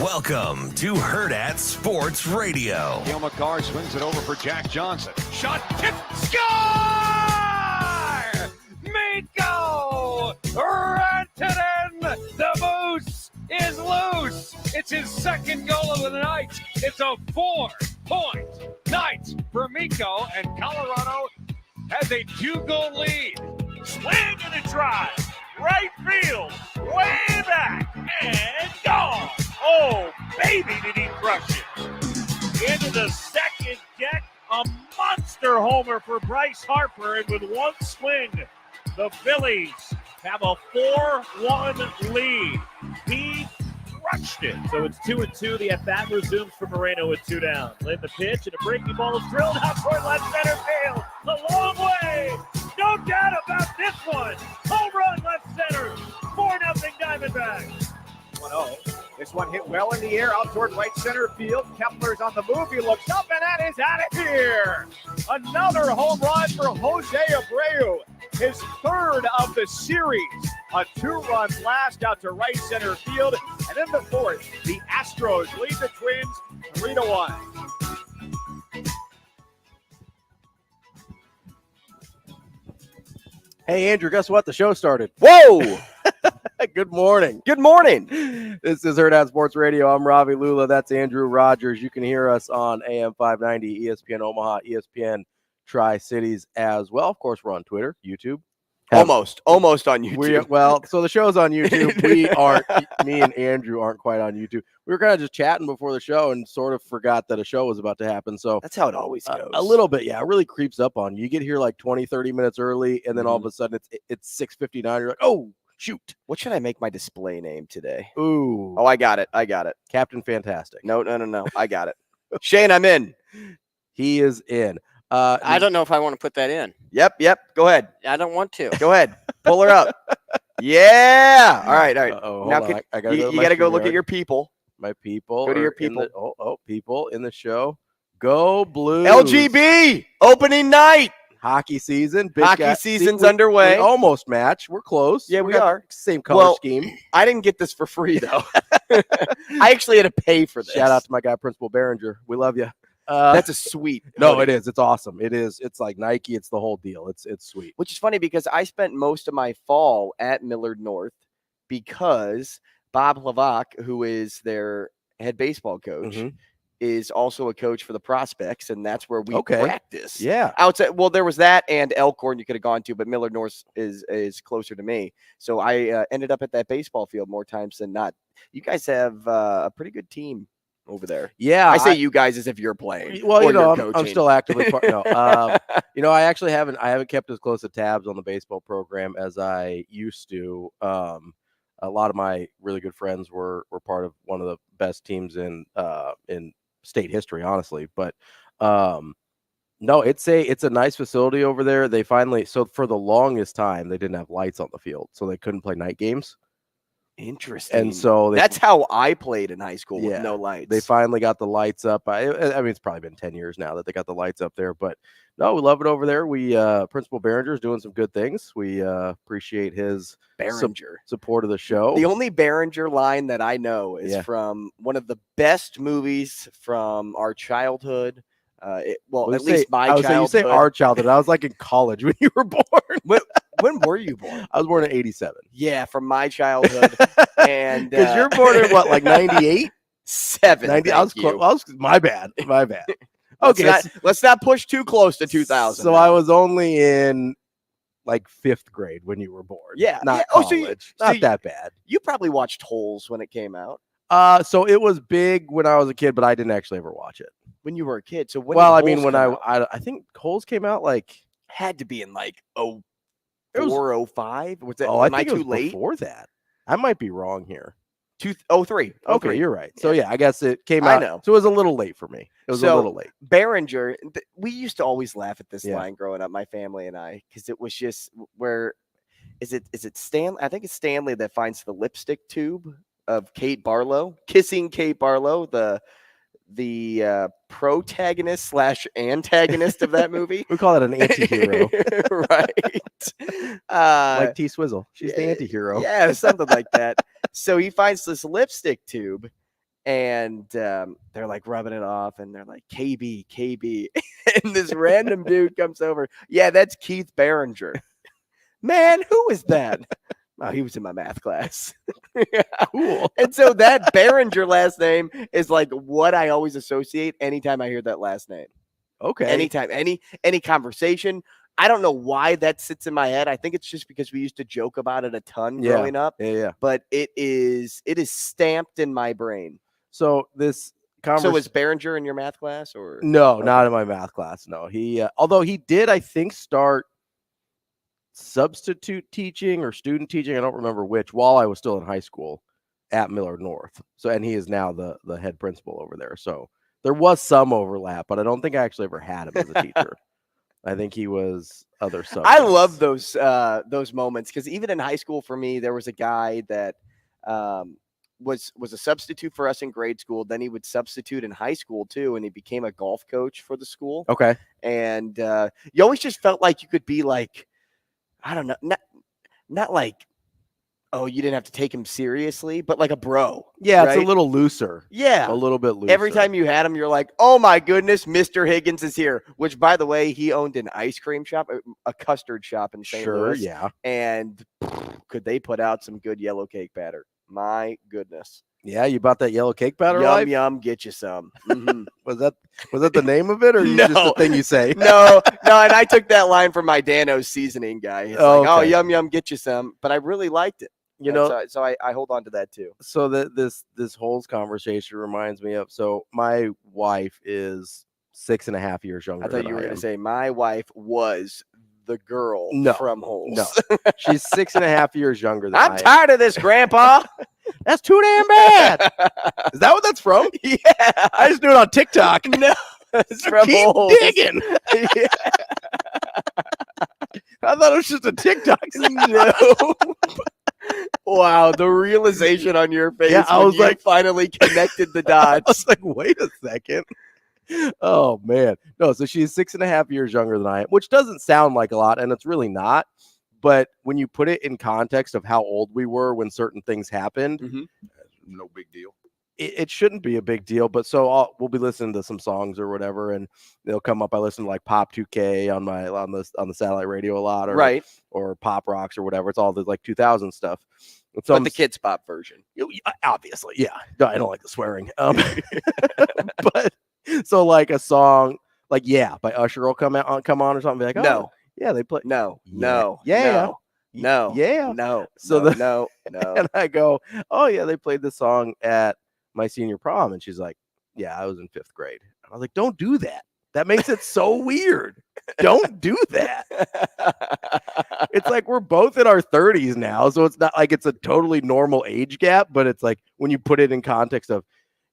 Welcome to Hurrdat Sports Radio. Gil McCarr swings it over for Jack Johnson. Shot, tip, score! Miko Rantanen! The Moose is loose. It's his second goal of the night. It's a 4-point night for Miko, and Colorado has a 2-goal lead. Swing and a drive. Right field. Way back. And gone. Oh, baby, did he crush it. Into the second deck. A monster homer for Bryce Harper. And with one swing, the Phillies have a 4-1 lead. He crushed it. So it's 2-2. The at-bat resumes for Moreno with 2 down. In the pitch, and a breaking ball is drilled out toward left center field. A long way. No doubt about this one. Home run left center. 4-0 Diamondbacks. 1-0. This one hit well in the air out toward right center field. Kepler's on the move. He looks up, and that is out of here. Another home run for Jose Abreu. His third of the series. A 2-run blast out to right center field. And in the fourth, the Astros lead the Twins 3-1. Hey, Andrew, guess what? The show started. Whoa! Good morning. Good morning. This is Hurrdat Sports Radio. I'm Ravi Lulla. That's Andrew Rogers. You can hear us on AM 590, ESPN Omaha, ESPN Tri-Cities as well. Of course, we're on Twitter, YouTube. Almost on YouTube. So the show's on YouTube. Me and Andrew aren't quite on YouTube. We were kind of just chatting before the show and sort of forgot that a show was about to happen. So that's how it always goes. A little bit, yeah. It really creeps up on you. You get here like 20, 30 minutes early, and then all of a sudden it's 6:59. You're like, oh, shoot. What should I make my display name today? Ooh. Oh, I got it. Captain Fantastic. No. I got it. Shane, I'm in. He is in. I don't know if I want to put that in. Yep. Go ahead. I don't want to. Go ahead. Pull her up. Yeah. All right. Now you got to go look at your people. My people. Go to your people. People in the show. Go Blues. LGB opening night. Hockey season. Season's underway. We almost match. We're close. Yeah, we are. Same color scheme. I didn't get this for free, though. I actually had to pay for this. Shout out to my guy, Principal Behringer. We love you. That's a sweet. No, it is. It's awesome. It is. It's like Nike. It's the whole deal. It's sweet. Which is funny because I spent most of my fall at Millard North because Bob Hlavac, who is their head baseball coach, is also a coach for the prospects, and that's where we practice. Yeah. Outside, well, there was that and Elkhorn you could have gone to, but Millard North is closer to me. So I ended up at that baseball field more times than not. You guys have a pretty good team over there. Yeah. I say you guys as if you're playing. Well, I'm still actively I actually haven't kept as close of tabs on the baseball program as I used to. A lot of my really good friends were part of one of the best teams in state history, honestly. But no, it's a nice facility over there. They finally, so for the longest time they didn't have lights on the field, so they couldn't play night games. Interesting. And so that's how I played in high school with no lights. They finally got the lights up. I mean, it's probably been 10 years now that they got the lights up there, but no, we love it over there. We Principal Behringer is doing some good things. We appreciate his support of the show. The only Behringer line that I know is from one of the best movies from our childhood. At least my childhood. You say our childhood. I was like in college when you were born. When were you born? I was born in 87. Yeah, from my childhood. And because you're born in what, like 98? 7. 90. I was close. My bad. Okay, let's not push too close to 2000. So I was only in like 5th grade when you were born. Yeah, not college. Not that bad. You probably watched Holes when it came out. So it was big when I was a kid, but I didn't actually ever watch it when you were a kid. So when I think Holes came out like had to be in like 0405. Was that? Am I too late? Before that, I might be wrong here. 2003. Okay, you're right. So yeah, I guess it came out. I know. So it was a little late for me. It was a little late. Behringer, we used to always laugh at this line growing up, my family and I, because it was just where is it Stanley? I think it's Stanley that finds the lipstick tube of Kate Barlow, kissing Kate Barlow, the protagonist / antagonist of that movie. We call it an anti-hero. Right. Like T Swizzle. She's the anti-hero. Yeah, something like that. So he finds this lipstick tube And they're like rubbing it off, and they're like, KB. And this random dude comes over. Yeah, that's Keith Barringer. Man, who is that? Oh, he was in my math class. Cool. And so that Barringer last name is like what I always associate anytime I hear that last name. Okay. Anytime, any conversation. I don't know why that sits in my head. I think it's just because we used to joke about it a ton growing up. Yeah. But it is stamped in my brain. So this So was Barringer in your math class, or no, not in my math class. No, he although he did, I think, start substitute teaching or student teaching. I don't remember which. While I was still in high school at Millard North. So, and he is now the head principal over there. So there was some overlap, but I don't think I actually ever had him as a teacher. I think he was other subjects. I love those moments, because even in high school for me, there was a guy that was a substitute for us in grade school. Then he would substitute in high school too, and he became a golf coach for the school. Okay. And you always just felt like you could be like, I don't know, not like, oh, you didn't have to take him seriously, but like a bro. Yeah, right? it's a little looser. Yeah. A little bit looser. Every time you had him, you're like, oh my goodness, Mr. Higgins is here. Which, by the way, he owned an ice cream shop, a custard shop in St. Sure, Louis. yeah. And could they put out some good yellow cake batter? My goodness. Yeah, you bought that yellow cake batter Yum, life? yum, get you some. Mhm. Was that the name of it, or No. just the thing you say? No, and I took that line from my Dano's seasoning guy. It's Oh, like, oh, okay. yum, yum, get you some. But I really liked it. You know, so I hold on to that too. so that this whole conversation reminds me of, so my wife is 6.5 years younger. I thought you were going to say my wife was the girl No, from Holes. No, she's 6.5 years younger than I'm I am. tired of this, Grandpa. That's too damn bad. Is that what that's from? Yeah. I just do it on TikTok. No, it's from Keep Holes. digging. I thought it was just a TikTok. No. Wow, the realization on your face. Yeah, I when was you like- finally connected the I was dots. like, wait a second. Oh man. No, so she's 6.5 years younger than I am, which doesn't sound like a lot, and it's really not. But when you put it in context of how old we were when certain things happened, Mhm. no big deal. It shouldn't be a big deal, but so we'll be listening to some songs or whatever, and they'll come up. I listen to like Pop 2K on the satellite radio a lot, or Right. or Pop Rocks or whatever. It's all the like 2000 stuff. And so But I'm the Kids Pop version. obviously, yeah. No, I don't like the swearing. But so like a song like "Yeah" by Usher will come on or something. Be like, oh, No. yeah, they play. No. Yeah. No. Yeah. No. No. Yeah. No. So no, the- no. No. And I go, oh yeah, they played this song at my senior prom, and she's like, yeah, I was in 5th grade. I was like, don't do that. That makes it so weird. Don't do that. It's like we're both in our 30s now, so it's not like it's a totally normal age gap, but it's like when you put it in context of,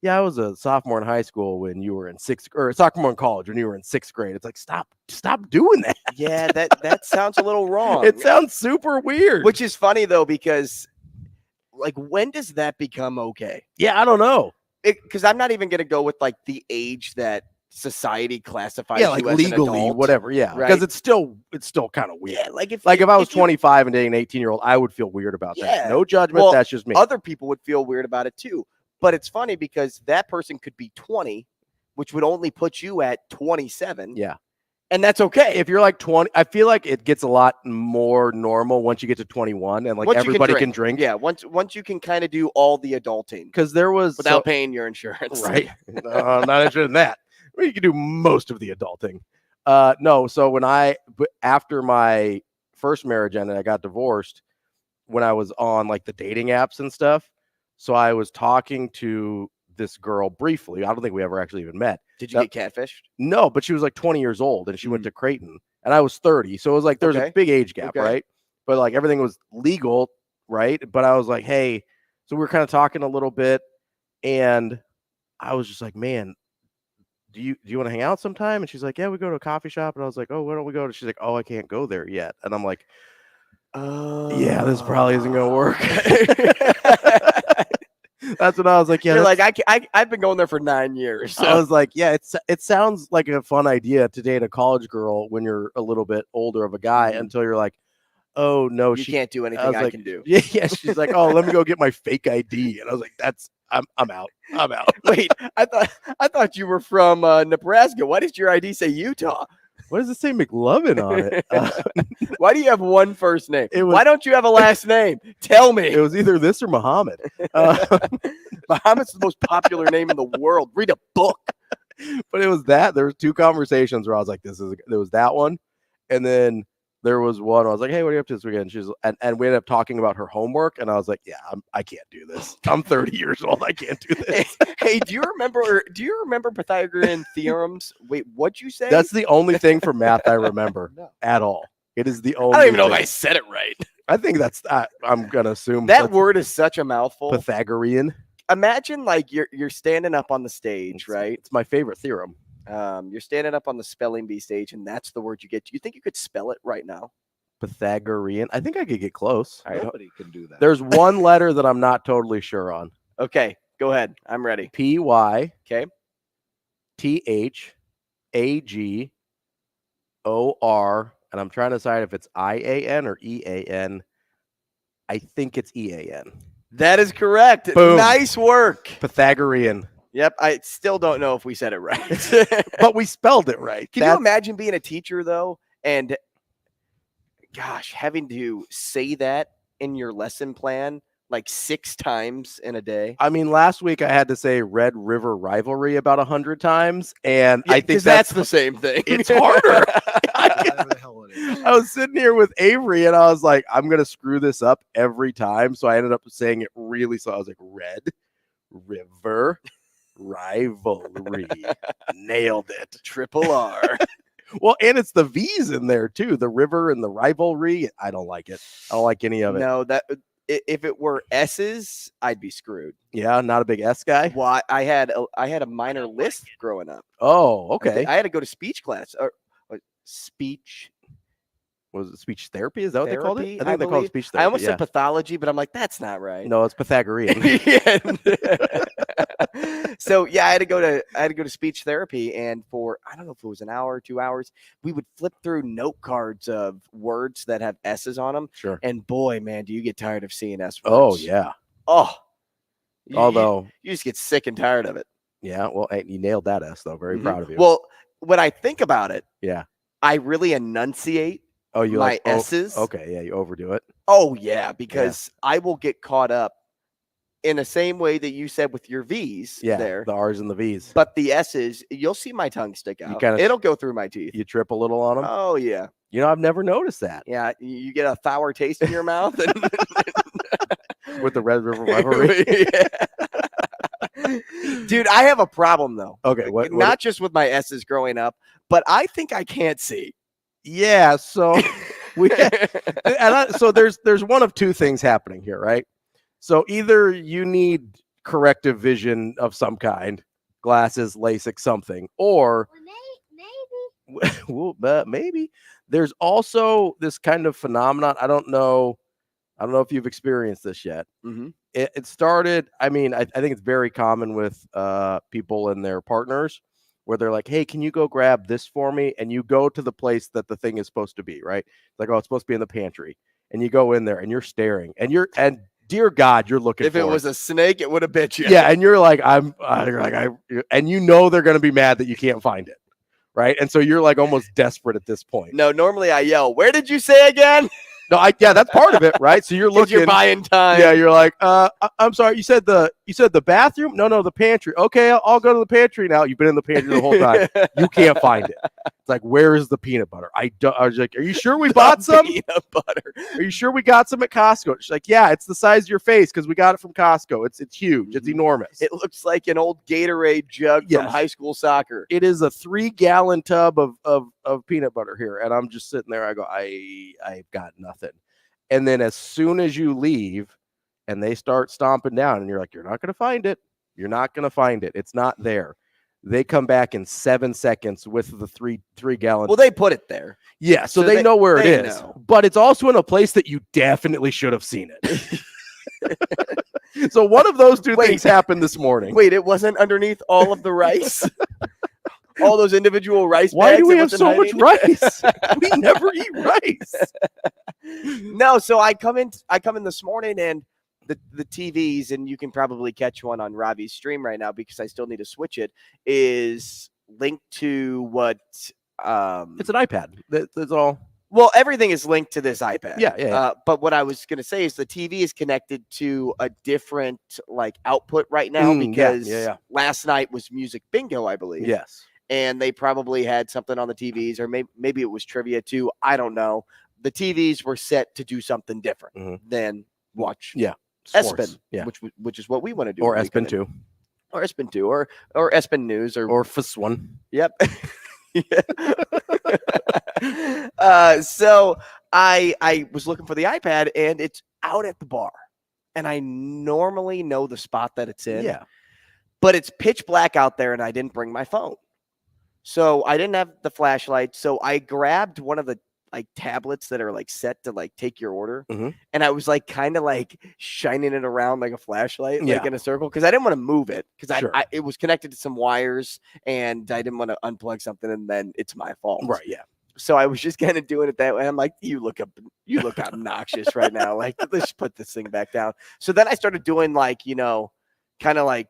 yeah, I was a sophomore in high school when you were in 6th, or a sophomore in college when you were in 6th grade. It's like, stop doing that. Yeah, that sounds a little wrong. It sounds super weird. Which is funny though, because like, when does that become okay? yeah, I don't know. Because I'm not even going to go with like the age that society classifies Yeah, like you as legally, an adult. whatever. Yeah, right? because it's still kind of weird. Yeah, like if Like if I was you- 25 and dating an 18-year-old, I would feel weird about Yeah. that. No judgment. Well, That's just me. other people would feel weird about it too. But it's funny because that person could be 20, which would only put you at 27. Yeah. And that's okay. If you're like 20, I feel like it gets a lot more normal once you get to 21 and like Once you everybody can drink. Yeah, once you can kind of do all the adulting Because there was without paying your insurance. right. I'm not interested in that. Well, you can do most of the adulting. No. So after my first marriage ended, I got divorced when I was on like the dating apps and stuff. So I was talking to this girl briefly. I don't think we ever actually even met. Did you get catfished? No, but she was like 20 years old and she went to Creighton and I was 30. So it was like, there's a Okay. big age gap. Okay. Right. But like everything was legal. Right. But I was like, hey, so we were kind of talking a little bit and I was just like, man, do you want to hang out sometime? And she's like, yeah, we go to a coffee shop. And I was like, oh, why don't we go to, she's like, oh, I can't go there yet. And I'm like, yeah, this probably isn't going to work. That's what I was like. Yeah, You're like, I've been going there for 9 years. I was like, yeah, it sounds like a fun idea to date a college girl when you're a little bit older of a guy until you're like, oh no, you can't do anything was I like, can do. Yeah, she's like, oh, let me go get my fake ID, and I was like, I'm out. I'm out. Wait, I thought you were from Nebraska. Why did your ID say Utah? What does it say McLovin on it? Why do you have one first name? It was- Why don't you have a last name? Tell me. It was either this or Muhammad. Muhammad's the most popular name in the world. Read a book. But it was that. There was 2 conversations where I was like, there was that one. And then there was one where I was like, hey, what are you up to this weekend? She's and we ended up talking about her homework. And I was like, yeah, I can't do this. I'm 30 years old. I can't do this. Hey, do you remember Pythagorean theorems? Wait, what'd you say? That's the only thing from math I remember at all. It is the only I don't even know thing. if I said it right. I think that's I'm gonna assume That word is such a mouthful. Pythagorean. Imagine like you're standing up on the stage, right? It's my favorite theorem. You're standing up on the spelling bee stage, and that's the word you get. Do you think you could spell it right now? Pythagorean. I think I could get close. All right. Nobody can do that. There's one letter that I'm not totally sure on. Okay, go ahead. I'm ready. P-Y. Okay. T-H-A-G-O-R. And I'm trying to decide if it's I-A-N or E-A-N. I think it's E-A-N. That is correct. Boom. Nice work. Pythagorean. Yep. I still don't know if we said it right. But we spelled it right. Can you imagine being a teacher, though, and, gosh, having to say that in your lesson plan like 6 times in a day? I mean, last week I had to say Red River Rivalry about 100 times, and Yeah, I think 'cause that's the same thing. It's harder. Whatever the hell it is. I was sitting here with Avery, and I was like, I'm going to screw this up every time. So I ended up saying it really slow. I was like, Red River Rivalry. Nailed it. Triple R. Well, and it's the V's in there, too. The river and the rivalry. I don't like it. I don't like any of it. No, if it were S's, I'd be screwed. Yeah, not a big S guy. Well, I had a minor lisp growing up. Oh, okay. I had to go to speech class or speech. Was it speech therapy? Is that what they called it? Therapy, I think they called it believe. speech therapy. I almost yeah. said pathology, but I'm like, that's not right. No, it's Pythagorean. So yeah, I had to go to speech therapy, and for I don't know if it was an hour or 2 hours, we would flip through note cards of words that have S's on them. Sure. And boy, man, do you get tired of seeing S words? Oh, yeah. Oh. Although, you just get sick and tired of it. yeah, well, hey, you nailed that S, though. Very proud of you. Well, when I think about it, yeah. I really enunciate Oh, you my like S's. Okay, yeah, you overdo it. Oh, yeah, because I will get caught up in the same way that you said with your V's Yeah, there. the R's and the V's. But the S's, you'll see my tongue stick out. kinda- It'll go through my teeth. You trip a little on them. Oh, yeah. You know, I've never noticed that Yeah, you get a sour taste in your mouth. And with the Red River Rivalry. Dude, I have a problem, though. Okay, Not just with my S's growing up, but I think I can't see. Yeah, so so there's one of 2 things happening here, right? So either you need corrective vision of some kind, glasses, LASIK, something, or maybe there's also this kind of phenomenon. I don't know if you've experienced this yet. Mm-hmm. It started. I mean, I think it's very common with people and their partners, where they're like, hey, can you go grab this for me? And you go to the place that the thing is supposed to be, right? Like, oh, it's supposed to be in the pantry. And you go in there and you're staring and dear God, you're looking If for it was a snake, it would have bit you. Yeah. And you're like, and you know, they're going to be mad that you can't find it. Right. And so you're like almost desperate at this point. No, normally I yell, where did you say again? No, that's part of it. Right. So you're looking, You're buying time. yeah, you're like, I'm sorry. You said the bathroom? No, the pantry. Okay. I'll go to the pantry now. You've been in the pantry the whole time. You can't find it. It's like, where is the peanut butter? I was like, are you sure we bought some? Peanut butter. Are you sure we got some at Costco? She's like, yeah, it's the size of your face because we got it from Costco. It's huge. It's enormous. It looks like an old Gatorade jug from Yes. high school soccer. It is a 3-gallon tub of peanut butter here. And I'm just sitting there. I go, I've got nothing. And then as soon as you leave and they start stomping down and you're like, you're not going to find it. You're not going to find it. It's not there. They come back in 7 seconds with the 3-gallon. Well, they put it there. Yeah. So, so they know where it they is, know. but it's also in a place that you definitely should have seen it. So one of those 2 things happened this morning. Wait, it wasn't underneath all of the rice? All those individual rice Why bags? do we it have wasn't so much hiding? rice? We never eat rice. No, so I come in this morning and the TVs, and you can probably catch one on Ravi's stream right now because I still need to switch it, is linked to what It's an iPad. That's all. well, everything is linked to this iPad. Yeah. But what I was going to say is the TV is connected to a different like output right now because last night was music bingo, I believe. Yes. And they probably had something on the TVs, or maybe it was trivia too. I don't know. The TVs were set to do something different than watch. Yeah. ESPN, yeah. which is what we want to do. Or ESPN 2. Or ESPN 2, or ESPN News, or FS1. Yep. So I was looking for the iPad, and it's out at the bar, and I normally know the spot that it's in. Yeah. But it's pitch black out there, and I didn't bring my phone, so I didn't have the flashlight. So I grabbed one of the like tablets that are like set to like take your order, and I was like kind of like shining it around like a flashlight, like in a circle, because I didn't want to move it because it was connected to some wires, and I didn't want to unplug something, and then it's my fault. Right. Yeah. So I was just kind of doing it that way. I'm like, you look obnoxious right now. Like, let's put this thing back down. So then I started doing like, kind of like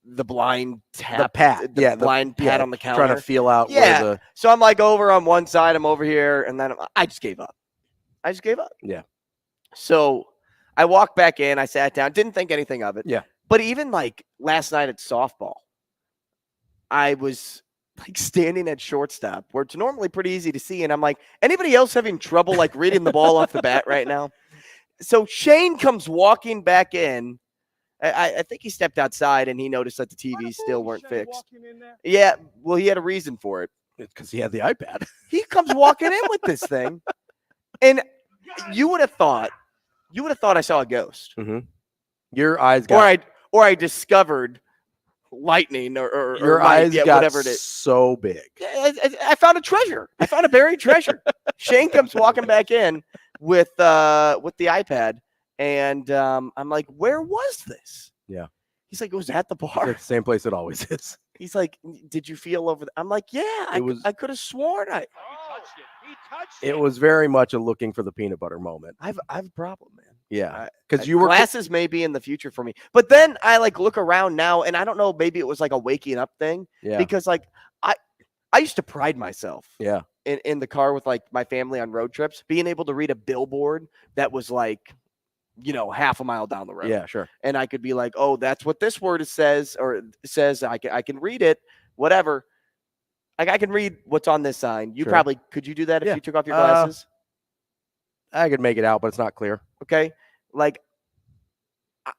the blind tap, the blind pat on the counter, trying to feel out. Yeah. So I'm like over on one side, I'm over here, and then I just gave up. Yeah. So I walked back in, I sat down, didn't think anything of it. Yeah. But even like last night at softball, I was like standing at shortstop where it's normally pretty easy to see. And I'm like, anybody else having trouble like reading the ball off the bat right now? So Shane comes walking back in. I think he stepped outside and he noticed that the TVs still weren't fixed. Yeah. Well, he had a reason for it. It's because he had the iPad. He comes walking in with this thing. And you would have thought I saw a ghost. Mm-hmm. Your eyes got, or I discovered lightning or your eyes got whatever it is. So big. I found a treasure. I found a buried treasure. Shane comes walking back in with the iPad, and I'm like, where was this? Yeah. He's like, it was at the bar. It's the same place it always is. He's like, did you feel over? I'm like, yeah. I could have sworn I. He touched it. It was very much a looking for the peanut butter moment. I have a problem, man. Yeah, because you were glasses may be in the future for me, but then I like look around now, and I don't know, maybe it was like a waking up thing. Yeah. Because like I used to pride myself. Yeah. In the car with like my family on road trips, being able to read a billboard that was like, half a mile down the road. Yeah, sure. And I could be like, oh, that's what this word says, or it says I can read it, whatever. Like I can read what's on this sign. You probably could you do that if you took off your glasses? I could make it out, but it's not clear. Okay. Like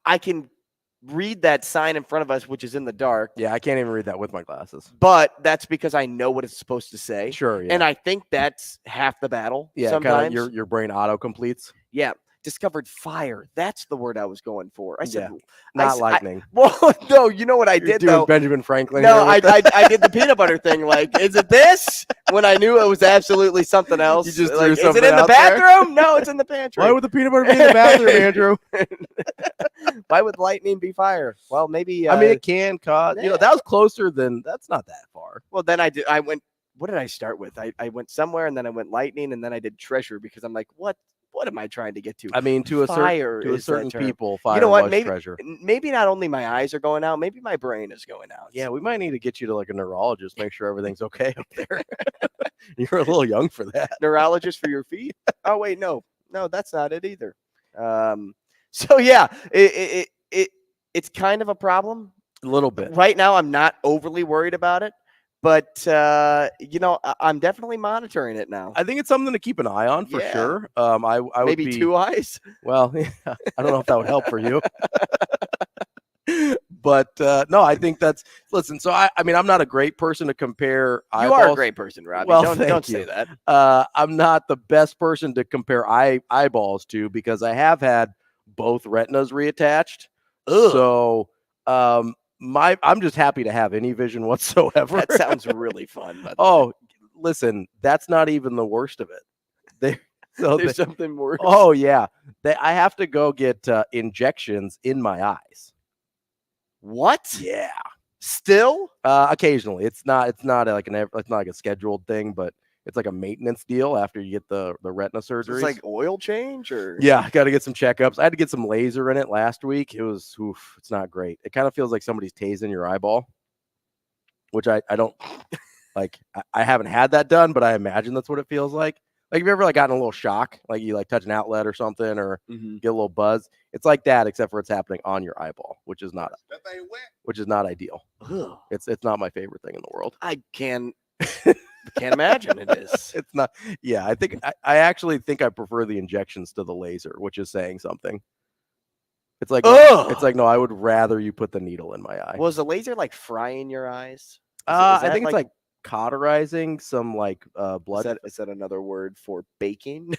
I can read that sign in front of us, which is in the dark. Yeah, I can't even read that with my glasses. But that's because I know what it's supposed to say. Sure. Yeah. And I think that's half the battle. Yeah. Sometimes your brain auto completes. Yeah. Discovered fire. That's the word I was going for. I said, not lightning. Well, no, you know what I did though? Benjamin Franklin. No, I did the peanut butter thing. Like, is it this? When I knew it was absolutely something else. You just like, threw is something it in the out there? bathroom? No, it's in the pantry. Why would the peanut butter be in the bathroom, Andrew? Why would lightning be fire? Well, maybe. I mean, it can cause. Yeah. That was closer than. That's not that far. Well, then I went. What did I start with? I went somewhere, and then I went lightning, and then I did treasure because I'm like, what am I trying to get to? I mean, to a certain people, fire. You know what? Was treasure. Maybe not only my eyes are going out, maybe my brain is going out. Yeah, we might need to get you to like a neurologist, make sure everything's okay up there. You're a little young for that. Neurologist for your feet? Oh wait, no, that's not it either. So yeah, it's kind of a problem. A little bit. Right now, I'm not overly worried about it. But, I'm definitely monitoring it now. I think it's something to keep an eye on for sure. I would maybe be, 2 eyes. Well, I don't know if that would help for you. But no, I think listen. So I mean, I'm not a great person to compare. You are a great person, Robbie. Well, don't say that. I'm not the best person to compare eyeballs to because I have had both retinas reattached. Ugh. So, I'm just happy to have any vision whatsoever. That sounds really fun. Listen, that's not even the worst of it. There's something worse. Oh yeah, I have to go get injections in my eyes. What? Yeah. Still? Occasionally, it's not like a scheduled thing, but It's like a maintenance deal after you get the retina surgery. It's like oil change or? Yeah, got to get some checkups. I had to get some laser in it last week. It was, it's not great. It kind of feels like somebody's tasing your eyeball, which I don't like. I haven't had that done, but I imagine that's what it feels like. Like, have you ever like gotten a little shock, like you like touch an outlet or something, or get a little buzz? It's like that, except for it's happening on your eyeball, which is not ideal. Ugh. It's not my favorite thing in the world. I can't imagine it is. It's not. Yeah, I actually think I prefer the injections to the laser, which is saying something. It's like no, I would rather you put the needle in my eye. Was the laser like frying your eyes? I think it's like cauterizing some like blood. Is that another word for baking?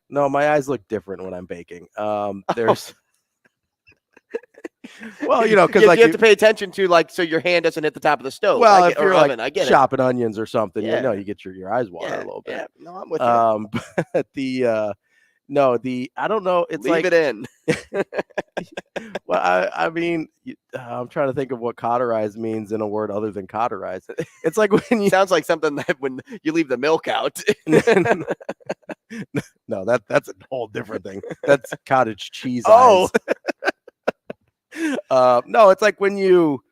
No, my eyes look different when I'm baking. There's well, because like you have to pay attention to like so your hand doesn't hit the top of the stove. Well, if you're oven, like I get chopping onions or something, Yeah. you get your eyes water a little bit. Yeah, no, I'm with you. But I don't know. It's Leave like it in. Well, I mean, I'm trying to think of what cauterize means in a word other than cauterize. It's like when you sounds like something that when you leave the milk out. No, that's a whole different thing. That's cottage cheese eyes. No, it's like when you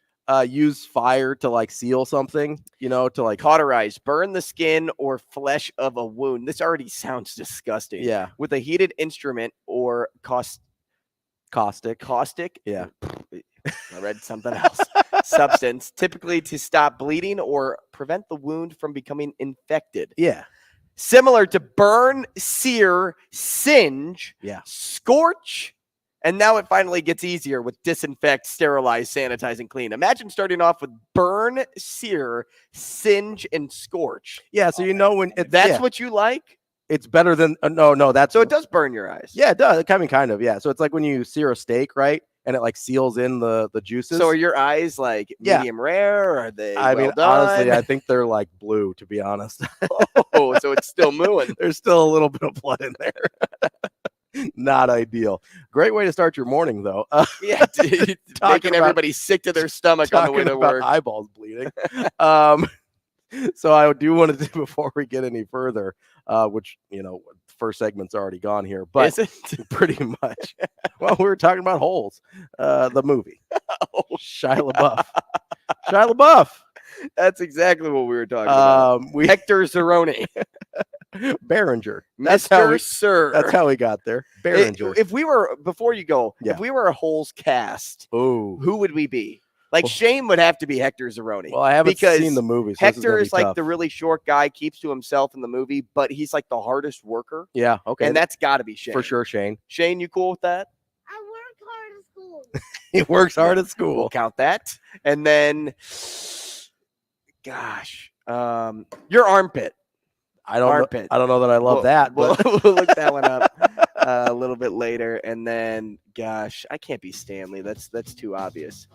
use fire to like seal something, to like Cauterize, burn the skin or flesh of a wound. This already sounds disgusting. Yeah. With a heated instrument or caustic. Yeah. I read something else. Substance, typically to stop bleeding or prevent the wound from becoming infected. Yeah. Similar to burn, sear, singe, scorch, and now it finally gets easier with disinfect, sterilize, sanitize, and clean. Imagine starting off with burn, sear, singe, and scorch. Yeah, so when that's what you like. It's better than no. That's so it does burn your eyes. Yeah, it does. Kind of. Yeah. So it's like when you sear a steak, right? And it like seals in the juices. So are your eyes like medium rare? Or are they? I mean, done? honestly, I think they're like blue. To be honest. Oh, so it's still mooing. There's still a little bit of blood in there. Not ideal. Great way to start your morning, though. Yeah, making everybody sick to their stomach on the way to work. Eyeballs bleeding. So I do want to do before we get any further, which first segment's already gone here, but is it? Pretty much. Well, we were talking about Holes, the movie. Shia LaBeouf. That's exactly what we were talking about. Hector Zeroni. Behringer. Mr. Sir. That's how we got there. Behringer. If we were, before you go, if we were a Holes cast, who would we be? Like Shane would have to be Hector Zeroni. Well, I haven't seen the movie. So Hector is like tough. the really short guy, keeps to himself in the movie, but he's like the hardest worker. Yeah, okay. And that's got to be Shane. For sure, Shane. Shane, you cool with that? I work hard at school. He works hard at school. We'll count that. And then, gosh, your armpit. I don't know that I love that. But we'll look that one up a little bit later. And then, gosh, I can't be Stanley. That's too obvious.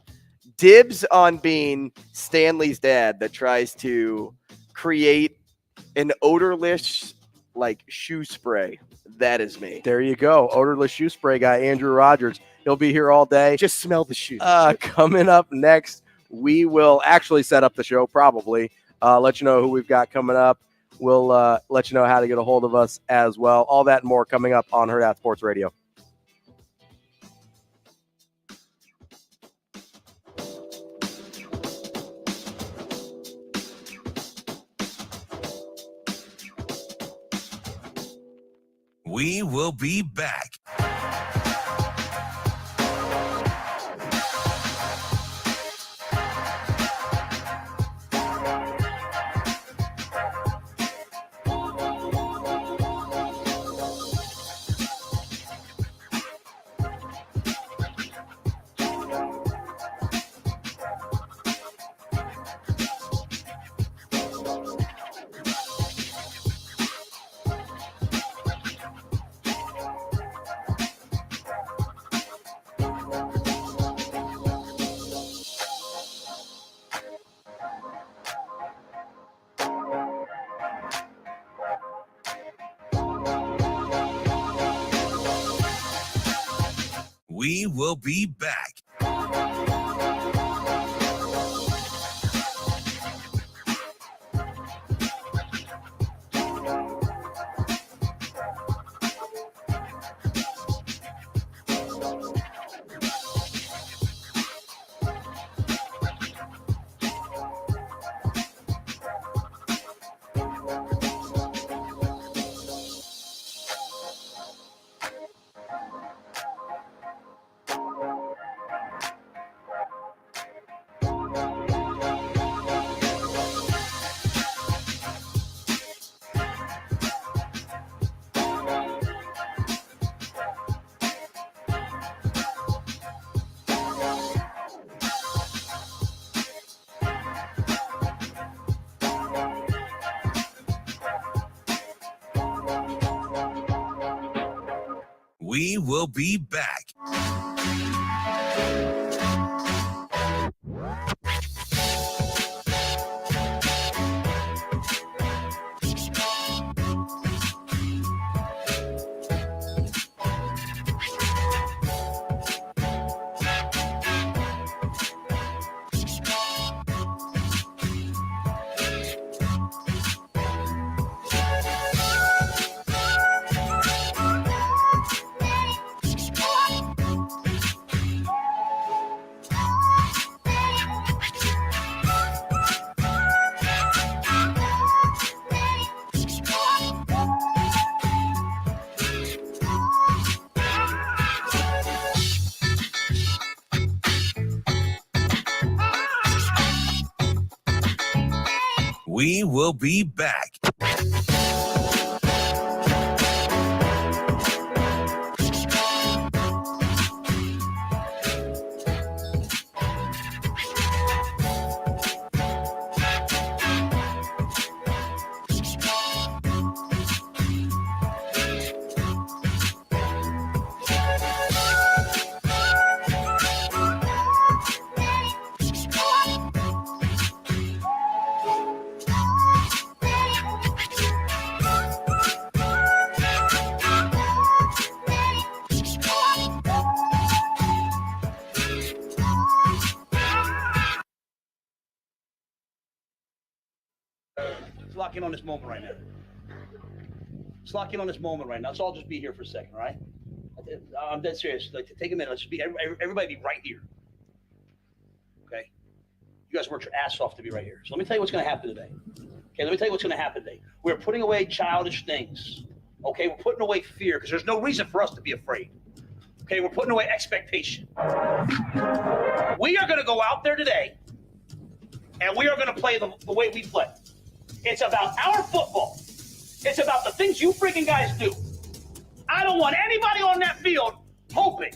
Dibs on being Stanley's dad that tries to create an odorless like shoe spray. That is me. There you go. Odorless shoe spray guy, Andrew Rogers. He'll be here all day. Just smell the shoe. Coming up next, we will actually set up the show probably. Let you know who we've got coming up. We'll let you know how to get a hold of us as well. All that and more coming up on Hurrdat Sports Radio. We will be back. We will be back. We will be back. We will be back. Let's lock in on this moment right now. Let's lock in on this moment right now. Let's all just be here for a second, all right? I'm dead serious. Like, take a minute. Let's just be everybody be right here. Okay? You guys worked your ass off to be right here. So let me tell you what's going to happen today. Okay, let me tell you what's going to happen today. We're putting away childish things. Okay, we're putting away fear because there's no reason for us to be afraid. Okay, we're putting away expectation. We are going to go out there today, and we are going to play the way we play. It's about our football. It's about the things you freaking guys do. I don't want anybody on that field hoping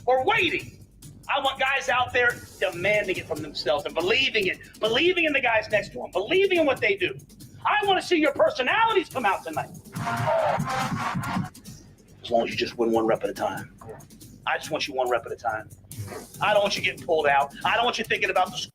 or waiting. I want guys out there demanding it from themselves and believing in the guys next to them, believing in what they do. I want to see your personalities come out tonight. As long as you just win one rep at a time. I just want you one rep at a time. I don't want you getting pulled out. I don't want you thinking about the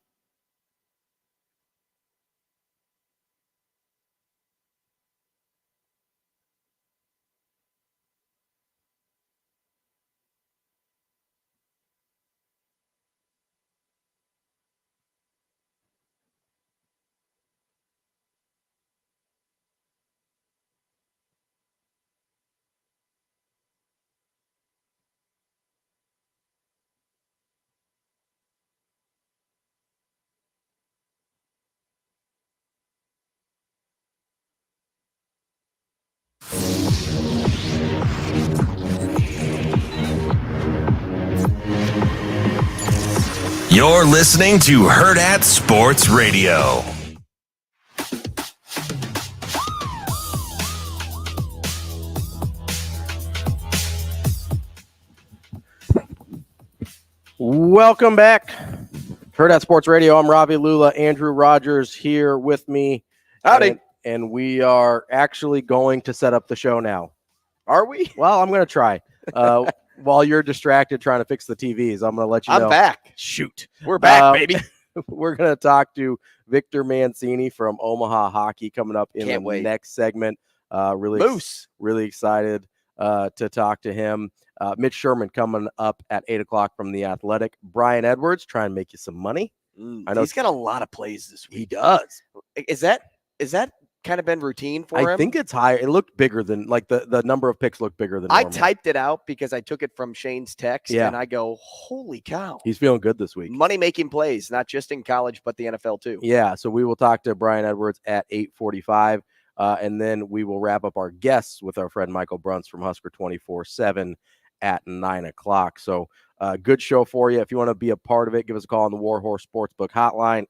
You're listening to Hurrdat Sports Radio. Welcome back. Hurrdat Sports Radio. I'm Ravi Lulla. Andrew Rogers here with me. Howdy. And we are actually going to set up the show now. Are we? Well, I'm going to try. While you're distracted trying to fix the TVs, I'm going to let you know. I'm back. Shoot. We're back, baby. We're going to talk to Victor Mancini from Omaha Hockey coming up in the next segment. Really excited to talk to him. Mitch Sherman coming up at 8 o'clock from The Athletic. Brian Edwards trying to make you some money. I know he's got a lot of plays this week. He does. Is that kind of been routine for him? I think it's higher. It looked bigger than the number of picks looked bigger than normal. I typed it out because I took it from Shane's text and I go, holy cow. He's feeling good this week. Money making plays, not just in college, but the NFL too. Yeah. So we will talk to Brian Edwards at 8:45. And then we will wrap up our guests with our friend Michael Bruntz from Husker 24/7 at 9 o'clock. So good show for you. If you want to be a part of it, give us a call on the Warhorse Sportsbook hotline,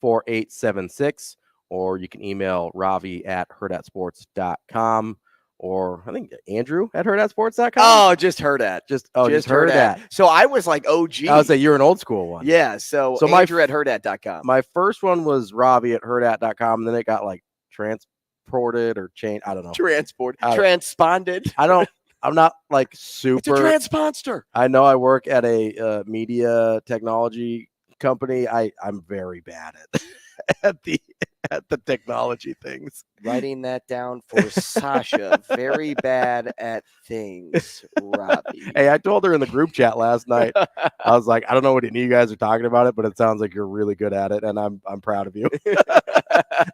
888-638-4876. Or you can email Ravi at hurrdatsports.com, or I think Andrew at hurrdatsports.com. Oh, just Hurrdat. Just Hurrdat. So I was like, oh, gee. I would say you're an old school one. Yeah. So Andrew at hurrdat.com. My first one was Ravi at hurrdat.com, and then it got like transported or changed. I don't know. Transponded. I don't I'm not like It's a super. trans monster. I know I work at a media technology company. I'm very bad at the technology things. Writing that down for Sasha. Very bad at things, Robbie. Hey, I told her in the group chat last night. I was like, I don't know what any of you guys are talking about it, but it sounds like you're really good at it, and I'm proud of you.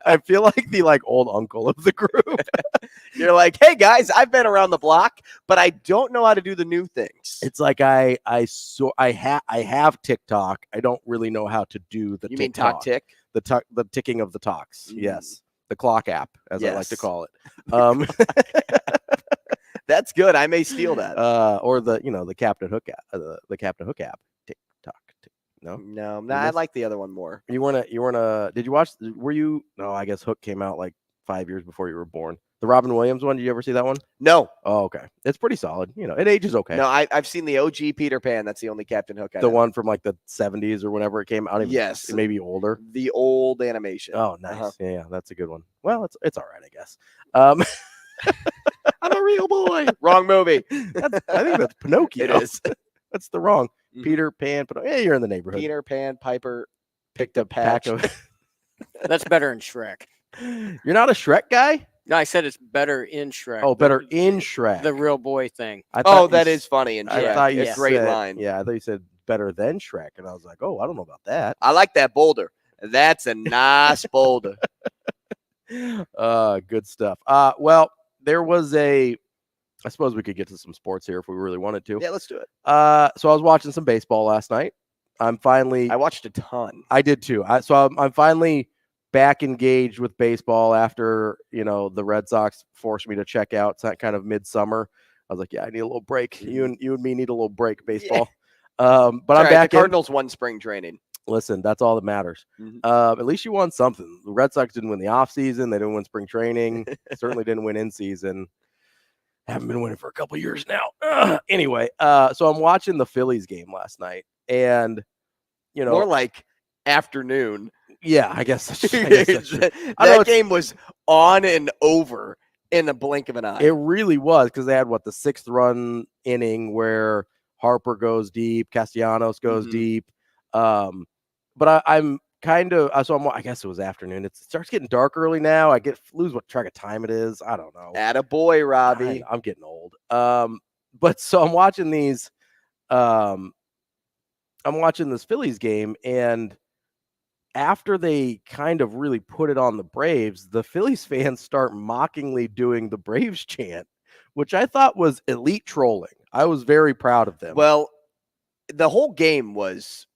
I feel like the old uncle of the group. You're like, hey guys, I've been around the block, but I don't know how to do the new things. It's like I have TikTok. I don't really know how to do the You TikTok. mean talk tick? The ticking of the talks. Yes. The clock app, as I like to Yes. call it. That's good. I may steal that. Or the Captain Hook app. The Captain Hook app. TikTok. No, No, I like the other one more. you weren't a. Did you watch? Were you? No, I guess Hook came out like 5 years before you were born. The Robin Williams one. Did you ever see that one? No, Oh, okay. It's pretty solid. It ages okay. no, I've seen the OG Peter Pan. That's the only Captain Hook I The know. one from like the 70s or whenever it came out. Yes. Maybe older. The old animation. Oh, nice. Uh-huh. Yeah, that's a good one. Well, it's all right, I guess. I'm a real boy. Wrong movie. I think that's Pinocchio. It is. That's the wrong. Mhm. Peter Pan. Yeah, you're in the neighborhood. Peter Pan, Piper, picked a pack of. That's better in Shrek. You're not a Shrek guy? No, I said it's better in Shrek. Oh, better in Shrek. The real boy thing. I thought Oh, you that s- is funny. And I thought you it's a great said- line. Yeah, I thought you said better than Shrek, and I was like, oh, I don't know about that. I like that boulder. That's a nice boulder. Good stuff. Well, there was I suppose we could get to some sports here if we really wanted to. Yeah, let's do it. So I was watching some baseball last night. I watched a ton. I did too. I'm finally back engaged with baseball after, the Red Sox forced me to check out kind of midsummer. I was like, yeah, I need a little break. You and me need a little break, baseball. But It's I'm all right, back The in. Cardinals won spring training. Listen, that's all that matters. Mhm. At least you won something. The Red Sox didn't win the offseason. They didn't win spring training. Certainly didn't win in season. Haven't been winning for a couple years now. Anyway, so I'm watching the Phillies game last night, and More like afternoon. yeah, I guess that's true. I know That it's- game was on and over in the blink of an eye. It really was, because they had the 6th run inning where Harper goes deep, Castellanos goes Mhm. deep. But I'm kind of I guess it was afternoon. It starts getting dark early now. I lose what track of time it is. I don't know. Attaboy, Robbie. I'm getting old. But so I'm watching these. I'm watching this Phillies game, and after they kind of really put it on the Braves, the Phillies fans start mockingly doing the Braves chant, which I thought was elite trolling. I was very proud of them. Well, the whole game was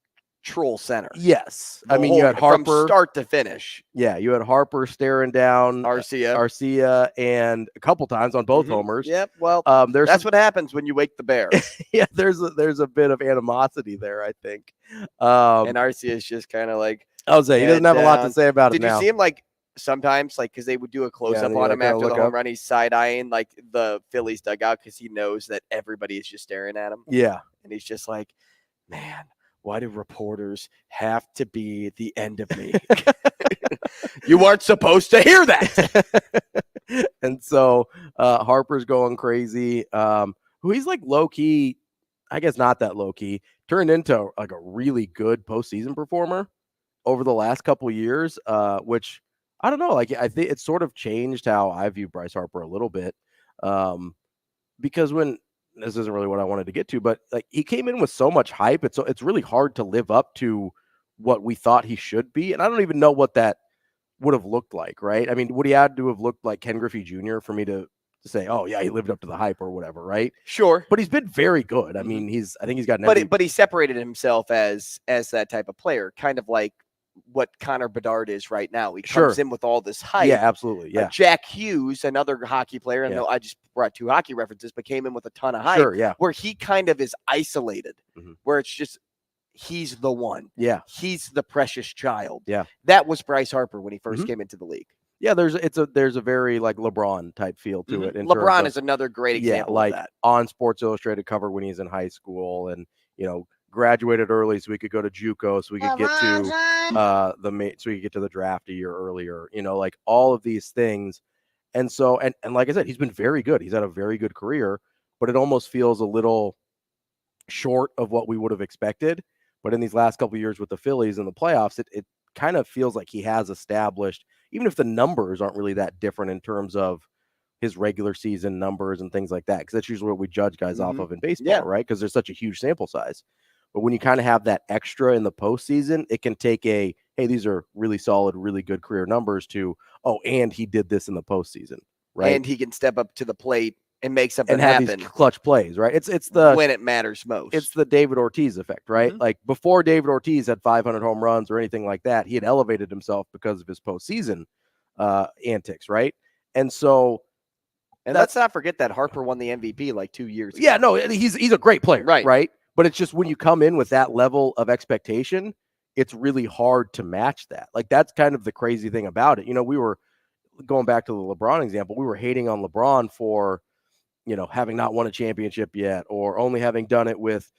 troll center. yes. I The mean, you whole- had Harper. from start to finish. Yeah, you had Harper staring down Arcia. and a couple times on both Mhm. homers. Yep. Well, There's that's what happens when you wake the bear. yeah, there's a bit of animosity there, I think. And Arcia is just kind of like, I was saying he doesn't have a lot to down. say about did it you now. see him sometimes because they would do a close up then you on him gotta after the look home up. run? He's side eyeing the Phillies dugout because he knows that everybody is just staring at him. Yeah. And he's just like, man, why do reporters have to be the end of me? You weren't supposed to hear that. And so Harper's going crazy. Who he's low key, I guess not that low key, turned into a really good postseason performer over the last couple years, which I don't know. I think it sort of changed how I view Bryce Harper a little bit. Because this isn't really what I wanted to get to, but he came in with so much hype. It's really hard to live up to what we thought he should be. And I don't even know what that would have looked like, right? I mean, would he had to have looked like Ken Griffey Jr. for me to say, oh yeah, he lived up to the hype or whatever, right? Sure. But he's been very good. I mean, I think he's got an But he separated himself as that type of player, kind of like what Connor Bedard is right now. He Sure. comes in with all this hype. yeah, absolutely. Yeah. Jack Hughes, another hockey player, and Yeah. I just brought 2 hockey references, but came in with a ton of hype, Sure. Yeah. where he kind of is isolated, Mhm. where it's just he's the one. Yeah. He's the precious child. Yeah. That was Bryce Harper when he 1st Mhm. came into the league. Yeah. There's a very LeBron type feel to it. in terms LeBron of- is another great yeah, example like of that. on Sports Illustrated cover when he's in high school, and graduated early so we could go to JUCO, so we could get to so we could get to the draft a year earlier. All of these things, and so and like I said, he's been very good. He's had a very good career, but it almost feels a little short of what we would have expected. But in these last couple of years with the Phillies in the playoffs, it kind of feels like he has established, even if the numbers aren't really that different in terms of his regular season numbers and things like that, because that's usually what we judge guys off of in baseball, right? Because there's such a huge sample size. But when you kind of have that extra in the postseason, it can take hey, these are really solid, really good career numbers to, and he did this in the postseason, right? And he can step up to the plate and make something and have happen. These clutch plays, right? It's the when it matters most. It's the David Ortiz effect, right? Like before David Ortiz had 500 home runs or anything like that, he had elevated himself because of his postseason antics, right? And so, and let's not forget that Harper won the MVP like 2 years ago. Yeah, no, he's a great player, right? But it's just when you come in with that level of expectation, it's really hard to match that. Like that's kind of the crazy thing about it. You know, we were going back to the LeBron example. We were hating on LeBron for, having not won a championship yet, or only having done it with,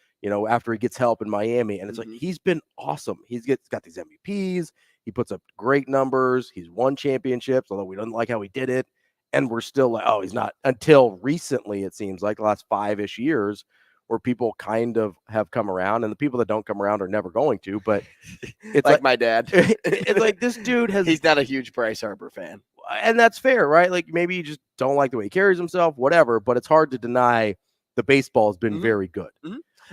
after he gets help in Miami. And it's like, he's been awesome. He's got these MVPs. He puts up great numbers. He's won championships, although we don't like how he did it. And we're still like, he's not, until recently, it seems like the last 5-ish years where people kind of have come around, and the people that don't come around are never going to, but it's like my dad. It's like this dude he's not a huge Bryce Harper fan. And that's fair, right? Like maybe you just don't like the way he carries himself, whatever, but it's hard to deny the baseball has been very good.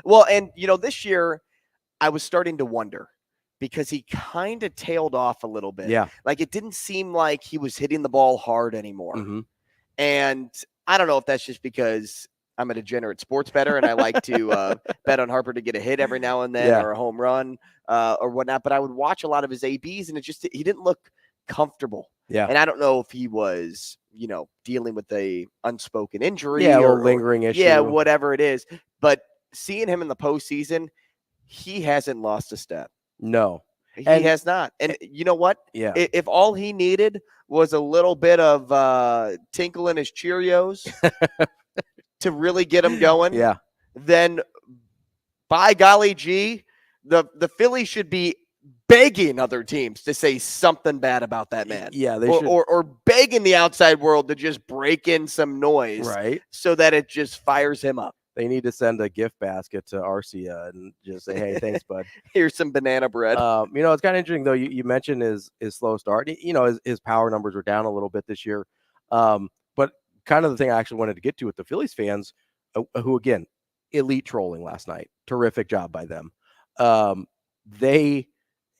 Well, and this year I was starting to wonder because he kind of tailed off a little bit. Yeah. Like it didn't seem like he was hitting the ball hard anymore. And I don't know if that's just because I'm a degenerate sports bettor and I like to bet on Harper to get a hit every now and then or a home run or whatnot. But I would watch a lot of his ABs and he didn't look comfortable. Yeah. And I don't know if he was, dealing with a unspoken injury or lingering issue. Yeah, whatever it is. But seeing him in the postseason, he hasn't lost a step. No. He has not. And you know what? Yeah. If all he needed was a little bit of tinkle in his Cheerios to really get him going, then by golly gee, the Phillies should be begging other teams to say something bad about that man. Yeah, they should. Or begging the outside world to just break in some noise, right? So that it just fires him up. They need to send a gift basket to Arcia and just say, "Hey, thanks, bud. Here's some banana bread." It's kind of interesting though. You mentioned his slow start. His power numbers were down a little bit this year. But kind of the thing I actually wanted to get to with the Phillies fans, who again, elite trolling last night. Terrific job by them. They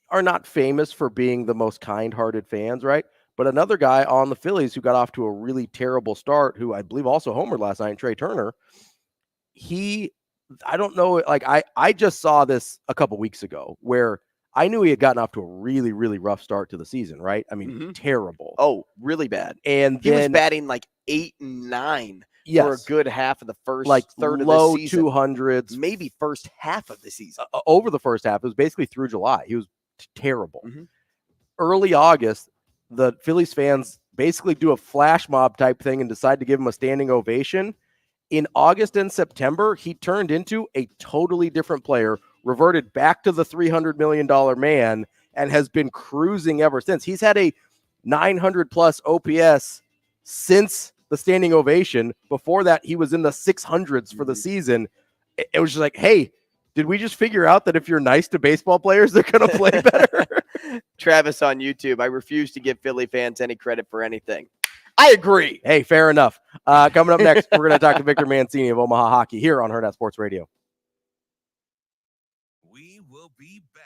are not famous for being the most kind-hearted fans, right? But another guy on the Phillies who got off to a really terrible start, who I believe also homered last night, Trey Turner, I don't know, like I just saw this a couple weeks ago where I knew he had gotten off to a really, really rough start to the season, right? I mean, terrible. Oh, really bad. And he was batting like 8 and 9 for a good half of the first third of the season. Low 200s. Maybe first half of the season. Over the first half. It was basically through July. He was terrible. Early August, the Phillies fans basically do a flash mob type thing and decide to give him a standing ovation. In August and September, he turned into a totally different player, reverted back to the $300 million man, and has been cruising ever since. He's had a 900-plus OPS since the standing ovation. Before that, he was in the 600s for the season. It was just like, hey, did we just figure out that if you're nice to baseball players, they're going to play better? Travis on YouTube, I refuse to give Philly fans any credit for anything. I agree. Hey, fair enough. Coming up next, we're going to talk to Victor Mancini of Omaha Hockey here on Hurrdat Sports Radio. We will be back.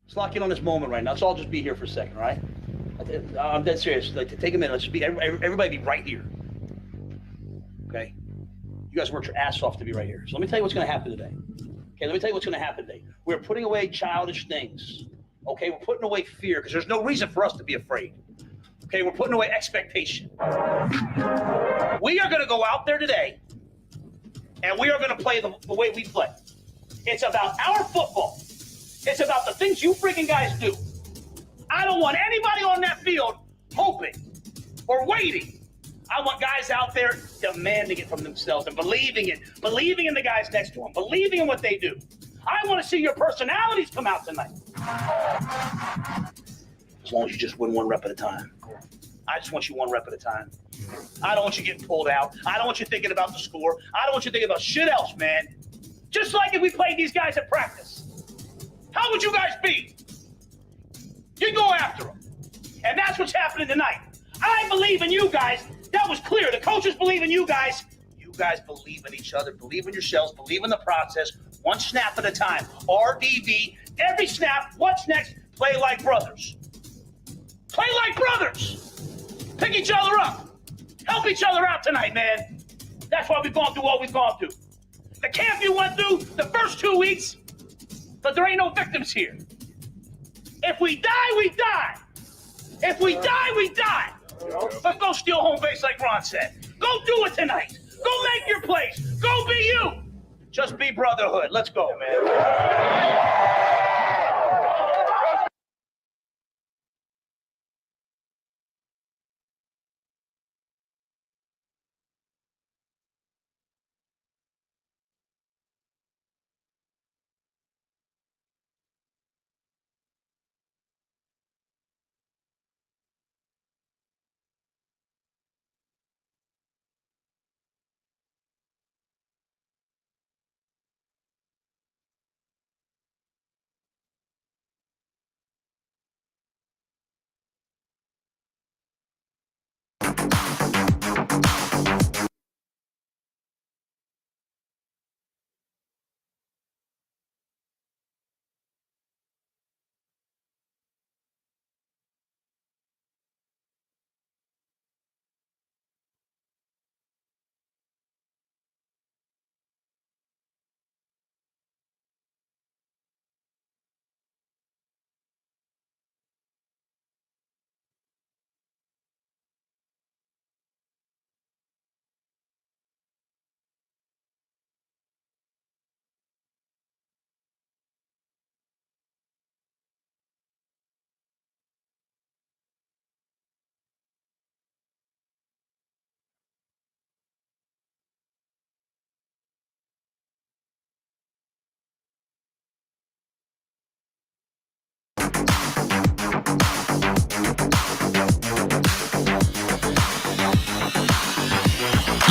Let's lock in on this moment right now. Let's all just be here for a second, all right? I'm dead serious. Like, take a minute. Let's just be everybody be right here. Okay? You guys worked your ass off to be right here. So let me tell you what's going to happen today. Okay, let me tell you what's going to happen today. We're putting away childish things. Okay, we're putting away fear because there's no reason for us to be afraid. Okay, we're putting away expectation. We are going to go out there today, and we are going to play the way we play. It's about our football. It's about the things you freaking guys do. I don't want anybody on that field hoping or waiting. I want guys out there demanding it from themselves and believing in the guys next to them, believing in what they do. I want to see your personalities come out tonight. As long as you just win one rep at a time. I just want you one rep at a time. I don't want you getting pulled out. I don't want you thinking about the score. I don't want you thinking about shit else, man. Just like if we played these guys at practice. How would you guys be? You go after them. And that's what's happening tonight. I believe in you guys. That was clear. The coaches believe in you guys. You guys believe in each other. Believe in yourselves. Believe in the process. One snap at a time. RDV. Every snap. What's next? Play like brothers. Play like brothers. Pick each other up. Help each other out tonight, man. That's why we've gone through what we've gone through. The camp you went through the first 2 weeks, but there ain't no victims here. If we die, we die. If we die, we die. Let's go steal home base like Ron said. Go do it tonight. Go make your plays. Go be you. Just be brotherhood. Let's go, man.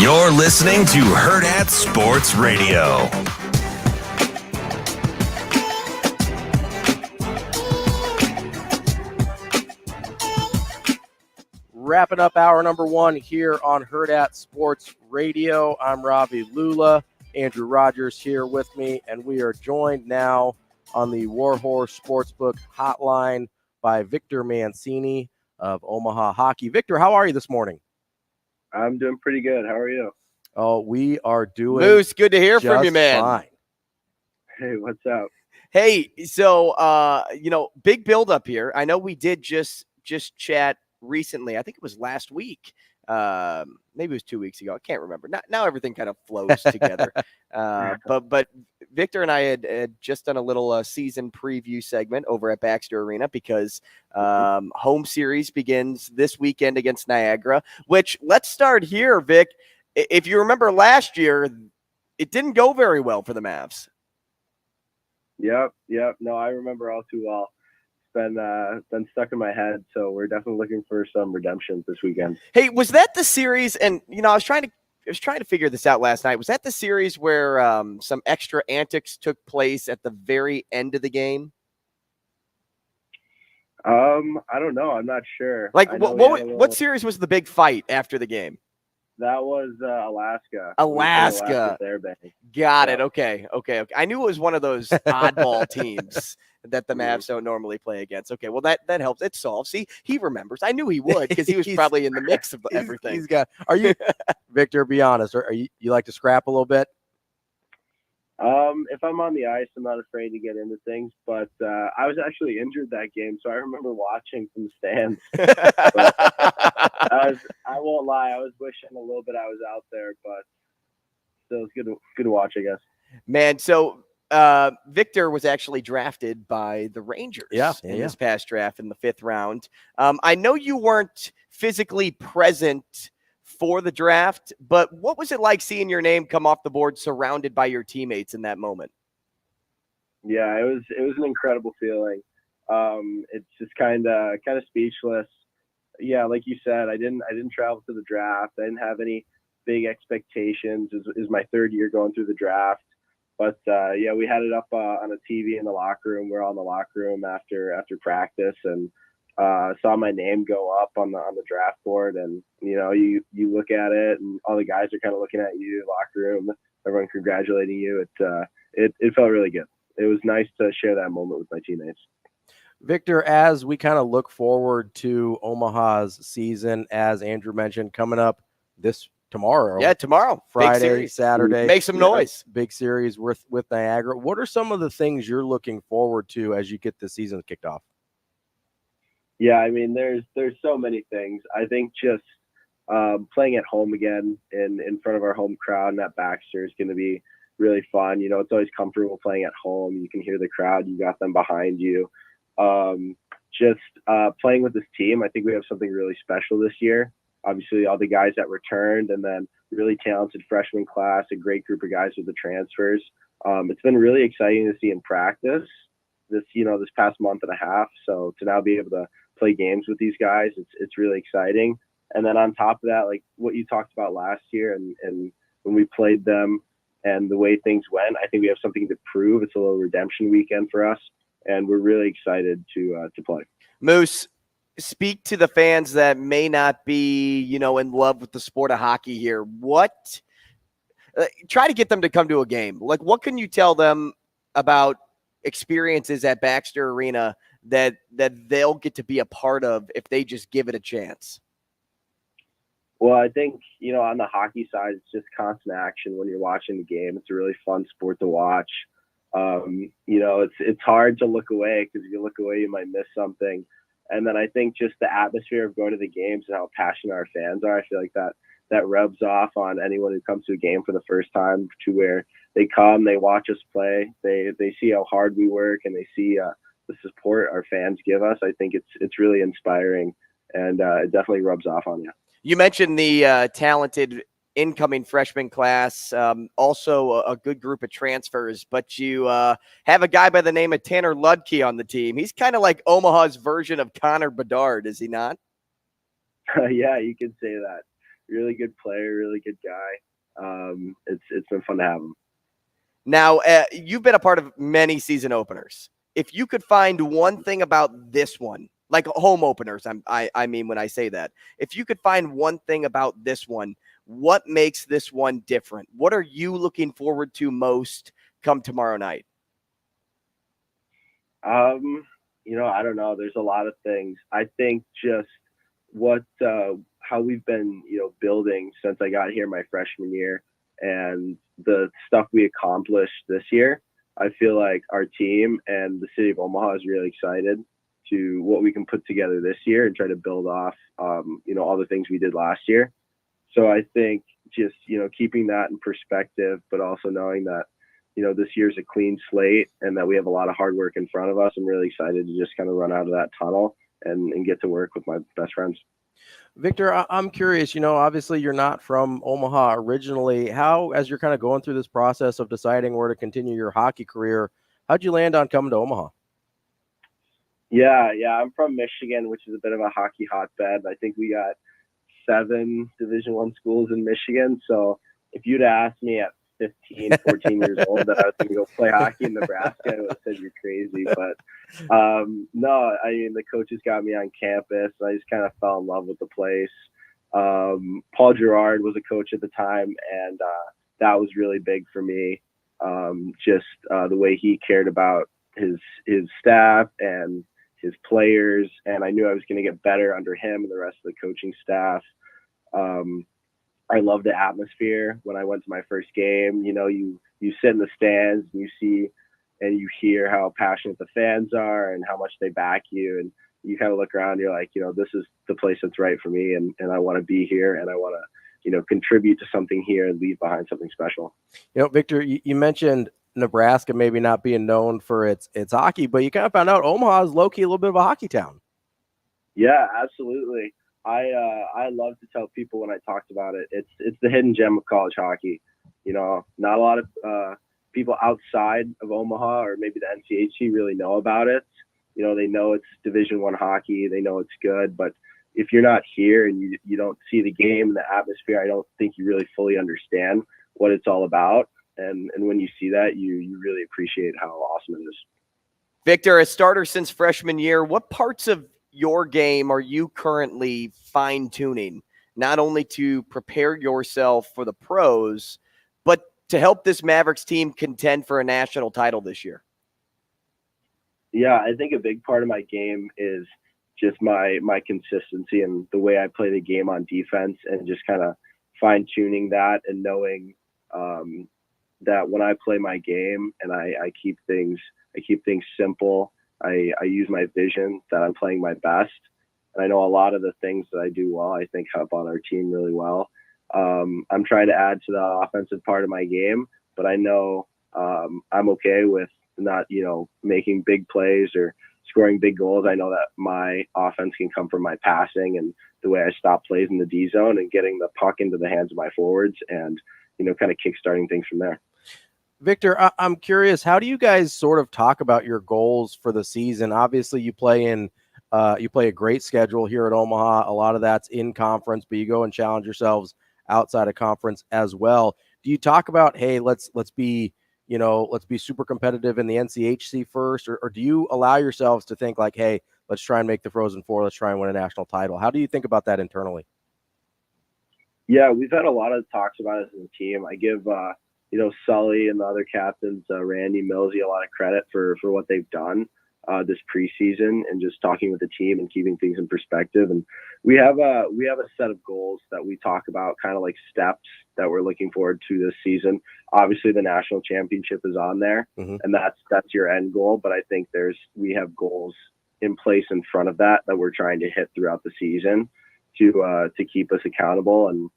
You're listening to Hurrdat Sports Radio. Wrapping up hour number one here on Hurrdat Sports Radio. I'm Ravi Lulla. Andrew Rogers here with me, and we are joined now on the Warhorse Sportsbook hotline by Victor Mancini of Omaha Hockey. Victor, how are you this morning? I'm doing pretty good. How are you? Oh, we are doing Moose, good to hear from you, just man. fine. Hey, what's up? Hey, so big build up here. I know we did just chat recently. I think it was last week. Maybe it was 2 weeks ago. I can't remember. Now everything kind of flows together. But Victor and I had just done a little season preview segment over at Baxter Arena because home series begins this weekend against Niagara, which let's start here, Vic. If you remember last year, it didn't go very well for the Mavs. Yep. No, I remember all too well. It's been stuck in my head, so we're definitely looking for some redemption this weekend. Hey, was that the series? And I was trying to figure this out last night. Was that the series where some extra antics took place at the very end of the game? I don't know. I'm not sure. Like, what series was the big fight after the game? That was Alaska. Alaska. Fairbanks. Got it. Yeah. Okay. I knew it was one of those oddball teams that the Mavs don't normally play against. Okay, well that helps. It's solved. See, he remembers. I knew he would because he was probably in the mix of everything. He's got. Are you, Victor? Be honest. Are you like to scrap a little bit? If I'm on the ice, I'm not afraid to get into things. But I was actually injured that game, so I remember watching from the stands. But I won't lie, I was wishing a little bit I was out there, but still, it's good to watch, I guess. Man, so Victor was actually drafted by the Rangers in this past draft in the 5th round. I know you weren't physically present for the draft, but what was it like seeing your name come off the board surrounded by your teammates in that moment? Yeah, it was an incredible feeling. It's just kind of speechless. Yeah, like you said, I didn't travel to the draft. I didn't have any big expectations. It was my 3rd year going through the draft. But yeah, we had it up on a TV in the locker room. We're all in the locker room after practice, and saw my name go up on the draft board. And you look at it, and all the guys are kind of looking at you, locker room, everyone congratulating you. It felt really good. It was nice to share that moment with my teammates. Victor, as we kind of look forward to Omaha's season, as Andrew mentioned, coming up tomorrow. Yeah, tomorrow. Friday, Saturday. Make some noise. Big series with Niagara. What are some of the things you're looking forward to as you get the season kicked off? Yeah, I mean, there's so many things. I think just playing at home again in front of our home crowd and at Baxter is going to be really fun. It's always comfortable playing at home. You can hear the crowd. You got them behind you. Just playing with this team, I think we have something really special this year. Obviously, all the guys that returned, and then really talented freshman class, a great group of guys with the transfers. It's been really exciting to see in practice this past month and a half. So to now be able to play games with these guys, it's really exciting. And then on top of that, like what you talked about last year and when we played them and the way things went, I think we have something to prove. It's a little redemption weekend for us, and we're really excited to play. Moose, speak to the fans that may not be, in love with the sport of hockey here. What try to get them to come to a game. Like, what can you tell them about experiences at Baxter Arena that they'll get to be a part of if they just give it a chance? Well, I think, on the hockey side, it's just constant action when you're watching the game. It's a really fun sport to watch. It's hard to look away, because if you look away, you might miss something. And then I think just the atmosphere of going to the games and how passionate our fans are, I feel like that rubs off on anyone who comes to a game for the first time, to where they come, they watch us play, they see how hard we work, and they see the support our fans give us. I think it's really inspiring, and it definitely rubs off on you. You mentioned the talented incoming freshman class, also a good group of transfers, but you have a guy by the name of Tanner Ludke on the team. He's kind of like Omaha's version of Connor Bedard, is he not? Yeah, you could say that. Really good player, really good guy. It's been fun to have him. Now, you've been a part of many season openers. If you could find one thing about this one, like home openers, I mean when I say that, if you could find one thing about this one, what makes this one different? What are you looking forward to most come tomorrow night? I don't know. There's a lot of things. I think just how we've been, building since I got here my freshman year, and the stuff we accomplished this year. I feel like our team and the city of Omaha is really excited to what we can put together this year and try to build off, all the things we did last year. So I think just, keeping that in perspective, but also knowing that, this year's a clean slate and that we have a lot of hard work in front of us. I'm really excited to just kind of run out of that tunnel and get to work with my best friends. Victor, I'm curious, obviously you're not from Omaha originally. How, as you're kind of going through this process of deciding where to continue your hockey career, how'd you land on coming to Omaha? Yeah, I'm from Michigan, which is a bit of a hockey hotbed. I think we got 7 Division I schools in Michigan. So if you'd asked me at 15, 14 years old that I was going to go play hockey in Nebraska, I would have said you're crazy. But no, I mean, the coaches got me on campus. I just kind of fell in love with the place. Paul Gerard was a coach at the time, and that was really big for me. Just the way he cared about his staff and his players, and I knew I was going to get better under him and the rest of the coaching staff. I love the atmosphere. When I went to my first game, you sit in the stands and you see and you hear how passionate the fans are and how much they back you, and you kind of look around and you're like, this is the place that's right for me, and I want to be here, and I want to contribute to something here and leave behind something special. Victor, you mentioned Nebraska maybe not being known for its hockey, but you kind of found out Omaha is low-key a little bit of a hockey town. Yeah, absolutely. I love to tell people when I talked about it, it's the hidden gem of college hockey. Not a lot of people outside of Omaha or maybe the NCHC really know about it. They know it's Division I hockey, they know it's good, but if you're not here and you don't see the game and the atmosphere, I don't think you really fully understand what it's all about. And when you see that, you really appreciate how awesome it is. Victor, a starter since freshman year, what parts of your game are you currently fine-tuning, not only to prepare yourself for the pros, but to help this Mavericks team contend for a national title this year? Yeah, I think a big part of my game is just my consistency and the way I play the game on defense, and just kind of fine-tuning that and knowing that when I play my game and I keep things simple, I use my vision that I'm playing my best. And I know a lot of the things that I do well, I think help on our team really well. I'm trying to add to the offensive part of my game, but I know I'm okay with not, making big plays or scoring big goals. I know that my offense can come from my passing and the way I stop plays in the D zone and getting the puck into the hands of my forwards and, kind of kickstarting things from there. Victor, I'm curious, how do you guys sort of talk about your goals for the season? Obviously, you play a great schedule here at Omaha. A lot of that's in conference, but you go and challenge yourselves outside of conference as well. Do you talk about, hey, let's be super competitive in the NCHC first, or do you allow yourselves to think like, hey, let's try and make the Frozen Four, let's try and win a national title? How do you think about that internally? Yeah, we've had a lot of talks about it as a team. I give Sully and the other captains, Randy, Millsy, a lot of credit for what they've done this preseason and just talking with the team and keeping things in perspective. And we have a set of goals that we talk about, kind of like steps that we're looking forward to this season. Obviously, the national championship is on there, and that's your end goal. But I think we have goals in place in front of that we're trying to hit throughout the season to keep us accountable. And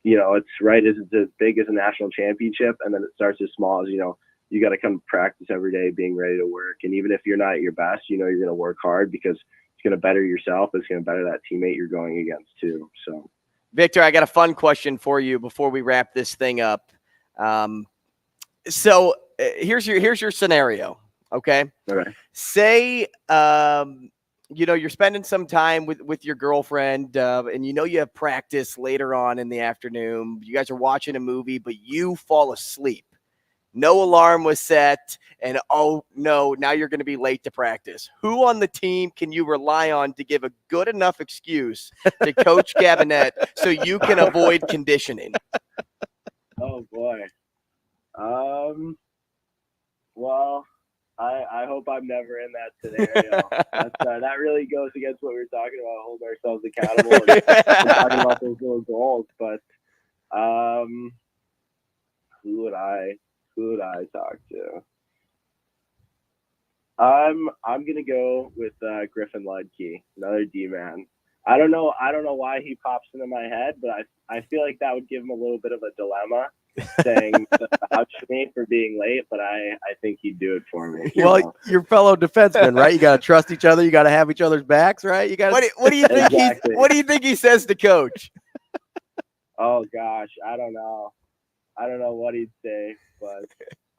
it's right as it's as big as a national championship, and then it starts as small as, you got to come to practice every day being ready to work. And even if you're not at your best, you're going to work hard because it's going to better yourself. It's going to better that teammate you're going against too. So, Victor, I got a fun question for you before we wrap this thing up. So here's your scenario. Okay. Okay. Say, you're spending some time with your girlfriend, and you have practice later on in the afternoon. You guys are watching a movie, but you fall asleep. No alarm was set, and oh no, now you're going to be late to practice. Who on the team can you rely on to give a good enough excuse to Coach Gabinet so you can avoid conditioning? Oh boy. Well, I hope I'm never in that scenario. That really goes against what we were talking about, holding ourselves accountable and talking about those little goals. But who would I talk to? I'm gonna go with Griffin Ludke, another D-man. I don't know why he pops into my head, but I feel like that would give him a little bit of a dilemma, saying vouch for me for being late, but I think he'd do it for me. Well, your fellow defensemen, right? You got to trust each other. You got to have each other's backs, right? You got. What do you think? Exactly. What do you think he says to Coach? Oh gosh, I don't know what he'd say, but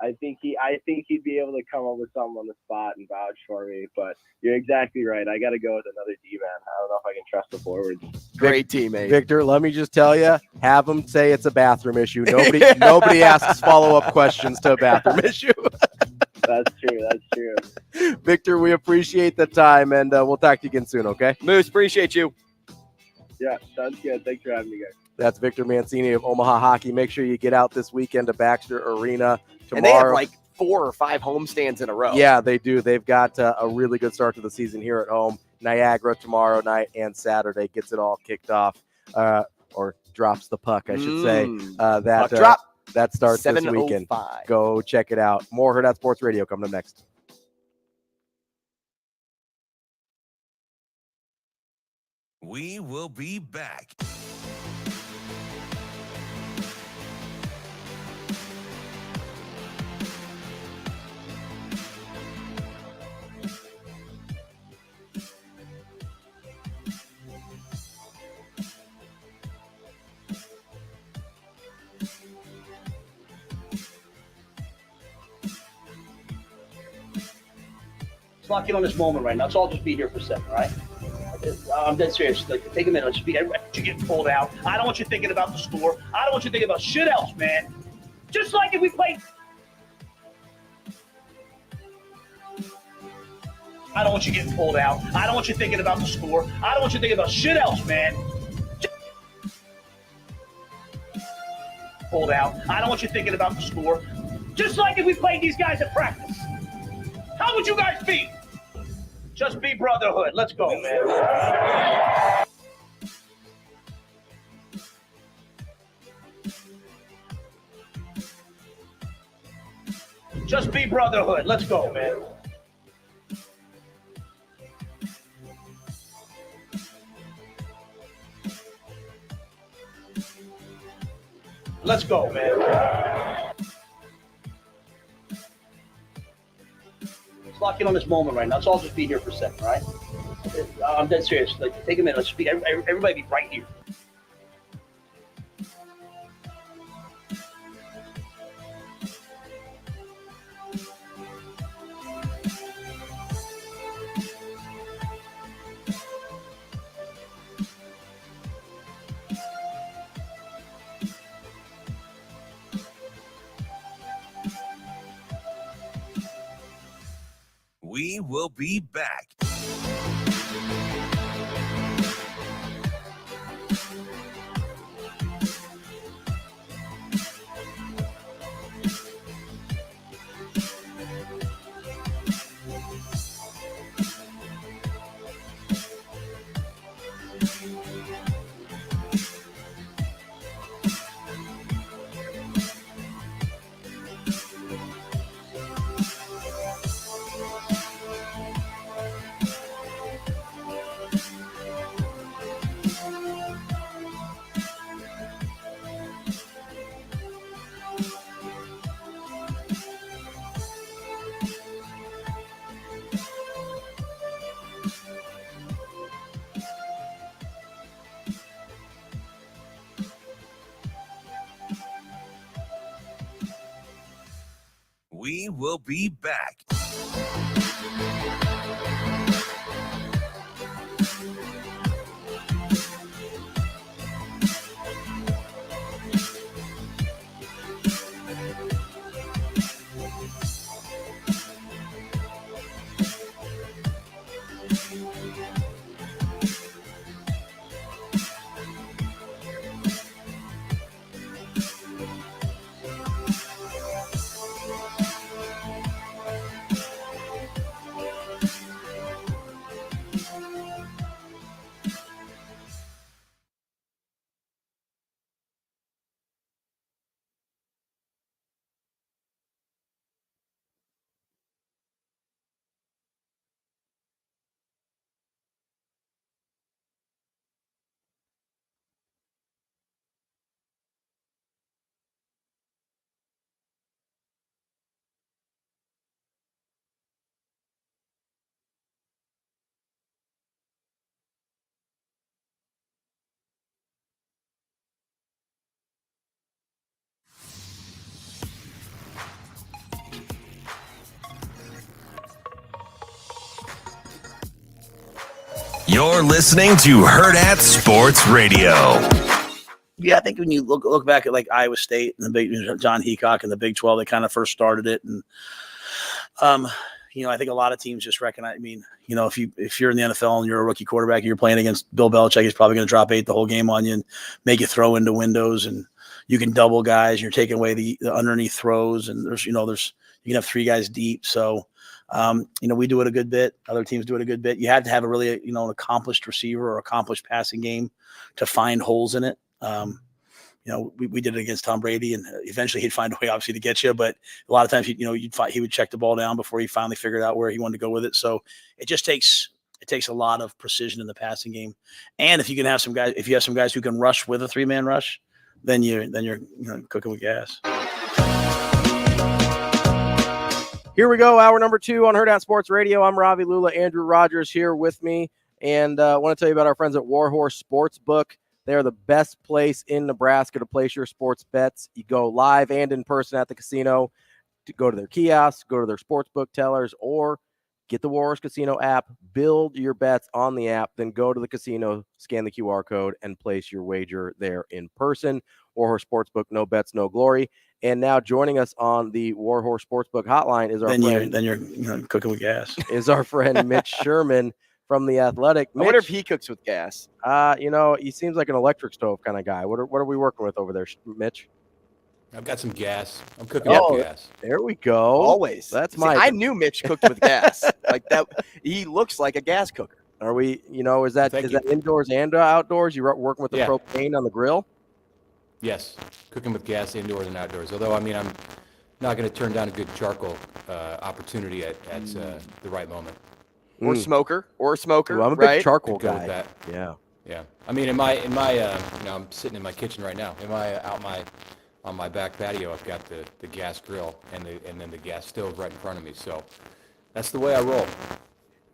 I think he'd be able to come up with something on the spot and vouch for me. But you're exactly right. I got to go with another D-man. I don't know if I can trust the forwards. Great teammate. Victor, let me just tell you, have him say it's a bathroom issue. Nobody asks follow-up questions to a bathroom issue. That's true. Victor, we appreciate the time, and we'll talk to you again soon, okay? Moose, appreciate you. Yeah, sounds good. Thanks for having me, guys. That's Victor Mancini of Omaha Hockey. Make sure you get out this weekend to Baxter Arena tomorrow. And they have like 4 or 5 homestands in a row. Yeah, they do. They've got a really good start to the season here at home. Niagara tomorrow night and Saturday gets it all kicked off, or drops the puck, I should say. That starts this weekend. Go check it out. More Hurrdat Sports Radio coming up next. We will be back. Let's lock in on this moment right now. Let's all just be here for a second, all right? I'm dead serious. Like, take a minute. Let's be. Everybody getting pulled out. I don't want you thinking about the score. I don't want you thinking about shit else, man. Just like if we played. I don't want you getting pulled out. I don't want you thinking about the score. I don't want you thinking about shit else, man. Pulled out. I don't want you thinking about the score. Just like if we played these guys at practice. How would you guys feel? Just be brotherhood. Let's go, man. Just be brotherhood. Let's go, man. Let's go, man. Let's lock in on this moment right now. Let's all just be here for a second, all right? I'm dead serious. Like, take a minute. Let's just be. Everybody be right here. We will be back. We will be back. You're listening to Hurrdat Sports Radio. Yeah, I think when you look back at like Iowa State and the big John Heacock and the Big 12, they kind of first started it, and I think a lot of teams just recognize. I mean, if you're in the NFL and you're a rookie quarterback, and you're playing against Bill Belichick, he's probably going to drop 8 the whole game on you and make you throw into windows, and you can double guys, and you're taking away the underneath throws, and there's you can have 3 guys deep. So, we do it a good bit. Other teams do it a good bit. You have to have a really, an accomplished receiver or accomplished passing game to find holes in it. We did it against Tom Brady, and eventually he'd find a way, obviously, to get you. But a lot of times, he would check the ball down before he finally figured out where he wanted to go with it. So it just takes a lot of precision in the passing game. And if you have some guys who can rush with a 3-man rush, then you're cooking with gas. Here we go, hour number 2 on Hurrdat Sports Radio. I'm Ravi Lulla. Andrew Rogers here with me, and I want to tell you about our friends at Warhorse Sportsbook. They are the best place in Nebraska to place your sports bets. You go live and in person at the casino, to go to their kiosks, go to their sportsbook tellers, or get the Warhorse Casino app, build your bets on the app, then go to the casino, scan the QR code, and place your wager there in person. Warhorse Sportsbook, no bets, no glory. And now joining us on the Warhorse Sportsbook hotline is our friend. Then you're cooking with gas. Is our friend Mitch Sherman from The Athletic. I wonder if he cooks with gas. He seems like an electric stove kind of guy. What are we working with over there, Mitch? I've got some gas. I'm cooking up gas. There we go. Always. That's I knew Mitch cooked with gas. Like that. He looks like a gas cooker. Are we? Is that indoors and outdoors? You working with the propane on the grill? Yes, cooking with gas indoors and outdoors. Although, I'm not going to turn down a good charcoal opportunity at the right moment. Or smoker. Ooh, I'm a big charcoal guy. With that. Yeah. In my I'm sitting in my kitchen right now. On my back patio, I've got the gas grill and then the gas stove right in front of me. So that's the way I roll.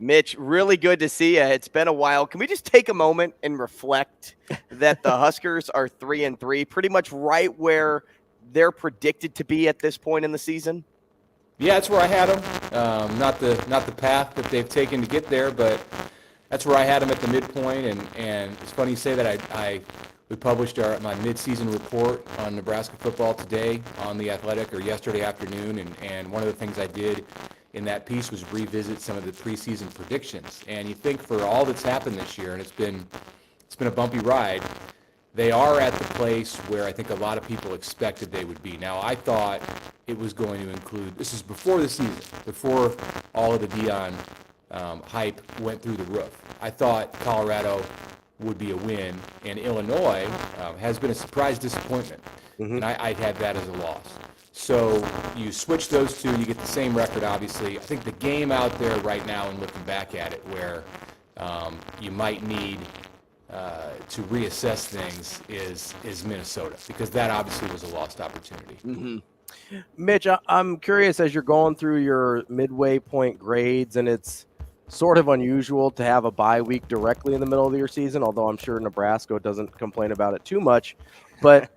Mitch, really good to see you. It's been a while. Can we just take a moment and reflect that the Huskers are 3-3, pretty much right where they're predicted to be at this point in the season? Yeah, that's where I had them. Not the path that they've taken to get there, but that's where I had them at the midpoint. And it's funny you say that. We published my midseason report on Nebraska football today on The Athletic, or yesterday afternoon, and one of the things I did in that piece was revisit some of the preseason predictions. And you think for all that's happened this year, and it's been a bumpy ride, they are at the place where I think a lot of people expected they would be. Now, I thought it was going to include, this is before the season, before all of the Deion hype went through the roof. I thought Colorado would be a win, and Illinois has been a surprise disappointment, and I had that as a loss. So you switch those two, you get the same record, obviously. I think the game out there right now, and looking back at it, where you might need to reassess things is Minnesota, because that obviously was a lost opportunity. Mm-hmm. Mitch, I'm curious, as you're going through your midway point grades, and it's sort of unusual to have a bye week directly in the middle of your season, although I'm sure Nebraska doesn't complain about it too much. But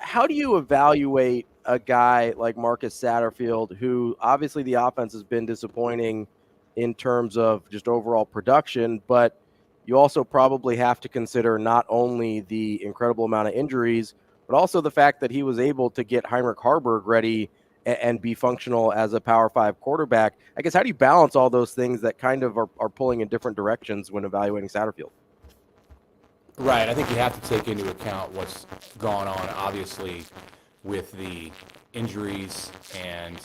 how do you evaluate a guy like Marcus Satterfield, who obviously the offense has been disappointing in terms of just overall production, but you also probably have to consider not only the incredible amount of injuries, but also the fact that he was able to get Heinrich Haarberg ready and be functional as a Power 5 quarterback. I guess, how do you balance all those things that kind of are pulling in different directions when evaluating Satterfield? Right. I think you have to take into account what's gone on, obviously, with the injuries and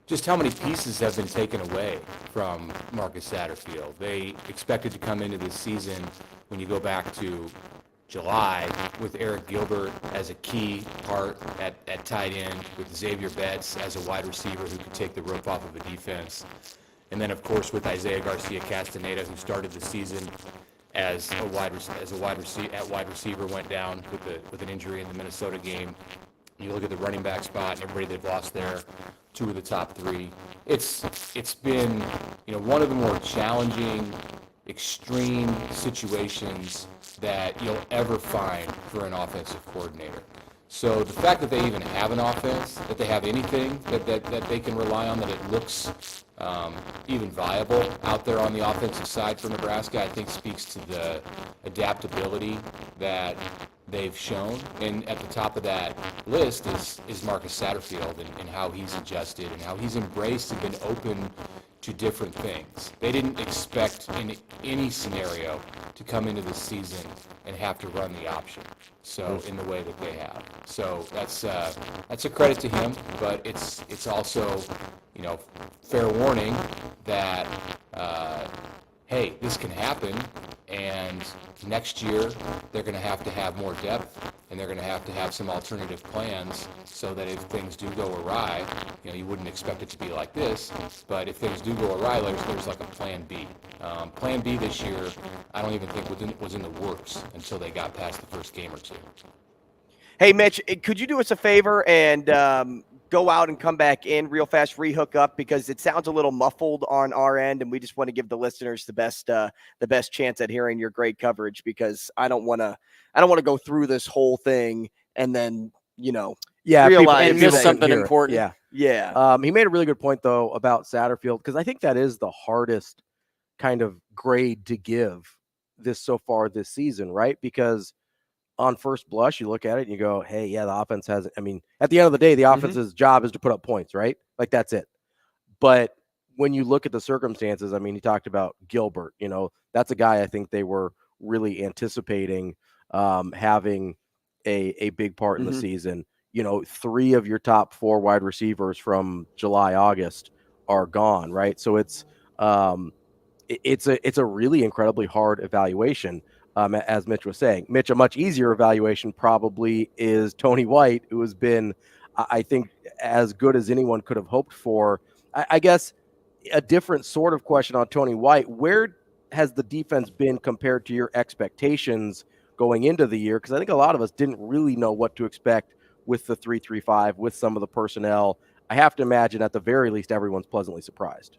just how many pieces have been taken away from Marcus Satterfield. They expected to come into this season, when you go back to July, with Eric Gilbert as a key part at tight end, with Xavier Betts as a wide receiver who could take the rope off of a defense. And then, of course, with Isaiah Garcia-Castaneda, who started the season as a wide receiver, went down with an injury in the Minnesota game. You look at the running back spot and everybody they've lost there, 2 of the top 3. It's been one of the more challenging, extreme situations that you'll ever find for an offensive coordinator. So the fact that they even have an offense, that they have anything that they can rely on, that it looks even viable out there on the offensive side for Nebraska, I think speaks to the adaptability that they've shown. And at the top of that list is Marcus Satterfield and how he's adjusted and how he's embraced and been open to different things. They didn't expect in any scenario to come into the season and have to run the option, so in the way that they have. So that's a credit to him, but it's also, fair warning that hey, this can happen, and next year they're going to have more depth, and they're going to have some alternative plans so that if things do go awry, you wouldn't expect it to be like this, but if things do go awry, there's like a plan B. Plan B this year, I don't even think was in the works until they got past the first game or two. Hey, Mitch, could you do us a favor and go out and come back in real fast, rehook up, because it sounds a little muffled on our end, and we just want to give the listeners the best chance at hearing your great coverage, because I don't want to go through this whole thing and then realize and miss something important. Yeah. He made a really good point though about Satterfield, because I think that is the hardest kind of grade to give this so far this season, right? Because on first blush, you look at it and you go, hey, yeah, the offense hasn't. I mean, at the end of the day, the offense's job is to put up points, right? Like, that's it. But when you look at the circumstances, I mean, he talked about Gilbert. That's a guy I think they were really anticipating having a big part in the season. 3 of your top 4 wide receivers from July, August are gone, right? So it's a really incredibly hard evaluation. As Mitch was saying. Mitch, a much easier evaluation probably is Tony White, who has been, I think, as good as anyone could have hoped for. I guess a different sort of question on Tony White. Where has the defense been compared to your expectations going into the year? Because I think a lot of us didn't really know what to expect with the 3-3-5, with some of the personnel. I have to imagine at the very least everyone's pleasantly surprised.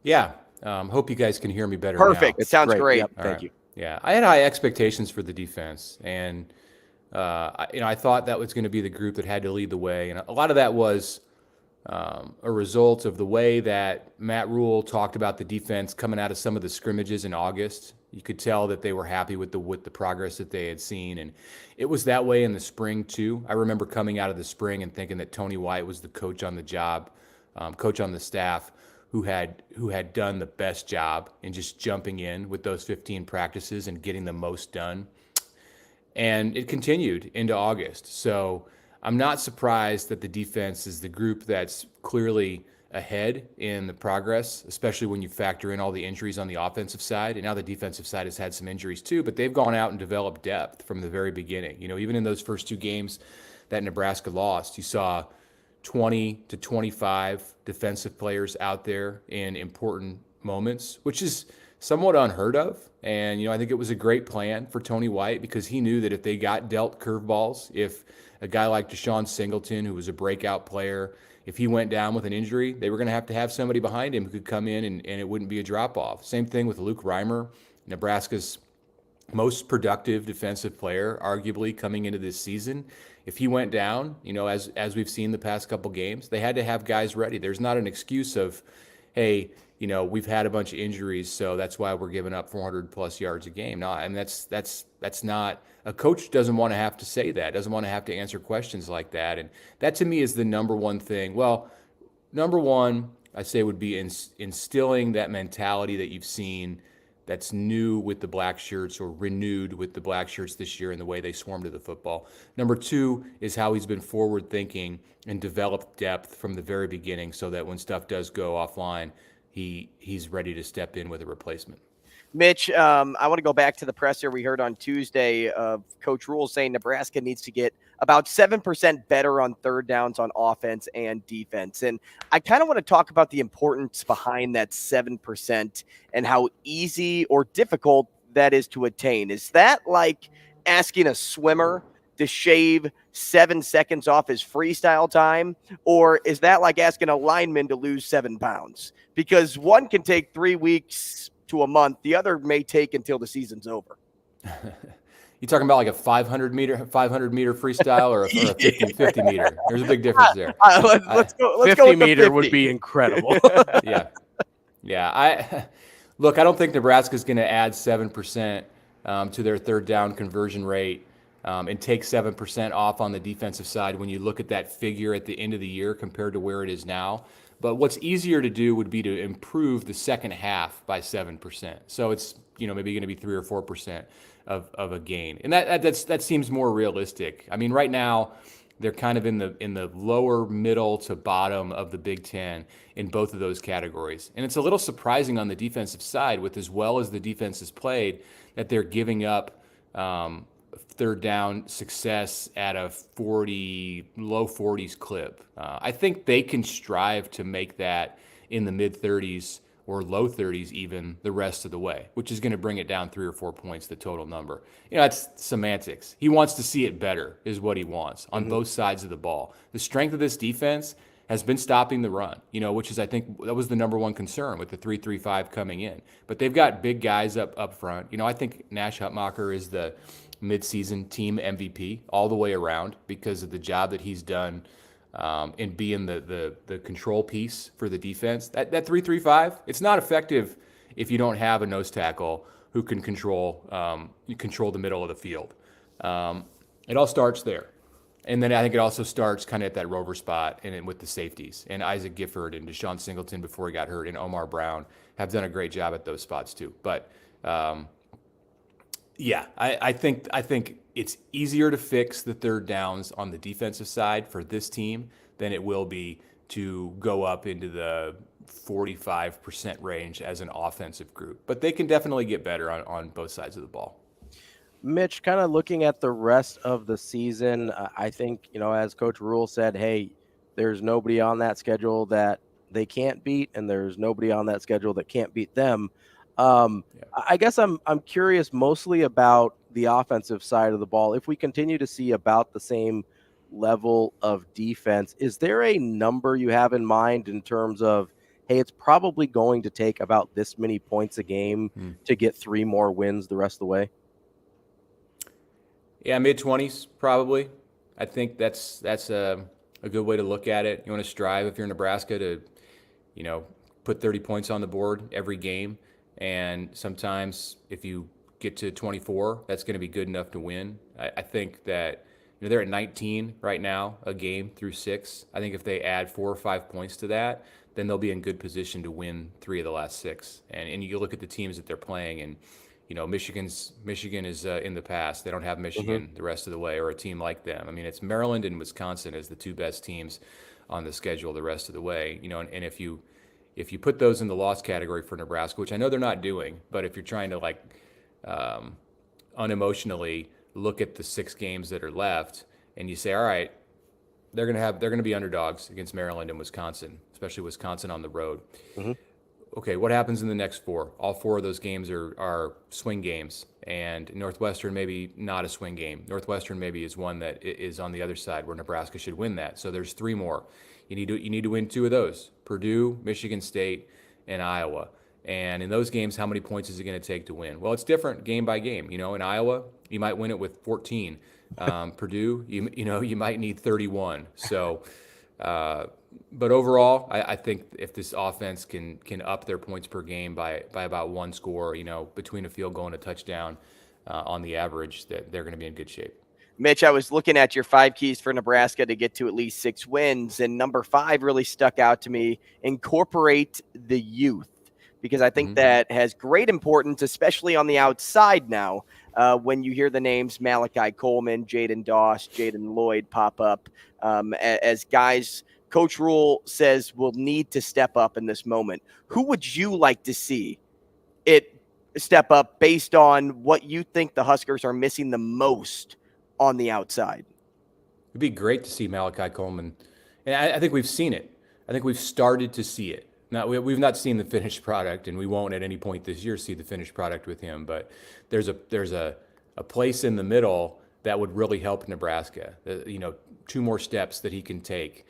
Yeah. Hope you guys can hear me better Perfect. now. It sounds great. Yep, thank you. Yeah, I had high expectations for the defense, and I thought that was going to be the group that had to lead the way, and a lot of that was a result of the way that Matt Rule talked about the defense coming out of some of the scrimmages in August. You could tell that they were happy with the progress that they had seen, and it was that way in the spring too. I remember coming out of the spring and thinking that Tony White was the coach on the job, coach on the staff, who had done the best job in just jumping in with those 15 practices and getting the most done. And it continued into August. So I'm not surprised that the defense is the group that's clearly ahead in the progress, especially when you factor in all the injuries on the offensive side. And now the defensive side has had some injuries too, but they've gone out and developed depth from the very beginning. Even in those first 2 games that Nebraska lost, you saw 20 to 25 defensive players out there in important moments, which is somewhat unheard of. And, I think it was a great plan for Tony White, because he knew that if they got dealt curveballs, if a guy like Deshaun Singleton, who was a breakout player, if he went down with an injury, they were going to have somebody behind him who could come in and it wouldn't be a drop-off. Same thing with Luke Reimer, Nebraska's most productive defensive player, arguably, coming into this season. If he went down, as we've seen the past couple games, they had to have guys ready. There's not an excuse of, hey, we've had a bunch of injuries, so that's why we're giving up 400+ yards a game. No, I mean, that's not, a coach doesn't want to have to say that, doesn't want to have to answer questions like that. And that to me is the number one thing. Well, number one, I say, would be instilling that mentality that you've seen that's new with the black shirts, or renewed with the black shirts this year in the way they swarm to the football. Number 2 is how he's been forward thinking and developed depth from the very beginning, so that when stuff does go offline, he's ready to step in with a replacement. Mitch, I want to go back to the presser we heard on Tuesday of Coach Rule saying Nebraska needs to get about 7% better on third downs on offense and defense. And I kind of want to talk about the importance behind that 7% and how easy or difficult that is to attain. Is that like asking a swimmer to shave 7 seconds off his freestyle time? Or is that like asking a lineman to lose 7 pounds? Because one can take 3 weeks to a month. The other may take until the season's over. You talking about like a 500 meter freestyle or a 50 meter? There's a big difference there. Let's go. 50 with the meter 50. would be incredible. Yeah. Yeah, look, I don't think Nebraska's going to add 7% to their third down conversion rate and take 7% off on the defensive side when you look at that figure at the end of the year compared to where it is now. But what's easier to do would be to improve the second half by 7%. So it's maybe going to be 3 or 4% of a gain, and that seems more realistic. I mean, right now they're kind of in the lower middle to bottom of the Big Ten in both of those categories, and it's a little surprising on the defensive side, with as well as the defense has played, that they're giving up third down success at a low 40s clip. I think they can strive to make that in the mid 30s or low 30s even the rest of the way, which is going to bring it down 3 or 4 points, the total number. That's semantics. He wants to see it better is what he wants on both sides of the ball. The strength of this defense has been stopping the run, which is, I think, that was the number one concern with the 3-3-5 coming in. But they've got big guys up front. I think Nash Hutmacher is the midseason team MVP all the way around because of the job that he's done in being the control piece for the defense. That 3-3-5, it's not effective if you don't have a nose tackle who can control the middle of the field. It all starts there. And then I think it also starts kind of at that rover spot and with the safeties. And Isaac Gifford and Deshaun Singleton before he got hurt and Omar Brown have done a great job at those spots too. But I think it's easier to fix the third downs on the defensive side for this team than it will be to go up into the 45% range as an offensive group. But they can definitely get better on both sides of the ball. Mitch, kind of looking at the rest of the season, I think, as Coach Rule said, hey, there's nobody on that schedule that they can't beat, and there's nobody on that schedule that can't beat them. I guess I'm curious mostly about the offensive side of the ball. If we continue to see about the same level of defense, is there a number you have in mind in terms of, hey, it's probably going to take about this many points a game to get 3 more wins the rest of the way? Yeah, mid-20s probably. I think that's a good way to look at it. You want to strive, if you're Nebraska, to put 30 points on the board every game. And sometimes if you get to 24, that's going to be good enough to win. I think that they're at 19 right now, a game through 6. I think if they add 4 or 5 points to that, then they'll be in good position to win 3 of the last 6. And you look at the teams that they're playing, and Michigan is in the past. They don't have Michigan the rest of the way, or a team like them. I mean, it's Maryland and Wisconsin as the 2 best teams on the schedule the rest of the way. And if you put those in the loss category for Nebraska, which I know they're not doing, but if you're trying to unemotionally look at the 6 games that are left, and you say, all right, they're going to be underdogs against Maryland and Wisconsin, especially Wisconsin on the road. Okay, what happens in the next 4? All 4 of those games are swing games, and Northwestern maybe not a swing game. Northwestern maybe is one that is on the other side where Nebraska should win that. So there's 3 more. You need to win 2 of those: Purdue, Michigan State, and Iowa. And in those games, how many points is it going to take to win? Well, it's different game by game. In Iowa, you might win it with 14. Purdue, you might need 31. So. But overall, I think if this offense can up their points per game by about 1 score, between a field goal and a touchdown on the average, that they're going to be in good shape. Mitch, I was looking at your 5 keys for Nebraska to get to at least 6 wins, and number 5 really stuck out to me: incorporate the youth, because I think that has great importance, especially on the outside now. When you hear the names Malachi Coleman, Jaden Doss, Jaden Lloyd pop up as guys Coach Rule says will need to step up in this moment. Who would you like to see it step up based on what you think the Huskers are missing the most on the outside? It'd be great to see Malachi Coleman. And I think we've seen it. I think we've started to see it. Now, we've not seen the finished product, and we won't at any point this year see the finished product with him. But there's a place in the middle that would really help Nebraska. 2 more steps that he can take.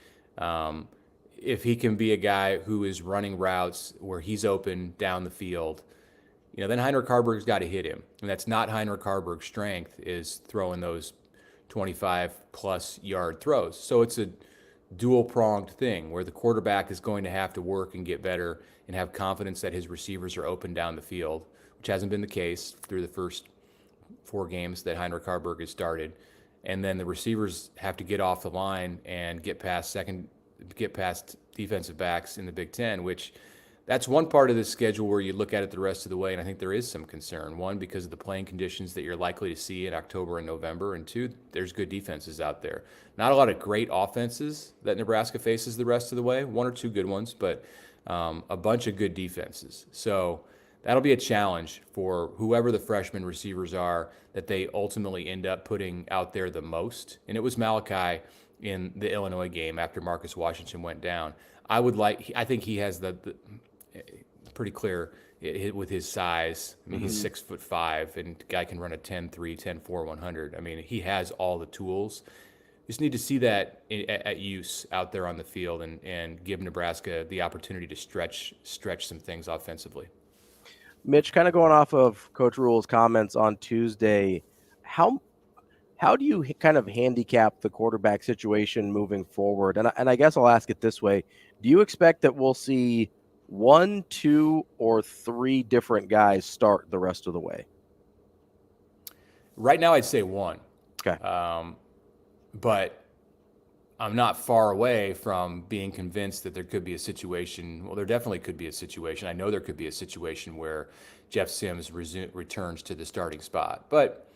If he can be a guy who is running routes where he's open down the field, then Heinrich Haarberg's got to hit him. And that's not Heinrich Haarberg's strength, is throwing those 25-plus yard throws. So it's a dual-pronged thing where the quarterback is going to have to work and get better and have confidence that his receivers are open down the field, which hasn't been the case through the first 4 games that Heinrich Haarberg has started. And then the receivers have to get off the line and get past defensive backs in the Big Ten, which that's one part of the schedule where you look at it the rest of the way, and I think there is some concern. One, because of the playing conditions that you're likely to see in October and November, and two, there's good defenses out there. Not a lot of great offenses that Nebraska faces the rest of the way, 1 or 2 good ones, but a bunch of good defenses. So that'll be a challenge for whoever the freshman receivers are that they ultimately end up putting out there the most. And it was Malachi in the Illinois game after Marcus Washington went down. I think he has the pretty clear with his size. I mean, he's 6'5", and the guy can run a 10.3, 10.4, 100. I mean, he has all the tools. Just need to see that at use out there on the field and give Nebraska the opportunity to stretch some things offensively. Mitch, kind of going off of Coach Rule's comments on Tuesday, how do you kind of handicap the quarterback situation moving forward? And I guess I'll ask it this way. Do you expect that we'll see 1, 2, or 3 different guys start the rest of the way? Right now, I'd say 1. Okay. But I'm not far away from being convinced that there could be a situation. Well, there definitely could be a situation. I know there could be a situation where Jeff Sims returns to the starting spot. But,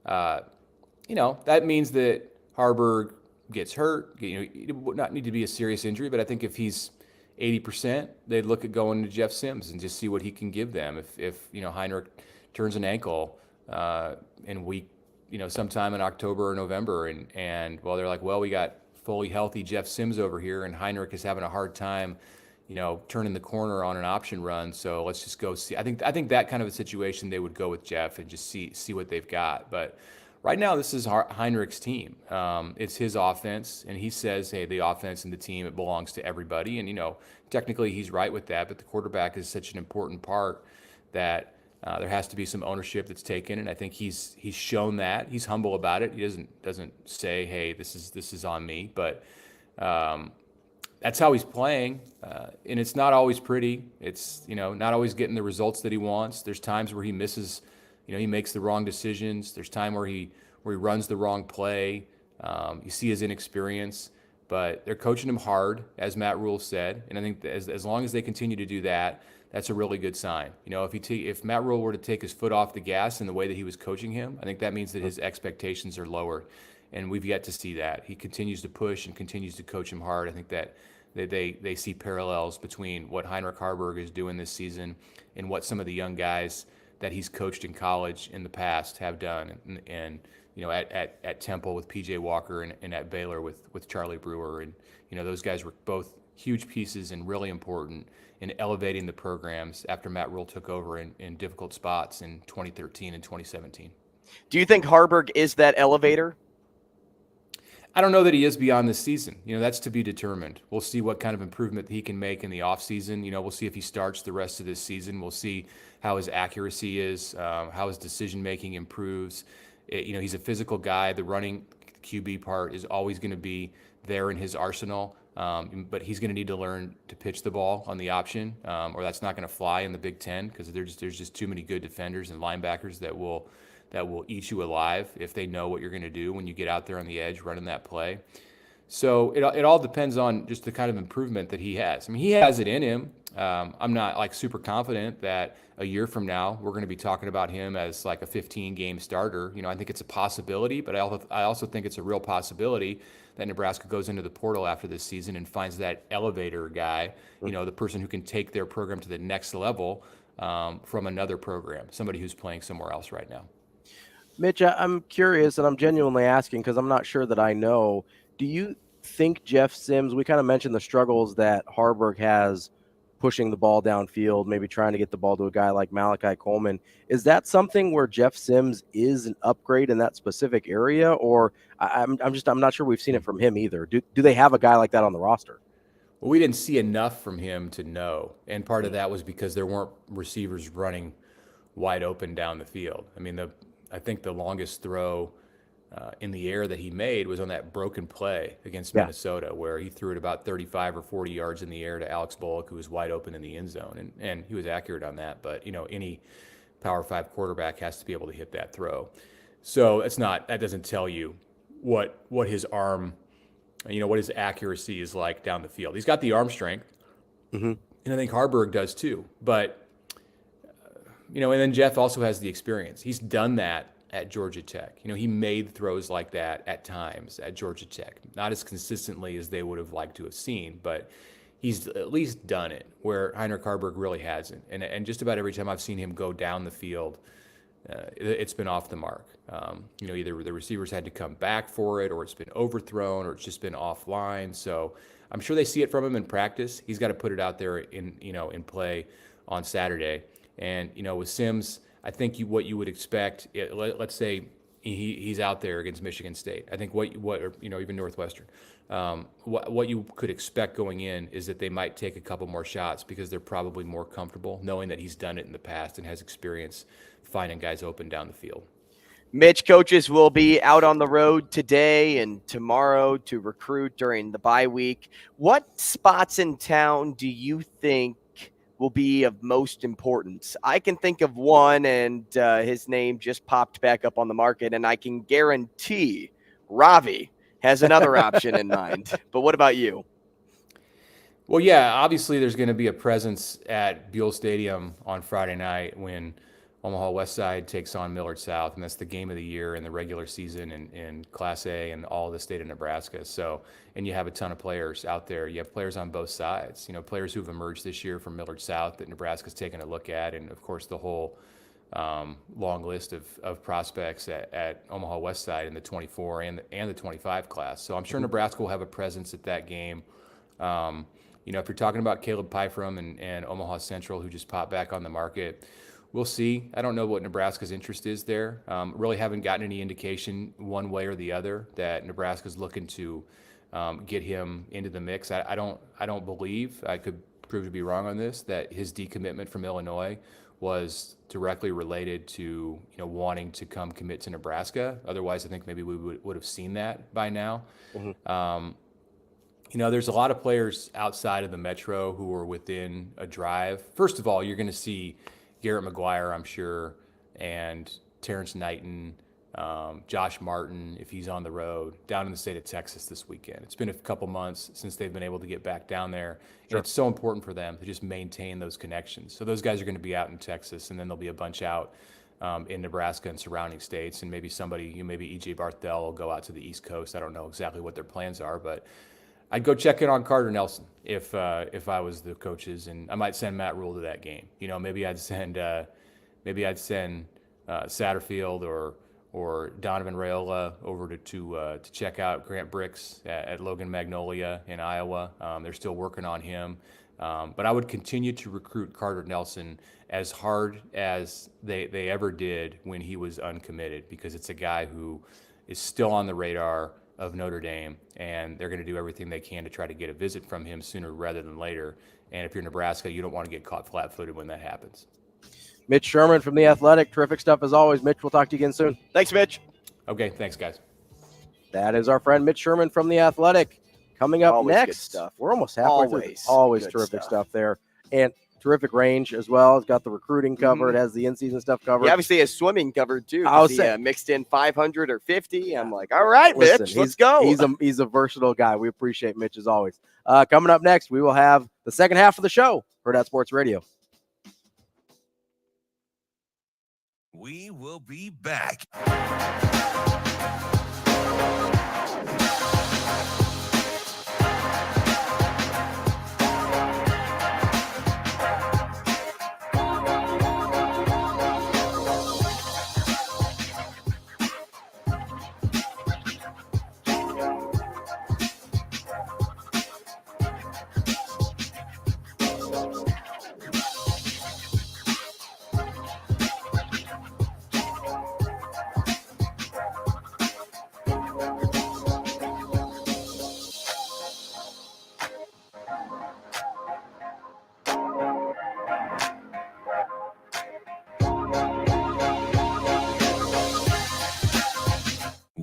that means that Haarberg gets hurt. It would not need to be a serious injury, but I think if he's 80%, they'd look at going to Jeff Sims and just see what he can give them. If Heinrich turns an ankle in week, sometime in October or November, and they're like, well, we got fully healthy Jeff Sims over here, and Heinrich is having a hard time, turning the corner on an option run. So let's just go see. I think that kind of a situation they would go with Jeff and just see what they've got. But right now, this is Heinrich's team. It's his offense, and he says, hey, the offense and the team, it belongs to everybody. And, technically he's right with that, but the quarterback is such an important part that there has to be some ownership that's taken. And I think he's shown that. He's humble about it. He doesn't say, hey, this is on me. But that's how he's playing. And it's not always pretty. It's, not always getting the results that he wants. There's times where he misses. He makes the wrong decisions. There's time where he runs the wrong play. You see his inexperience, but they're coaching him hard, as Matt Rule said. And I think as long as they continue to do that, that's a really good sign. If Matt Rule were to take his foot off the gas in the way that he was coaching him, I think that means that his expectations are lower, and we've yet to see that. He continues to push and continues to coach him hard. I think that they see parallels between what Heinrich Haarberg is doing this season and what some of the young guys that he's coached in college in the past have done, and at Temple with PJ Walker and at Baylor with Charlie Brewer, and those guys were both huge pieces and really important in elevating the programs after Matt Rule took over in difficult spots in 2013 and 2017. Do you think Haarberg is that elevator? I don't know that he is beyond this season. That's to be determined. We'll see what kind of improvement he can make in the offseason. We'll see if he starts the rest of this season. We'll see how his accuracy is, how his decision-making improves. He's a physical guy. The running QB part is always going to be there in his arsenal, but he's going to need to learn to pitch the ball on the option, or that's not going to fly in the Big Ten because there's just too many good defenders and linebackers that will eat you alive if they know what you're going to do when you get out there on the edge running that play. So it all depends on just the kind of improvement that he has. I mean, he has it in him. I'm not super confident that a year from now we're going to be talking about him as a 15-game starter. I think it's a possibility, but I also think it's a real possibility that Nebraska goes into the portal after this season and finds that elevator guy, the person who can take their program to the next level from another program, somebody who's playing somewhere else right now. Mitch, I'm curious, and I'm genuinely asking because I'm not sure that I know. Do you think Jeff Sims, we kind of mentioned the struggles that Haarberg has pushing the ball downfield, maybe trying to get the ball to a guy like Malachi Coleman. Is that something where Jeff Sims is an upgrade in that specific area? Or I'm not sure we've seen it from him either. Do they have a guy like that on the roster? Well, we didn't see enough from him to know. And part of that was because there weren't receivers running wide open down the field. I mean, I think the longest throw in the air that he made was on that broken play against Minnesota, where he threw it about 35 or 40 yards in the air to Alex Bullock, who was wide open in the end zone, and he was accurate on that. But any Power 5 quarterback has to be able to hit that throw. So that doesn't tell you what his arm, what his accuracy is like down the field. He's got the arm strength, and I think Harburg does too. But and then Jeff also has the experience. He's done that at Georgia Tech. He made throws like that at times at Georgia Tech, not as consistently as they would have liked to have seen, but he's at least done it, where Heinrich Harburg really hasn't. And just about every time I've seen him go down the field, it's been off the mark. Either the receivers had to come back for it, or it's been overthrown, or it's just been offline. So I'm sure they see it from him in practice. He's got to put it out there in play on Saturday. And with Sims, I think what you would expect. Let's say he's out there against Michigan State. I think what even Northwestern. What you could expect going in is that they might take a couple more shots because they're probably more comfortable knowing that he's done it in the past and has experience finding guys open down the field. Mitch, coaches will be out on the road today and tomorrow to recruit during the bye week. What spots in town do you think will be of most importance? I can think of one, and his name just popped back up on the market, and I can guarantee Ravi has another option in mind. But what about you? Well, yeah, obviously there's going to be a presence at Buell Stadium on Friday night when Omaha West Side takes on Millard South, and that's the game of the year in the regular season in Class A and all the state of Nebraska. So, and you have a ton of players out there. You have players on both sides, players who've emerged this year from Millard South that Nebraska's taken a look at, and of course the whole long list of prospects at Omaha West Side in the 24 and the 25 class. So I'm sure Nebraska will have a presence at that game. If you're talking about Caleb Pyfrom and Omaha Central, who just popped back on the market, we'll see. I don't know what Nebraska's interest is there. Really haven't gotten any indication one way or the other that Nebraska's looking to get him into the mix. I don't believe, I could prove to be wrong on this, that his decommitment from Illinois was directly related to wanting to come commit to Nebraska. Otherwise, I think maybe we would have seen that by now. There's a lot of players outside of the metro who are within a drive. First of all, you're going to see Garrett McGuire, I'm sure, and Terrence Knighton, Josh Martin, if he's on the road, down in the state of Texas this weekend. It's been a couple months since they've been able to get back down there. And it's so important for them to just maintain those connections. So those guys are going to be out in Texas, and then there'll be a bunch out in Nebraska and surrounding states, and maybe maybe E.J. Barthel will go out to the East Coast. I don't know exactly what their plans are, but I'd go check in on Carter Nelson if I was the coaches, and I might send Matt Rule to that game. Maybe I'd send Satterfield or Donovan Raiola over to check out Grant Bricks at Logan Magnolia in Iowa. They're still working on him, but I would continue to recruit Carter Nelson as hard as they ever did when he was uncommitted, because it's a guy who is still on the radar of Notre Dame, and they're going to do everything they can to try to get a visit from him sooner rather than later. And if you're Nebraska, you don't want to get caught flat-footed when that happens. Mitch Sherman from The Athletic. Terrific stuff as always. Mitch, we'll talk to you again soon. Thanks, Mitch. Okay, thanks, guys. That is our friend Mitch Sherman from The Athletic. Coming up Always next, good stuff. We're almost halfway through. Always terrific stuff there. And terrific range as well. It's got the recruiting covered, has the in-season stuff covered. He obviously has swimming covered too. I was saying, mixed in 500 or 50. I'm like, all right, Mitch, let's go. He's a versatile guy. We appreciate Mitch as always. Coming up next, we will have the second half of the show. Hurrdat Sports Radio. We will be back.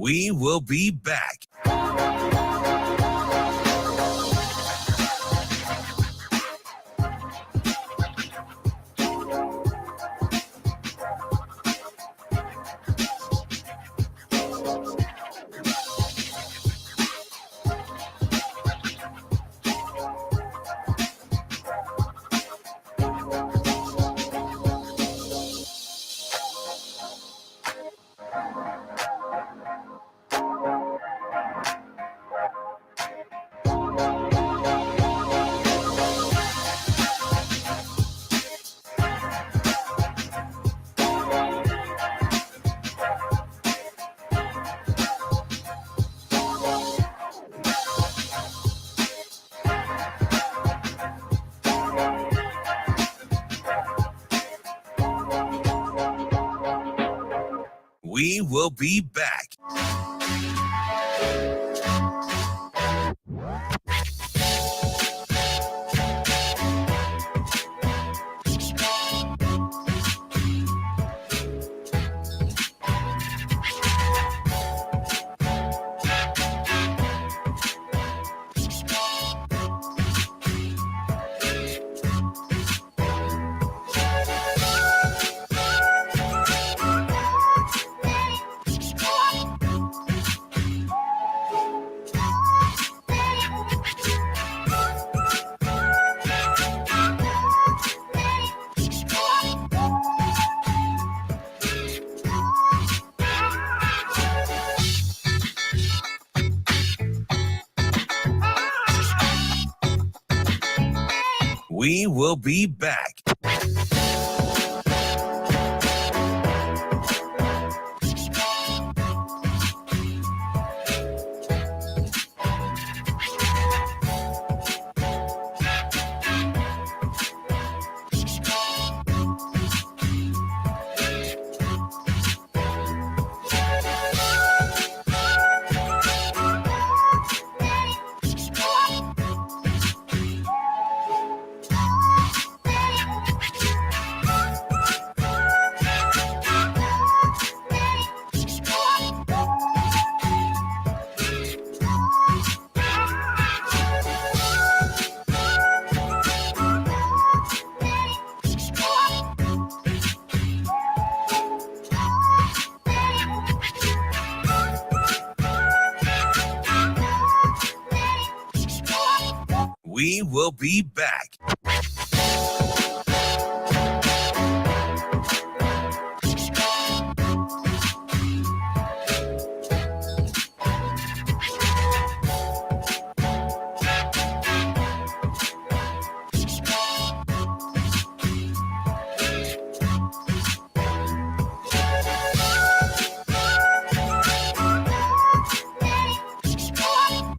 We will be back. We will be back. We will be back. We will be back.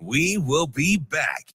We will be back.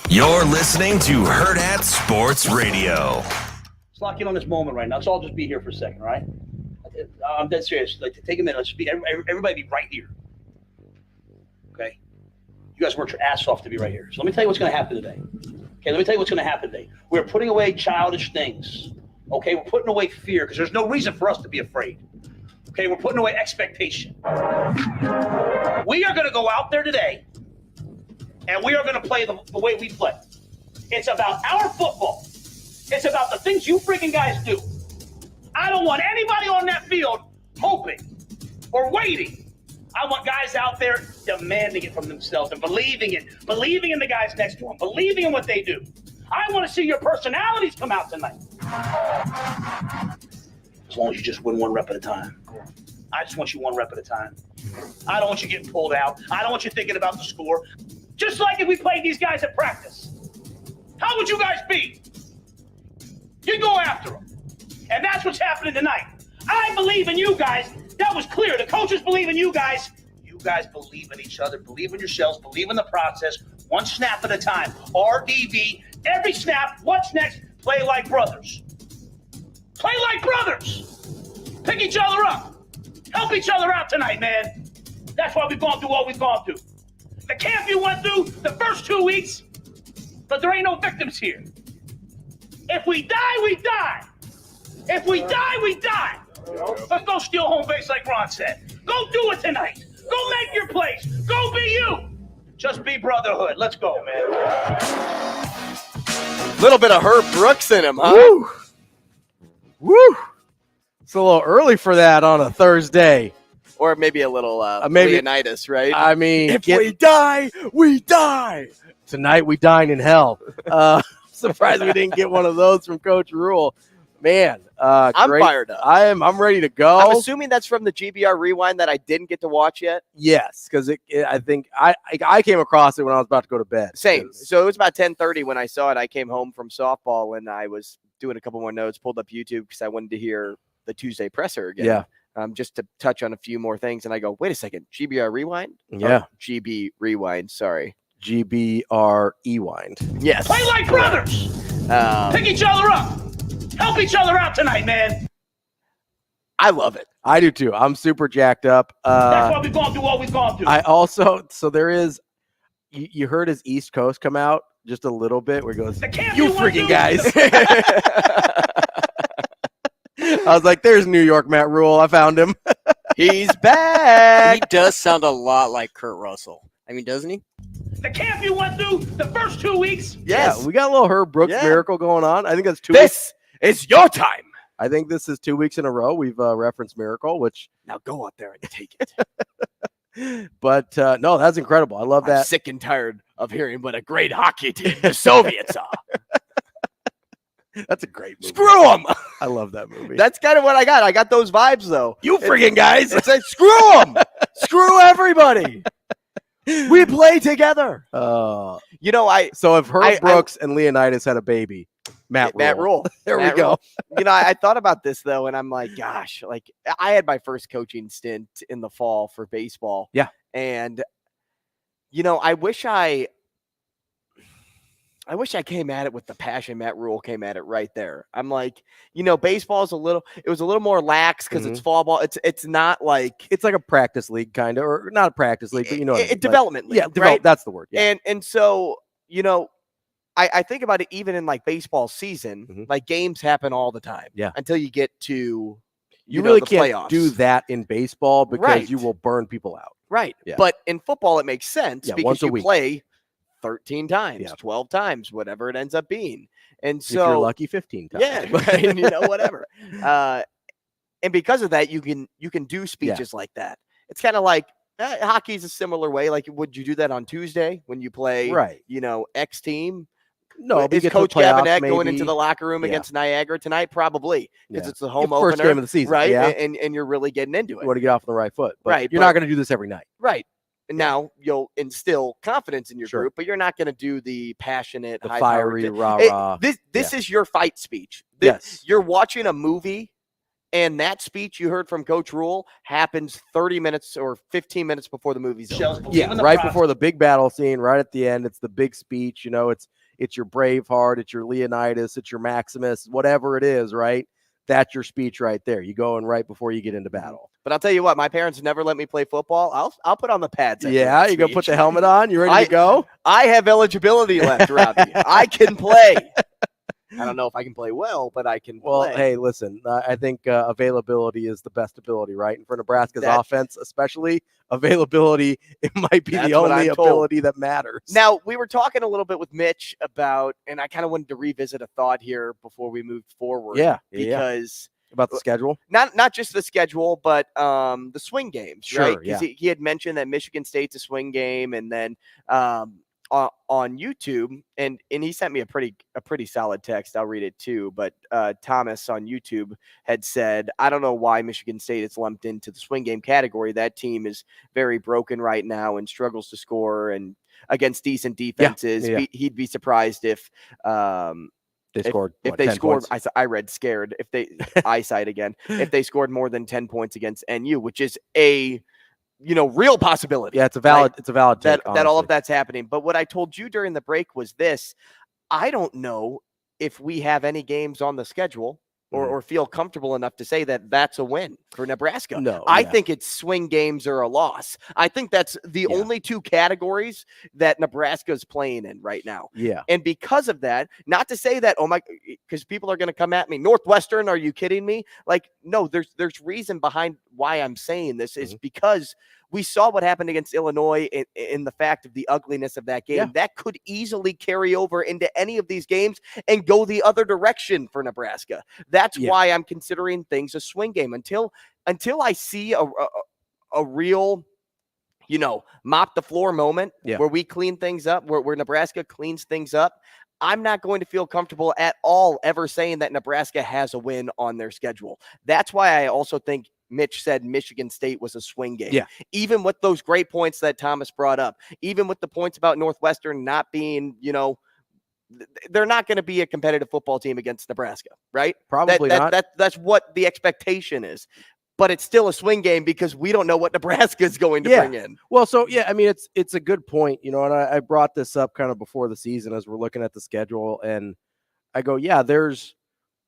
You're listening to Hurrdat Sports Radio. Let's lock in on this moment right now. Let's all just be here for a second, all right? I'm dead serious. Like, take a minute. Let's be everybody be right here. Okay? You guys worked your ass off to be right here. So let me tell you what's going to happen today. Okay, let me tell you what's going to happen today. We're putting away childish things. Okay, we're putting away fear because there's no reason for us to be afraid. Okay, we're putting away expectation. We are going to go out there today, and we are going to play the way we play. It's about our football. It's about the things you freaking guys do. I don't want anybody on that field hoping or waiting. I want guys out there demanding it from themselves and believing in the guys next to them, believing in what they do. I want to see your personalities come out tonight. As long as you just win one rep at a time. I just want you one rep at a time. I don't want you getting pulled out. I don't want you thinking about the score. Just like if we played these guys at practice. How would you guys be? You go after them. And that's what's happening tonight. I believe in you guys. That was clear. The coaches believe in you guys. You guys believe in each other, believe in yourselves, believe in the process, one snap at a time. RDB, every snap, what's next? Play like brothers. Play like brothers. Pick each other up. Help each other out tonight, man. That's why we've gone through what we've gone through. The camp you went through the first 2 weeks, but there ain't no victims here. If we die, we die. If we die, we die. Let's go steal home base like Ron said. Go do it tonight. Go make your plays. Go be you. Just be brotherhood. Let's go, man. Little bit of Herb Brooks in him, huh? Woo! Woo! It's a little early for that on a Thursday. Or maybe a little maybe Leonidas, right? I mean, if we die, we die. Tonight we dine in hell. Surprised we didn't get one of those from Coach Rule. Man, I'm great. fired up. I'm ready to go. I'm assuming that's from the GBR Rewind that I didn't get to watch yet. Yes, because I think I came across it when I was about to go to bed. Same. So it was about 10:30 when I saw it. I came home from softball and I was doing a couple more notes, pulled up YouTube because I wanted to hear the Tuesday presser again. Yeah. Just to touch on a few more things. And I go, wait a second, GBR Rewind? Yeah. Oh, GB Rewind, sorry. GBR Rewind. Yes. Play like brothers. Pick each other up. Help each other out tonight, man. I love it. I do too. I'm super jacked up. That's why we've gone through what we've gone through. I also, so there is, you heard his East Coast come out just a little bit where he goes, you freaking guys. I was like, there's New York Matt Rule. I found him. He's back. He does sound a lot like Kurt Russell. I mean, doesn't he? The camp you went through the first 2 weeks. Yes. Yeah, we got a little Herb Brooks miracle going on. I think that's 2 weeks. This is your time. I think this is 2 weeks in a row. We've referenced Miracle, which now go out there and take it. But no, that's incredible. I love that. I'm sick and tired of hearing what a great hockey team the Soviets are. That's a great movie. Screw them. I love that movie. That's kind of what I got. I got those vibes, though. You friggin' guys. It's like, screw them. Screw everybody. We play together. So if Herb Brooks and Leonidas had a baby, Matt Rule. There Matt we go. Rule. I thought about this, though, and I'm like, gosh, like I had my first coaching stint in the fall for baseball. Yeah. And, I wish I came at it with the passion Matt Rule came at it right there. I'm like, baseball is it was a little more lax because it's fall ball. It's not like it's like a practice league kind of, or not a practice league, but what I mean. Development league. Yeah, right? That's the word. Yeah. And so, I think about it even in like baseball season, like games happen all the time. Yeah. Until you get to you really the can't playoffs. do that in baseball because Right. you will burn people out. Right. Yeah. But in football it makes sense Yeah, because once a you week. play 13 times, Yeah. 12 times, whatever it ends up being. And If you're so lucky, 15 times. yeah, right, whatever. And because of that, you can do speeches like that. It's kind of like hockey's a similar way. Like, would you do that on Tuesday when you play, Right. X team? No, Is Coach Gabinet going into the locker room against Niagara tonight? Probably, because it's the home first opener, game of the season, right? yeah. And you're really getting into You it, want to get off on the right foot. But Right, you're but- not going to do this every night. right? And now you'll instill confidence in your Sure. group, but you're not going to do the passionate, The high-powered fiery, rah-rah. This is your fight speech. Yes. You're watching a movie, and that speech you heard from Coach Rule happens 30 minutes or 15 minutes before the movie's over. Yeah, right before the big battle scene, right at the end. It's the big speech. It's your Braveheart, it's your Leonidas, it's your Maximus, whatever it is, right? That's your speech right there. You go in right before you get into battle. But I'll tell you what, my parents never let me play football. I'll put on the pads. after Yeah, that you go put speech. the helmet on. You ready to go? I have eligibility left, Robbie. I can play. I don't know if I can play well, but I can Well, play. hey, listen, I think availability is the best ability, right? And for Nebraska's offense, especially, availability, it might be That's the what only I'm told. ability that matters. Now, we were talking a little bit with Mitch about, and I kind of wanted to revisit a thought here before we moved forward. Yeah. Because About the schedule? not just the schedule, but the swing games, Sure, right? yeah. Because he had mentioned that Michigan State's a swing game, and then on YouTube, and he sent me a pretty solid text. I'll read it too. But Thomas on YouTube had said, I don't know why Michigan State is lumped into the swing game category. That team is very broken right now and struggles to score and against decent defenses. Yeah. He'd be surprised if they scored. If they scored, I read scared. If they eyesight again, if they scored more than 10 points against NU, which is a real possibility. Yeah, it's a valid take, that all of that's happening. But what I told you during the break was this: I don't know if we have any games on the schedule or feel comfortable enough to say that that's a win for Nebraska. No, I think it's swing games or a loss. I think that's the only two categories that Nebraska is playing in right now. Yeah. And because of that, not to say that, because people are going to come at me, Northwestern, are you kidding me? Like, no, there's reason behind why I'm saying this is because we saw what happened against Illinois in the fact of the ugliness of that game. Yeah. That could easily carry over into any of these games and go the other direction for Nebraska. That's why I'm considering things a swing game until I see a real, mop the floor moment where we clean things up, where Nebraska cleans things up. I'm not going to feel comfortable at all ever saying that Nebraska has a win on their schedule. That's why I also think Mitch said Michigan State was a swing game. Yeah. Even with those great points that Thomas brought up, even with the points about Northwestern not being, they're not going to be a competitive football team against Nebraska, right? Probably not. That's what the expectation is. But it's still a swing game because we don't know what Nebraska is going to bring in. Well, so it's a good point, and I brought this up kind of before the season as we're looking at the schedule, and I go, there's,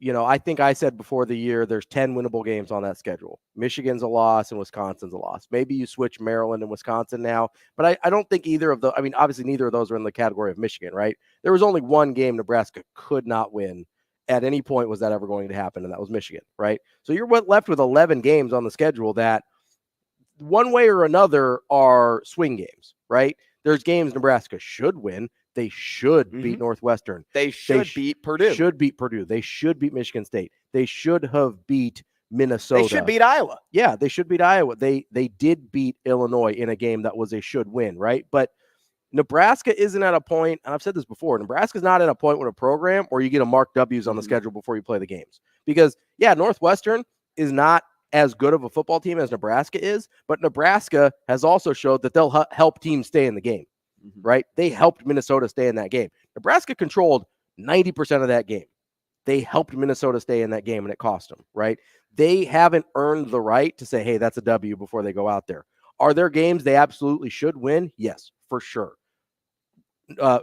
I think I said before the year there's 10 winnable games on that schedule. Michigan's a loss and Wisconsin's a loss. Maybe you switch Maryland and Wisconsin now, but I don't think either of those. I mean, obviously neither of those are in the category of Michigan, right? There was only one game Nebraska could not win. At any point was that ever going to happen, and that was Michigan, right? So you're left with 11 games on the schedule that one way or another are swing games, right? There's games Nebraska should win. They should beat Northwestern. They should beat Purdue. Should beat Purdue. They should beat Michigan State. They should have beat Minnesota. They should beat Iowa. Yeah, they should beat Iowa. They did beat Illinois in a game that was a should win, right? But Nebraska isn't at a point, and I've said this before, Nebraska's not at a point with a program where you get a mark W's on the schedule before you play the games. Because, Northwestern is not as good of a football team as Nebraska is, but Nebraska has also showed that they'll help teams stay in the game, right? They helped Minnesota stay in that game. Nebraska controlled 90% of that game. They helped Minnesota stay in that game, and it cost them, right? They haven't earned the right to say, hey, that's a W before they go out there. Are there games they absolutely should win? Yes, for sure.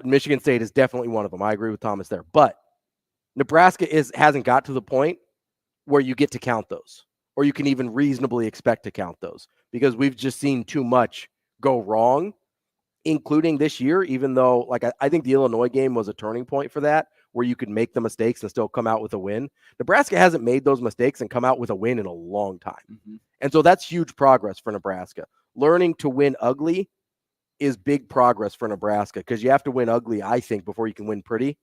Michigan State is definitely one of them. I agree with Thomas there. But Nebraska hasn't got to the point where you get to count those, or you can even reasonably expect to count those, because we've just seen too much go wrong, including this year, even though I think the Illinois game was a turning point for that, where you could make the mistakes and still come out with a win. Nebraska hasn't made those mistakes and come out with a win in a long time. And so that's huge progress for Nebraska. Learning to win ugly is big progress for Nebraska, because you have to win ugly, I think, before you can win pretty.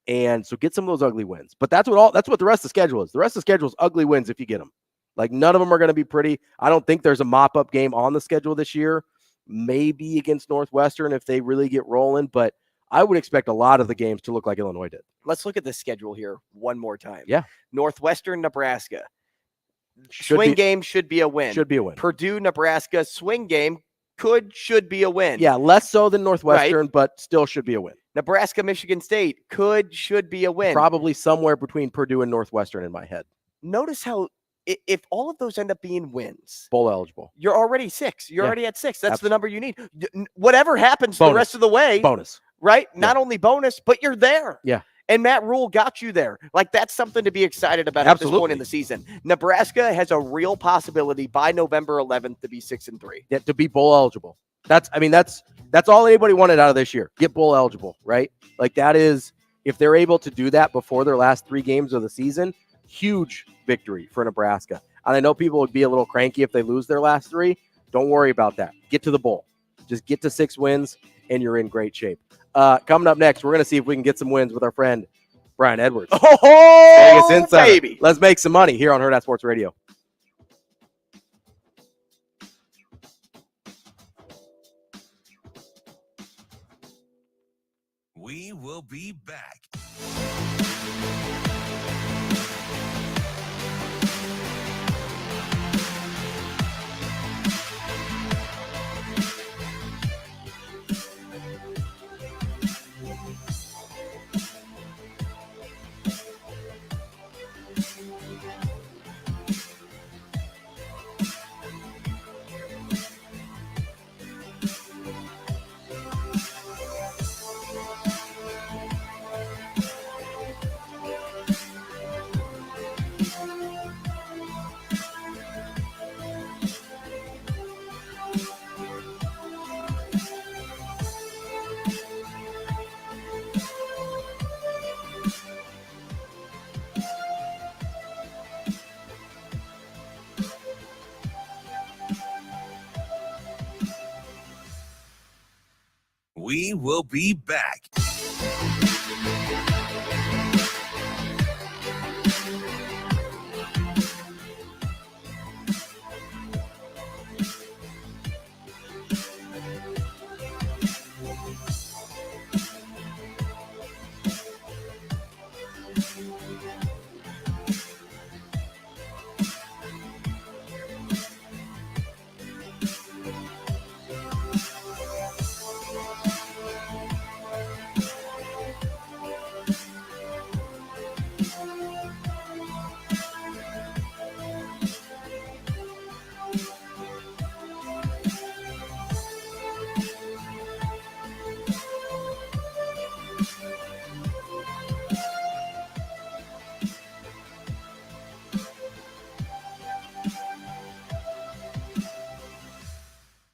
And so get some of those ugly wins. But that's what the rest of the schedule is. The rest of the schedule is ugly wins if you get them. None of them are going to be pretty. I don't think there's a mop-up game on the schedule this year. Maybe against Northwestern if they really get rolling, but I would expect a lot of the games to look like Illinois did. Let's look at the schedule here one more time. Yeah. Northwestern, Nebraska. Swing game should be a win. Should be a win. Purdue, Nebraska, swing game should be a win. Yeah, less so than Northwestern, but still should be a win. Nebraska, Michigan State should be a win. Probably somewhere between Purdue and Northwestern in my head. Notice how if all of those end up being wins, bowl eligible, you're already 6. You're already at 6. That's the number you need. Whatever happens bonus. The rest of the way, bonus, right? Not only bonus, but you're there. Yeah. And Matt Rule got you there. That's something to be excited about at this point in the season. Nebraska has a real possibility by November 11th to be 6-3. Yeah, to be bowl eligible. That's all anybody wanted out of this year. Get bowl eligible, right? That is, if they're able to do that before their last 3 games of the season, huge victory for Nebraska. And I know people would be a little cranky if they lose their last 3. Don't worry about that. Get to the bowl. Just get to 6 wins, and you're in great shape. Coming up next, we're going to see if we can get some wins with our friend Brian Edwards. Oh, Vegas Insider. baby. Let's make some money here on Hurrdat Sports Radio. We will be back. We will be back.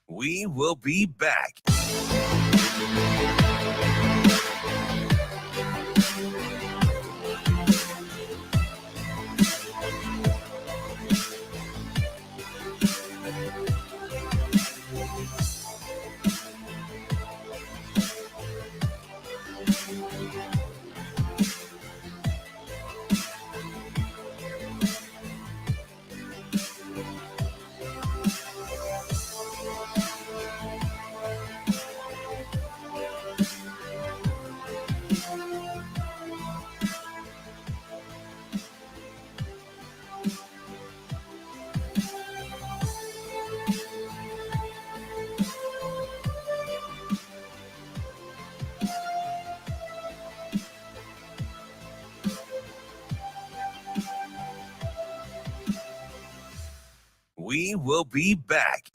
We will be back. We will be back.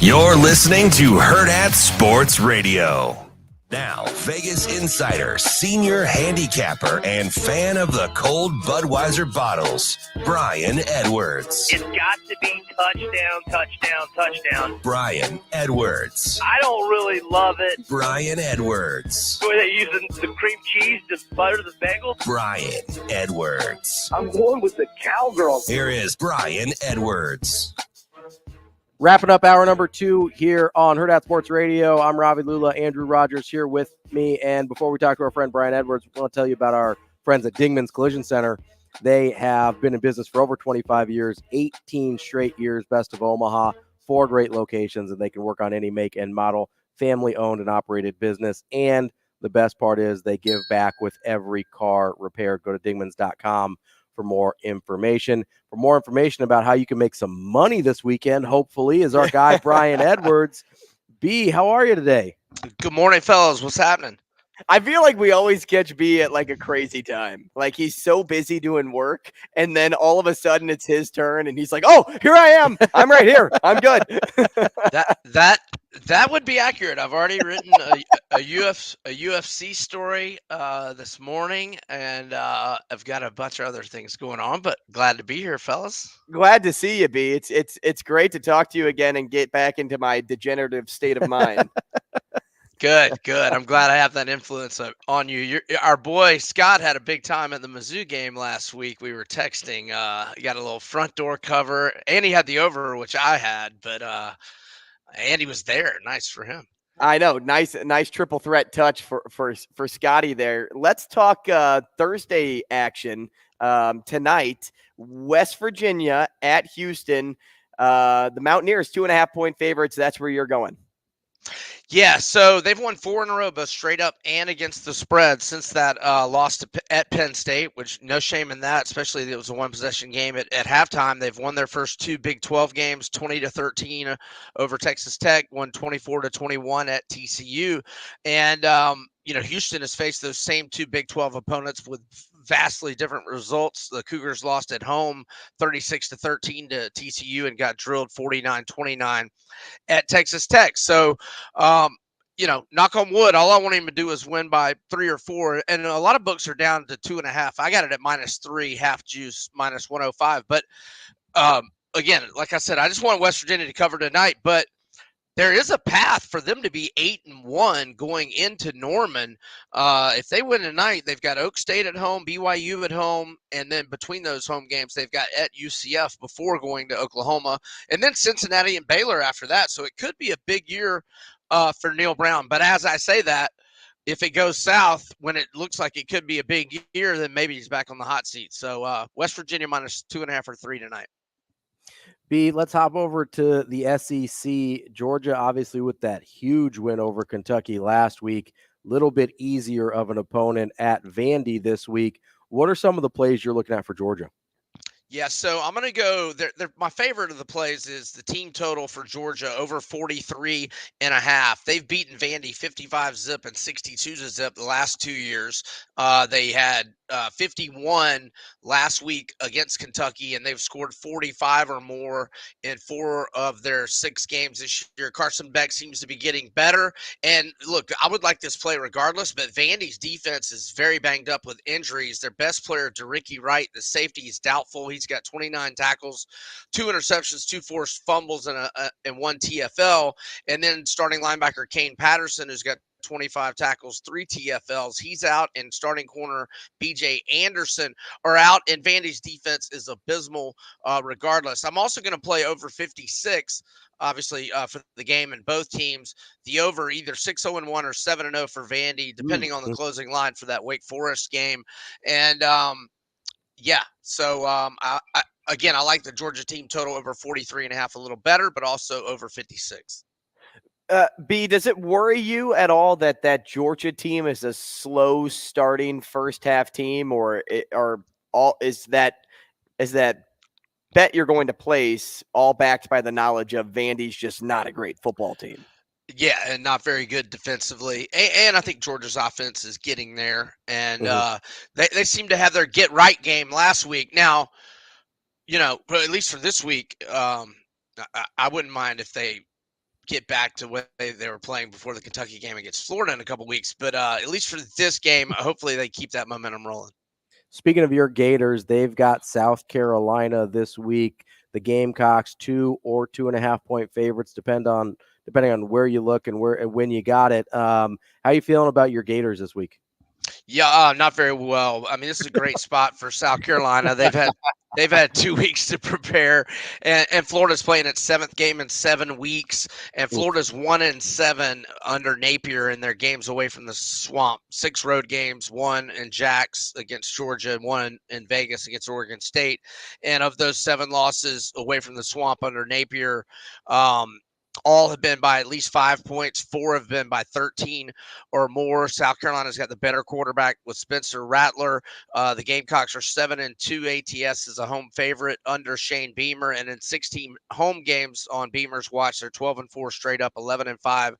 You're listening to Hurrdat Sports Radio. Now, Vegas insider, senior handicapper, and fan of the cold Budweiser bottles, Brian Edwards. It's got to be touchdown, touchdown, touchdown. Brian Edwards. I don't really love it. Brian Edwards. The way they're using the cream cheese to butter the bagel. Brian Edwards. I'm going with the cowgirl. Here is Brian Edwards. Wrapping up hour number 2 here on Hurrdat Sports Radio. I'm Ravi Lulla. Andrew Rogers here with me. And before we talk to our friend Brian Edwards, we want to tell you about our friends at Dingman's Collision Center. They have been in business for over 25 years, 18 straight years, best of Omaha, 4 great locations, and they can work on any make and model, family-owned and operated business. And The best part is they give back with every car repaired. Go to Dingmans.com for more information. For more information about how you can make some money this weekend, hopefully, is our guy Brian Edwards. B, how are you today? Good morning, fellas. What's happening? I feel like we always catch B at like a crazy time. Like he's so busy doing work, and then all of a sudden it's his turn, and he's like, "Oh, here I am. I'm right here. I'm good." That would be accurate. I've already written a UFC story this morning, and I've got a bunch of other things going on. But glad to be here, fellas. Glad to see you, B. It's great to talk to you again and get back into my degenerative state of mind. Good. I'm glad I have that influence on you. Our boy Scott had a big time at the Mizzou game last week. We were texting. He got a little front door cover, and he had the over, which I had, but and he was there. Nice for him. I know. Nice triple threat touch for Scotty there. Let's talk Thursday action tonight. West Virginia at Houston. The Mountaineers 2.5-point favorites. That's where you're going. Yeah, so they've won 4 in a row, both straight up and against the spread since that loss at Penn State, which no shame in that, especially it was a one-possession game at halftime. They've won their first 2 Big 12 games, 20-13 over Texas Tech, won 24-21 at TCU. And, Houston has faced those same 2 Big 12 opponents with vastly different results. The Cougars lost at home 36-13 to TCU and got drilled 49-29 at Texas Tech. So, knock on wood, all I want him to do is win by 3 or 4. And a lot of books are down to 2.5. I got it at -3, half juice, -105. But again, like I said, I just want West Virginia to cover tonight. But there is a path for them to be 8-1 going into Norman. If they win tonight, they've got Oak State at home, BYU at home, and then between those home games, they've got at UCF before going to Oklahoma, and then Cincinnati and Baylor after that. So it could be a big year for Neil Brown. But as I say that, if it goes south when it looks like it could be a big year, then maybe he's back on the hot seat. So West Virginia -2.5 or 3 tonight. B, let's hop over to the SEC. Georgia, obviously, with that huge win over Kentucky last week, little bit easier of an opponent at Vandy this week. What are some of the plays you're looking at for Georgia? Yeah, so I'm going to go my favorite of the plays is the team total for Georgia over 43.5. They've beaten Vandy 55-zip and 62-zip the last 2 years. They had 51 last week against Kentucky, and they've scored 45 or more in 4 of their 6 games this year. Carson Beck seems to be getting better. And look, I would like this play regardless, but Vandy's defense is very banged up with injuries. Their best player, DeRicky Wright, the safety, is doubtful. He's got 29 tackles, 2 interceptions, 2 forced fumbles, and 1 TFL. And then starting linebacker Kane Patterson, who's got 25 tackles, 3 TFLs. He's out, and starting corner BJ Anderson are out, and Vandy's defense is abysmal regardless. I'm also going to play over 56, obviously, for the game in both teams. The over either 6-0-1 or 7-0 for Vandy, depending on the closing line for that Wake Forest game. And, so I like the Georgia team total over 43.5 a little better, but also over 56. B, does it worry you at all that Georgia team is a slow starting first half team, or is that bet you're going to place all backed by the knowledge of Vandy's just not a great football team? Yeah, and not very good defensively. And I think Georgia's offense is getting there. And they seem to have their get-right game last week. Now, but at least for this week, I wouldn't mind if they get back to what they were playing before the Kentucky game against Florida in a couple weeks. But at least for this game, hopefully they keep that momentum rolling. Speaking of your Gators, they've got South Carolina this week. The Gamecocks 2 or 2.5 point favorites, depending on where you look and when you got it. How you feeling about your Gators this week? Yeah, not very well. I mean, this is a great spot for South Carolina. They've had 2 weeks to prepare, and Florida's playing its 7th game in 7 weeks, and Florida's 1-7 under Napier in their games away from the Swamp. 6 road games, 1 in Jax against Georgia, and 1 in Vegas against Oregon State. And of those 7 losses away from the Swamp under Napier, All have been by at least 5 points. 4 have been by 13 or more. South Carolina's got the better quarterback with Spencer Rattler. The Gamecocks are 7-2 ATS as a home favorite under Shane Beamer. And in 16 home games on Beamer's watch, they're 12-4 straight up, 11-5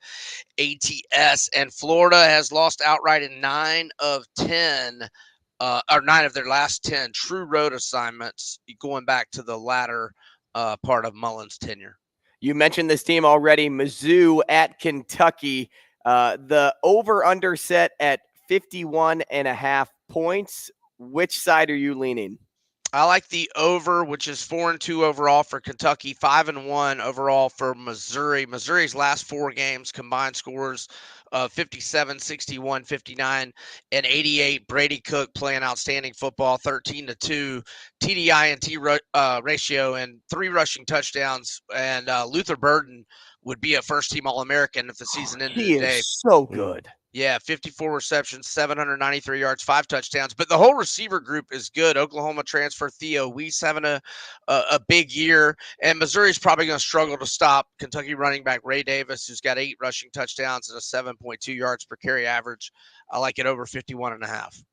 ATS. And Florida has lost outright in 9 of 10. Or 9 of their last 10 true road assignments, going back to the latter part of Mullen's tenure. You mentioned this team already, Mizzou at Kentucky. The over-under set at 51.5 points. Which side are you leaning? I like the over, which is 4-2 overall for Kentucky, 5-1 overall for Missouri. Missouri's last 4 games combined scores of 57, 61, 59, and 88. Brady Cook playing outstanding football, 13-2 TDI ratio and 3 rushing touchdowns. And Luther Burden would be a first-team All-American if the season ended today. He is so good. Yeah, 54 receptions, 793 yards, 5 touchdowns. But the whole receiver group is good. Oklahoma transfer Theo Weiss having a big year. And Missouri's probably going to struggle to stop Kentucky running back Ray Davis, who's got 8 rushing touchdowns and a 7.2 yards per carry average. I like it over 51.5.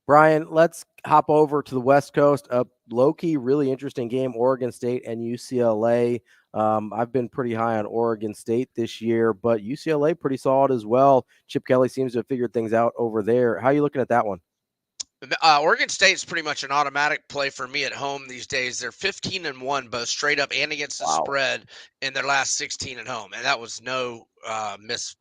Brian, let's hop over to the West Coast. A low-key, really interesting game, Oregon State and UCLA. I've been pretty high on Oregon State this year, but UCLA pretty solid as well. Chip Kelly seems to have figured things out over there. How are you looking at that one? Oregon State's pretty much an automatic play for me at home these days. They're 15-1, both straight up and against the spread in their last 16 at home. And that was no misspeak.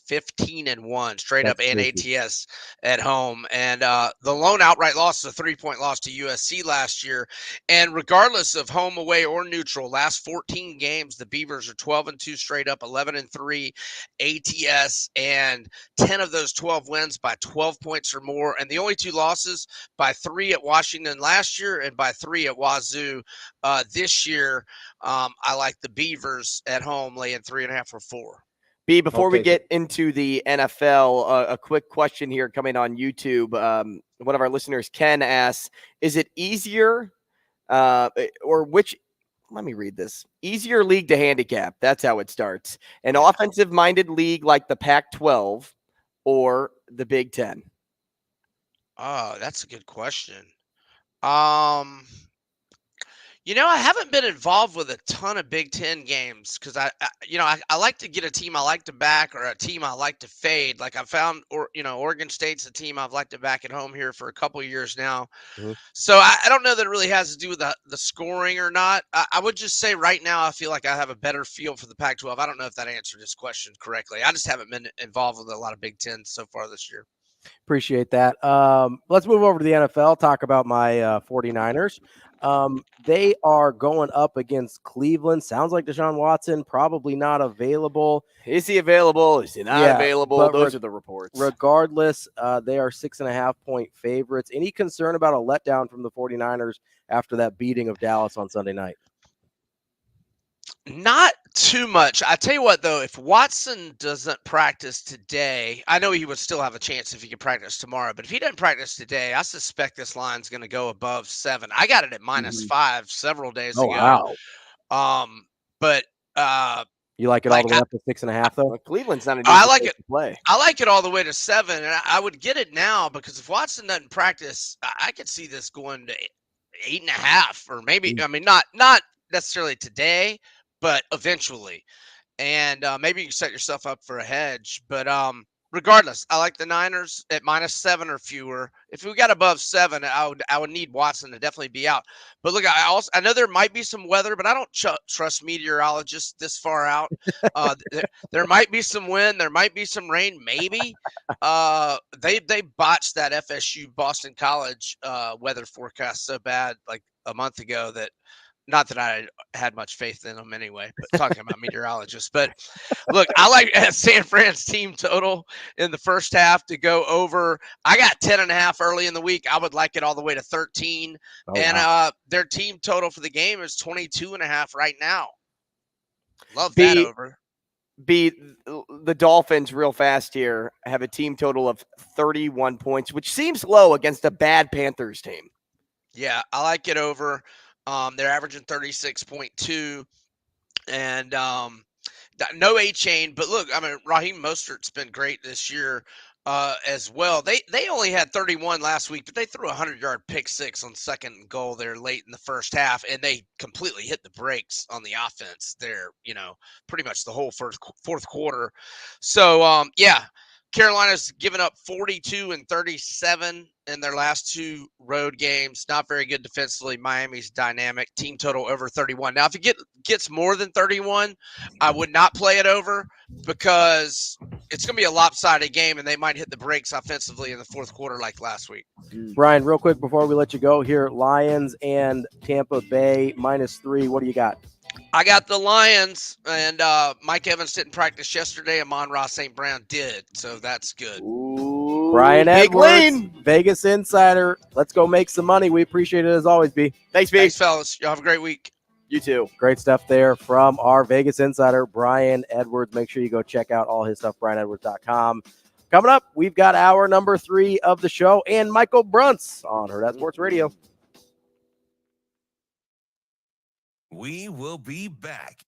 15-1 straight up and ATS at home. And the lone outright loss is a 3-point loss to USC last year. And regardless of home, away, or neutral, last 14 games, the Beavers are 12-2 straight up, 11-3 ATS, and 10 of those 12 wins by 12 points or more. And the only 2 losses by 3 at Washington last year and by 3 at Wazoo this year. I like the Beavers at home laying 3.5 or 4. B, before we get into the NFL, a quick question here coming on YouTube. One of our listeners, Ken, asks, is it easier or which – let me read this. Easier league to handicap. That's how it starts. An offensive-minded league like the Pac-12 or the Big Ten? Oh, that's a good question. I haven't been involved with a ton of Big Ten games because I like to get a team I like to back or a team I like to fade. Like I found, Oregon State's a team I've liked to back at home here for a couple of years now. Mm-hmm. So I don't know that it really has to do with the scoring or not. I would just say right now I feel like I have a better feel for the Pac-12. I don't know if that answered this question correctly. I just haven't been involved with a lot of Big Ten so far this year. Appreciate that. Let's move over to the NFL, talk about my 49ers. They are going up against Cleveland. Sounds like Deshaun Watson probably not available. Is he available? Is he not available? Those are the reports. Regardless, they are 6.5-point favorites. Any concern about a letdown from the 49ers after that beating of Dallas on Sunday night? Not too much. I tell you what, though, if Watson doesn't practice today, I know he would still have a chance if he could practice tomorrow. But if he doesn't practice today, I suspect this line's going to go above 7. I got it at -5 several days ago. Wow. But you like it all the way up to 6.5, though? Well, Cleveland's not an I like it. Play. I like it all the way to 7, and I would get it now because if Watson doesn't practice, I could see this going to 8.5 or maybe. I mean, not necessarily today, but eventually. And maybe you can set yourself up for a hedge. But regardless, I like the Niners at -7 or fewer. If we got above 7, I would need Watson to definitely be out. But look, I know there might be some weather, but I don't trust meteorologists this far out. There might be some wind, there might be some rain, maybe. They botched that FSU Boston College weather forecast so bad like a month ago that. Not that I had much faith in them anyway, but talking about meteorologists. But look, I like San Fran's team total in the first half to go over. I got 10.5 early in the week. I would like it all the way to 13. Their team total for the game is 22.5 right now. Love that over. The Dolphins, real fast here, have a team total of 31 points, which seems low against a bad Panthers team. Yeah, I like it over. They're averaging 36.2 And no A-Chain, but look, I mean, Raheem Mostert's been great this year as well. They only had 31 last week, but they threw a 100-yard pick six on second and goal there late in the first half, and they completely hit the brakes on the offense there, pretty much the whole fourth quarter. So, yeah, Carolina's given up 42 and 37 in their last two road games. Not very good defensively. Miami's dynamic. Team total over 31. Now, if it gets more than 31, I would not play it over because it's going to be a lopsided game, and they might hit the brakes offensively in the fourth quarter like last week. Brian, real quick before we let you go here, Lions and Tampa Bay -3. What do you got? I got the Lions, and Mike Evans didn't practice yesterday. Amon-Ra St. Brown did, so that's good. Ooh, Brian big Edwards, lean. Vegas Insider. Let's go make some money. We appreciate it as always, B. Thanks, B. Thanks, fellas. Y'all have a great week. You too. Great stuff there from our Vegas Insider, Brian Edwards. Make sure you go check out all his stuff, brianedwards.com. Coming up, we've got hour number 3 of the show and Michael Bruntz on Hurrdat Sports Radio. We will be back.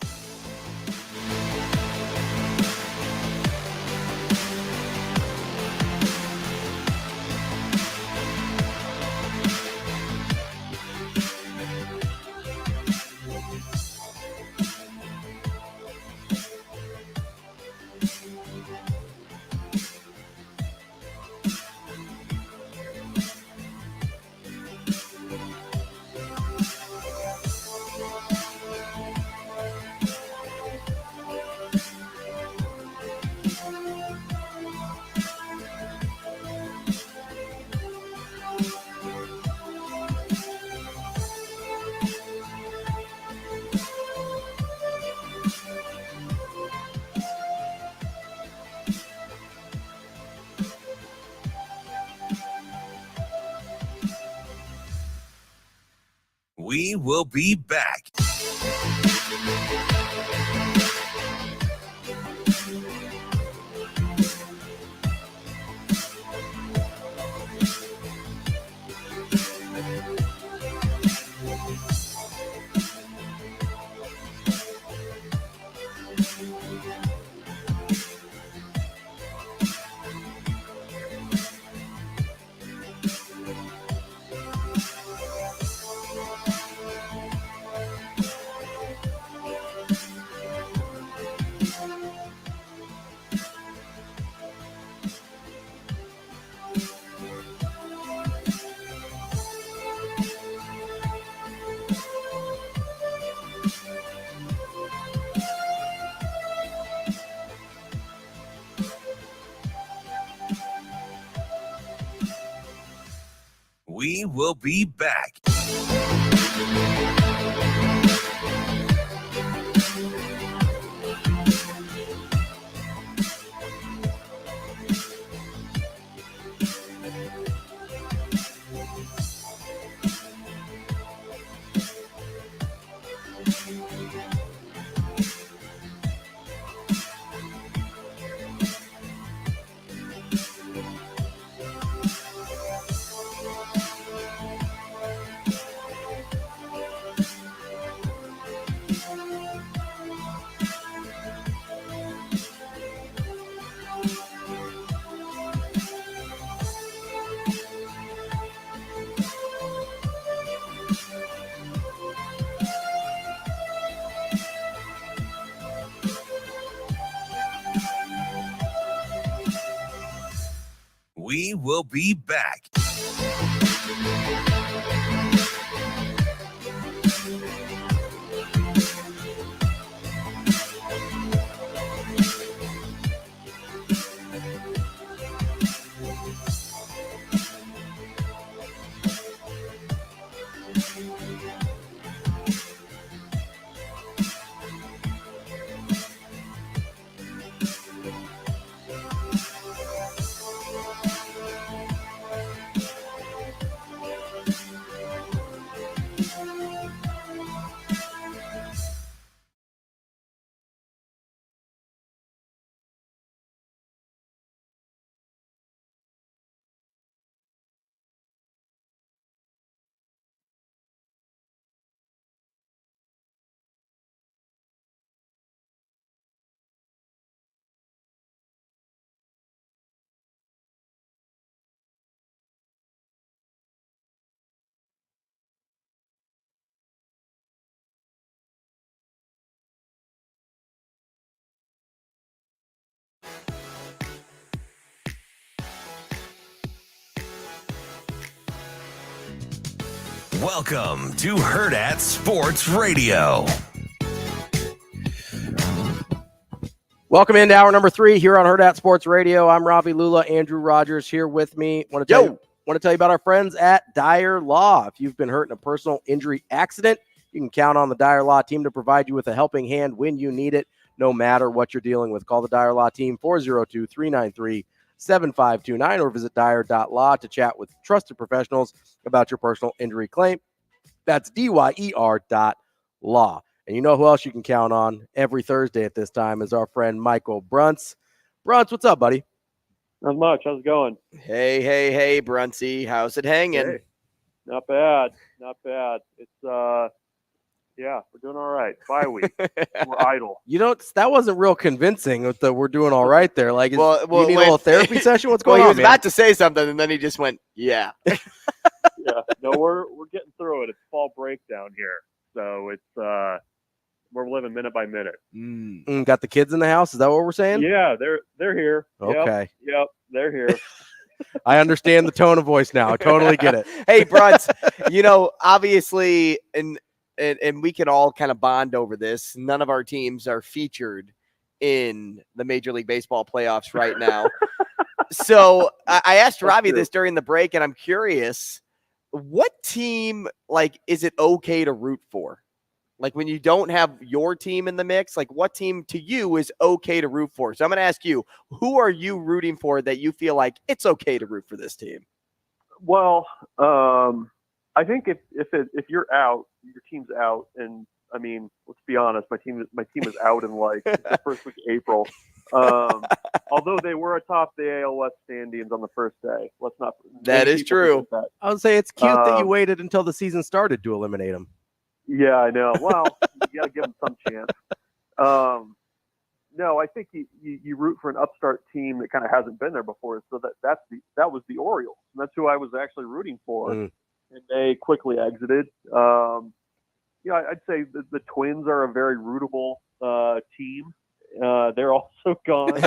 We will be back. We will be back. We will be back. Welcome to Hurrdat Sports Radio. Welcome into hour number 3 here on Hurrdat Sports Radio. I'm Ravi Lulla. Andrew Rogers here with me. Want to tell you about our friends at Dyer Law. If you've been hurt in a personal injury accident, you can count on the Dyer Law team to provide you with a helping hand when you need it, no matter what you're dealing with. Call the Dyer Law team 402-393-7529 or visit dyer.law to chat with trusted professionals about your personal injury claim. That's DYER.law. And you know who else you can count on every Thursday at this time is our friend Michael Bruntz. Bruntz, what's up, buddy? Not much. How's it going? Hey, Bruntsy. How's it hanging? Hey. Not bad. It's, we're doing all right. Bye week. We're idle. You know, that wasn't real convincing with the we're doing all right there. Like, you need a wait, little therapy session? What's going on, He was man? about to say something, and then he just went, yeah. Yeah. No, we're getting through it. It's fall breakdown here. So it's, we're living minute by minute. Got the kids in the house? Is that what we're saying? Yeah, they're here. Okay. Yep, they're here. I understand the tone of voice now. I totally get it. Hey, Bruntz, obviously, and we can all kind of bond over this. None of our teams are featured in the Major League Baseball playoffs right now. So I asked Ravi this during the break, and I'm curious, what team, is it okay to root for? Like, when you don't have your team in the mix, what team to you is okay to root for? So I'm going to ask you, who are you rooting for that you feel like it's okay to root for this team? Well, I think if you're out, your team's out, and I mean, let's be honest, my team is out in the first week of April. Although they were atop the AL West standings on the first day. That is true. I would say it's cute that you waited until the season started to eliminate them. Yeah, I know. Well, you got to give them some chance. No, I think you root for an upstart team that kind of hasn't been there before. So that was the Orioles, and that's who I was actually rooting for, and they quickly exited. I'd say the Twins are a very rootable team. They're also gone.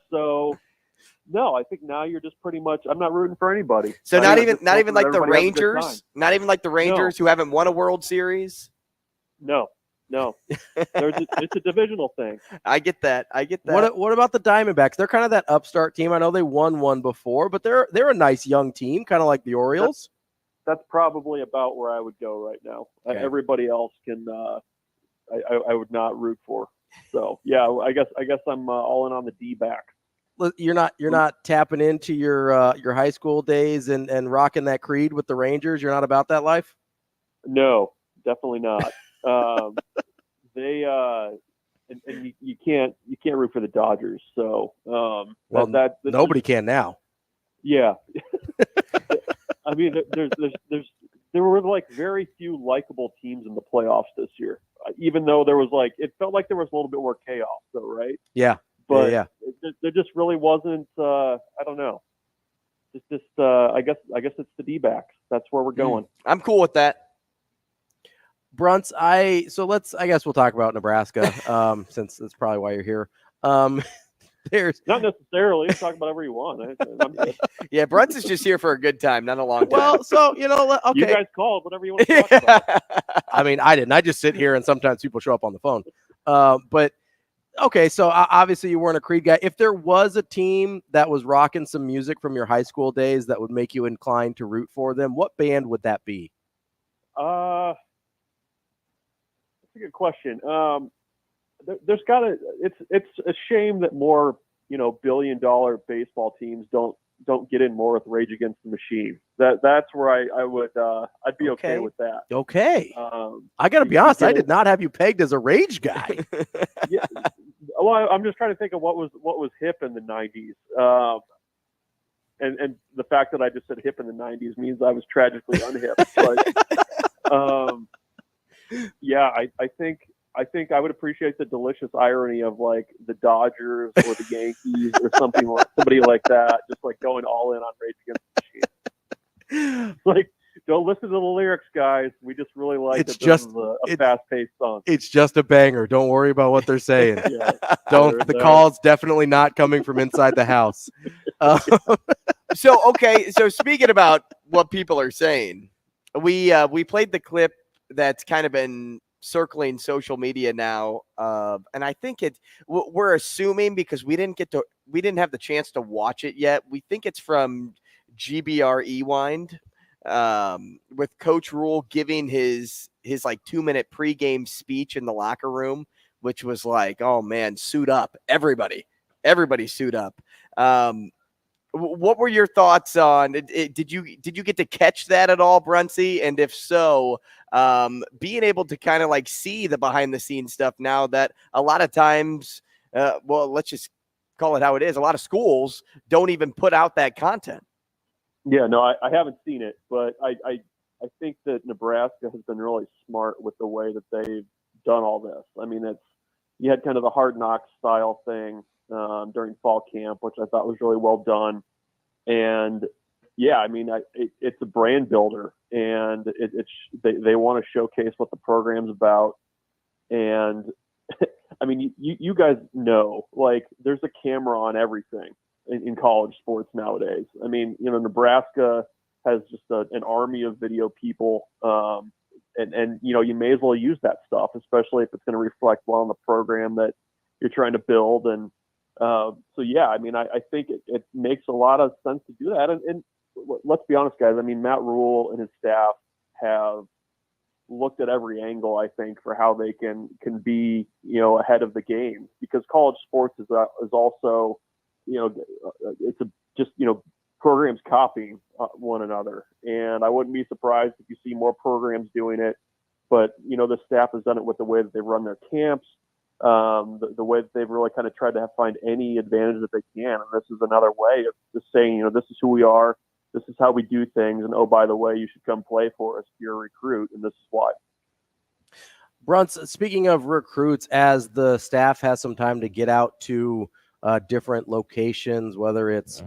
So. No, I think now you're just pretty much. I'm not rooting for anybody. So not even like the Rangers, who haven't won a World Series. No. It's a divisional thing. I get that. What about the Diamondbacks? They're kind of that upstart team. I know they won one before, but they're a nice young team, kind of like the Orioles. That's probably about where I would go right now. Okay. Everybody else can. I would not root for. So yeah, I guess I'm all in on the D-backs. You're not tapping into your high school days and rocking that creed with the Rangers. You're not about that life. No, definitely not. You can't root for the Dodgers. So nobody can now. Yeah, I mean there were very few likable teams in the playoffs this year. Even though there was it felt like there was a little bit more chaos, though, right? Yeah. But there just really wasn't. I don't know. It's just. I guess it's the D-backs. That's where we're going. I'm cool with that. Bruntz, I guess we'll talk about Nebraska, since that's probably why you're here. There's not necessarily talk about whatever you want. Yeah, Bruntz is just here for a good time, not a long time. Well, so okay. You guys called whatever you want to talk about. I mean, I didn't. I just sit here and sometimes people show up on the phone. But okay, so obviously you weren't a Creed guy. If there was a team that was rocking some music from your high school days that would make you inclined to root for them, what band would that be? That's a good question. It's a shame that more, billion-dollar baseball teams don't get in more with Rage Against the Machine. That's where I would I'd be okay with that. Okay. I got to be honest, I did not have you pegged as a Rage guy. Yeah. Well, I'm just trying to think of what was hip in the 90s. And the fact that I just said hip in the 90s means I was tragically unhip. But yeah, I think I would appreciate the delicious irony of the Dodgers or the Yankees or somebody like that, just going all in on Rage Against the Machine. Don't listen to the lyrics, guys. We just really like this is a fast-paced song. It's just a banger. Don't worry about what they're saying. Yeah, the call's definitely not coming from inside the house. So speaking about what people are saying, We played the clip that's kind of been circling social media now, and I think we're assuming because we didn't have the chance to watch it yet. We think it's from GBR Ewind, with Coach Rule giving his like 2-minute pregame speech in the locker room, which was like, oh man, suit up, everybody suit up. What were your thoughts on it? Did you get to catch that at all, Bruntz? And if so, being able to kind of like see the behind the scenes stuff now that a lot of times, well, let's just call it how it is. A lot of schools don't even put out that content. Yeah, no, I haven't seen it, but I think that Nebraska has been really smart with the way that they've done all this. I mean, you had kind of the Hard Knocks style thing during fall camp, which I thought was really well done. And yeah, I mean, it's a brand builder, and they want to showcase what the program's about. And I mean, you guys know, like, there's a camera on everything in college sports nowadays. I mean, Nebraska has just an army of video people, and you may as well use that stuff, especially if it's going to reflect well on the program that you're trying to build. And so yeah, I mean, I think it makes a lot of sense to do that. And let's be honest, guys. I mean, Matt Rule and his staff have looked at every angle, I think, for how they can be, ahead of the game, because college sports is also, programs copying one another. And I wouldn't be surprised if you see more programs doing it. But, the staff has done it with the way that they run their camps, the way that they've really kind of tried to find any advantage that they can. And this is another way of just saying, this is who we are. This is how we do things. And, oh, by the way, you should come play for us if you're a recruit. And this is why. Bruntz, speaking of recruits, as the staff has some time to get out to different locations, whether it's,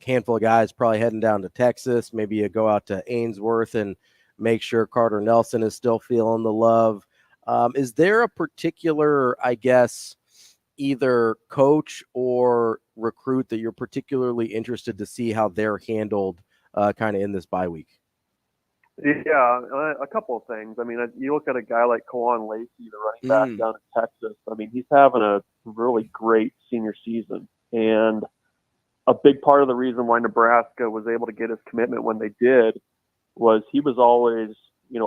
handful of guys probably heading down to Texas, maybe you go out to Ainsworth and make sure Carter Nelson is still feeling the love. Is there a particular, I guess, either coach or recruit that you're particularly interested to see how they're handled kind of in this bye week? Yeah, a couple of things. I mean, you look at a guy like Kawan Lacey, the running back down in Texas. I mean, he's having a really great senior season. And a big part of the reason why Nebraska was able to get his commitment when they did was he was always,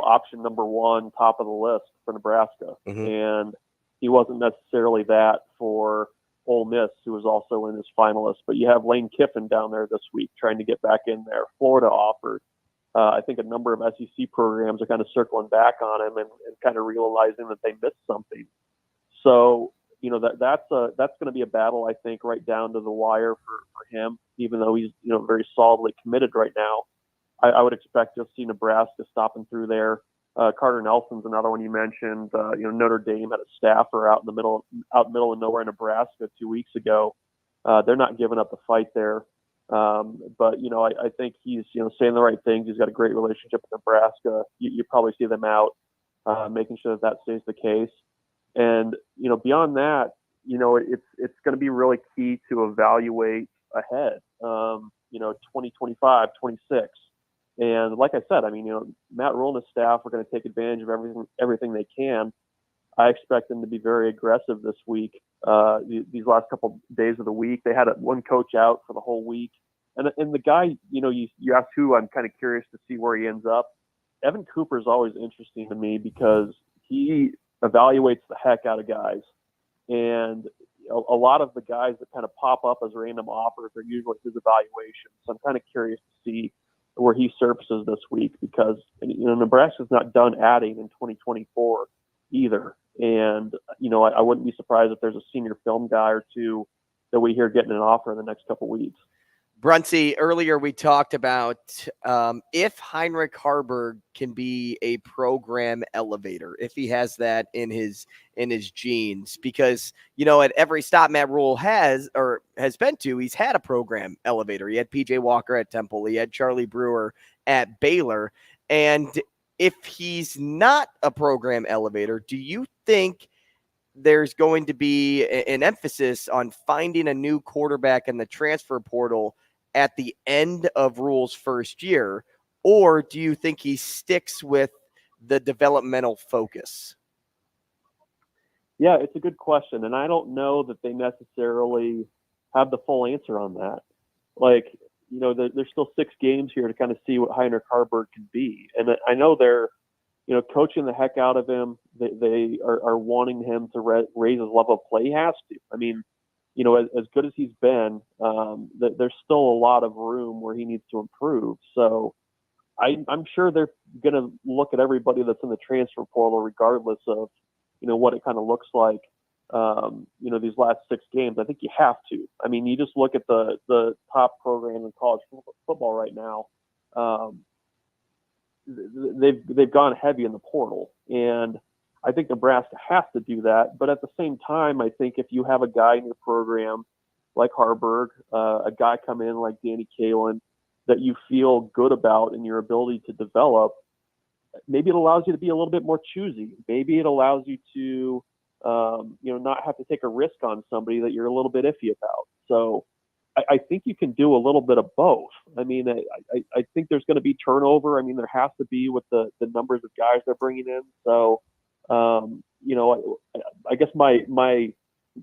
option number one, top of the list for Nebraska. Mm-hmm. And he wasn't necessarily that for Ole Miss, who was also in his finalists. But you have Lane Kiffin down there this week trying to get back in there. Florida offered. I think a number of SEC programs are kind of circling back on him and kind of realizing that they missed something. So, that's going to be a battle, I think, right down to the wire for him, even though he's, very solidly committed right now. I would expect to see Nebraska stopping through there. Carter Nelson's another one you mentioned. Notre Dame had a staffer out in the middle of nowhere in Nebraska 2 weeks ago. They're not giving up the fight there. But I think he's, saying the right things. He's got a great relationship with Nebraska. You probably see them out, making sure that stays the case. And, beyond that, it's going to be really key to evaluate ahead, 2025, 26. And like I said, I mean, Matt Rule and his staff are going to take advantage of everything they can. I expect them to be very aggressive this week. These last couple days of the week, they had one coach out for the whole week. And the guy, you asked who, I'm kind of curious to see where he ends up. Evan Cooper is always interesting to me because he evaluates the heck out of guys. And a lot of the guys that kind of pop up as random offers are usually his evaluations. So I'm kind of curious to see where he surfaces this week because, Nebraska's not done adding in 2024 either. And, I wouldn't be surprised if there's a senior film guy or two that we hear getting an offer in the next couple weeks. Bruntz, earlier we talked about if Heinrich Haarberg can be a program elevator, if he has that in his genes, because at every stop Matt Rule has been to, he's had a program elevator. He had PJ Walker at Temple, he had Charlie Brewer at Baylor, and if he's not a program elevator, do you think there's going to be an emphasis on finding a new quarterback in the transfer portal at the end of Rule's first year? or do you think he sticks with the developmental focus? Yeah, it's a good question, and I don't know that they necessarily have the full answer on that. Like, there's still 6 games here to kind of see what Heinrich Haarberg can be, and I know they're, coaching the heck out of him. They are wanting him to raise his level of play. He has to. I mean, as good as he's been, there's still a lot of room where he needs to improve. So I'm sure they're going to look at everybody that's in the transfer portal, regardless of, what it kind of looks like, these last 6 games. I think you have to. I mean, you just look at the top program in college football right now. They've gone heavy in the portal, and I think Nebraska has to do that. But at the same time, I think if you have a guy in your program like Haarberg, a guy come in like Danny Kaelin that you feel good about in your ability to develop, maybe it allows you to be a little bit more choosy. Maybe it allows you to, not have to take a risk on somebody that you're a little bit iffy about. So I think you can do a little bit of both. I mean, I think there's going to be turnover. I mean, there has to be with the numbers of guys they're bringing in. So, I guess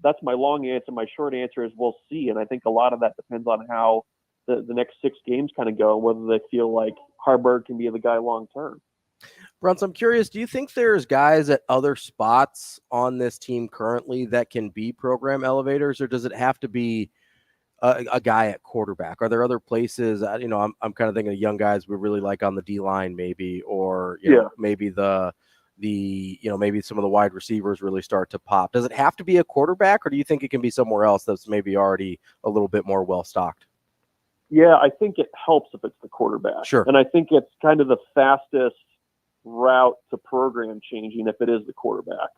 that's my long answer. My short answer is we'll see. And I think a lot of that depends on how the next 6 games kind of go, and whether they feel like Haarberg can be the guy long term. Bruntz, I'm curious, do you think there's guys at other spots on this team currently that can be program elevators, or does it have to be a guy at quarterback? Are there other places? I'm kind of thinking of young guys we really like on the D line, maybe, or maybe maybe some of the wide receivers really start to pop. Does it have to be a quarterback, or do you think it can be somewhere else that's maybe already a little bit more well stocked? Yeah, I think it helps if it's the quarterback. Sure. And I think it's kind of the fastest route to program changing if it is the quarterback.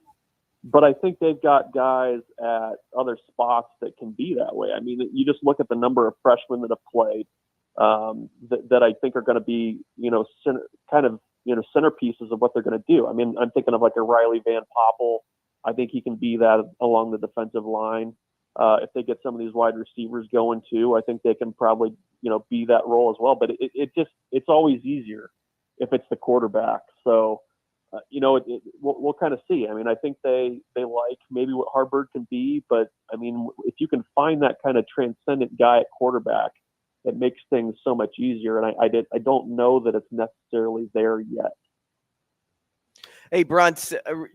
But I think they've got guys at other spots that can be that way. I mean, you just look at the number of freshmen that have played that I think are going to be, centerpieces of what they're going to do. I mean, I'm thinking of like a Riley Van Poppel. I think he can be that along the defensive line. If they get some of these wide receivers going too, I think they can probably, be that role as well. But it's always easier if it's the quarterback. So, we'll kind of see. I mean, I think they like maybe what Haarberg can be, but I mean, if you can find that kind of transcendent guy at quarterback, it makes things so much easier. And I don't know that it's necessarily there yet. Hey, Bruntz,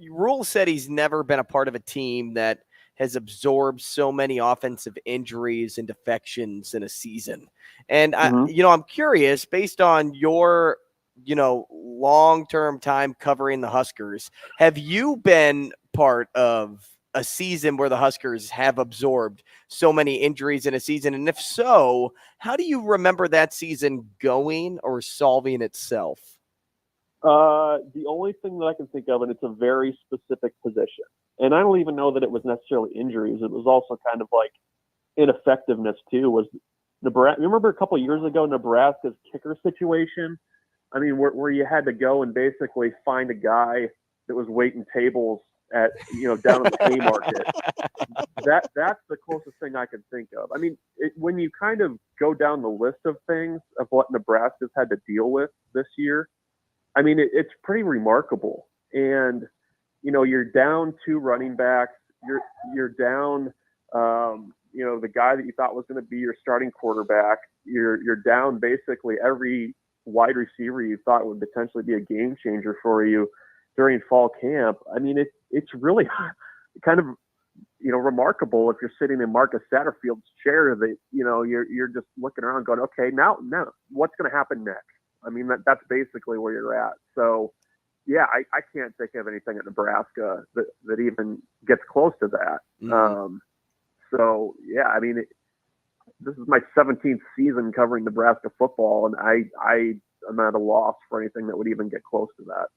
Rule said he's never been a part of a team that has absorbed so many offensive injuries and defections in a season. And I'm curious, based on your long-term time covering the Huskers, have you been part of a season where the Huskers have absorbed so many injuries in a season? And if so, how do you remember that season going or solving itself? The only thing that I can think of, and it's a very specific position, and I don't even know that it was necessarily injuries. It was also kind of like ineffectiveness too, was Nebraska. Remember a couple of years ago, Nebraska's kicker situation? I mean, where you had to go and basically find a guy that was waiting tables at, down at the Haymarket. That's the closest thing I can think of. I mean, when you kind of go down the list of things of what Nebraska's had to deal with this year, I mean, it's pretty remarkable. And, you're down 2 running backs. You're down, the guy that you thought was going to be your starting quarterback. You're down basically every wide receiver you thought would potentially be a game changer for you during fall camp. I mean, it's really kind of, remarkable if you're sitting in Marcus Satterfield's chair that, you're just looking around going, okay, now what's going to happen next? I mean, that's basically where you're at. So, yeah, I can't think of anything at Nebraska that even gets close to that. Mm-hmm. So, yeah, I mean, this is my 17th season covering Nebraska football, and I am at a loss for anything that would even get close to that.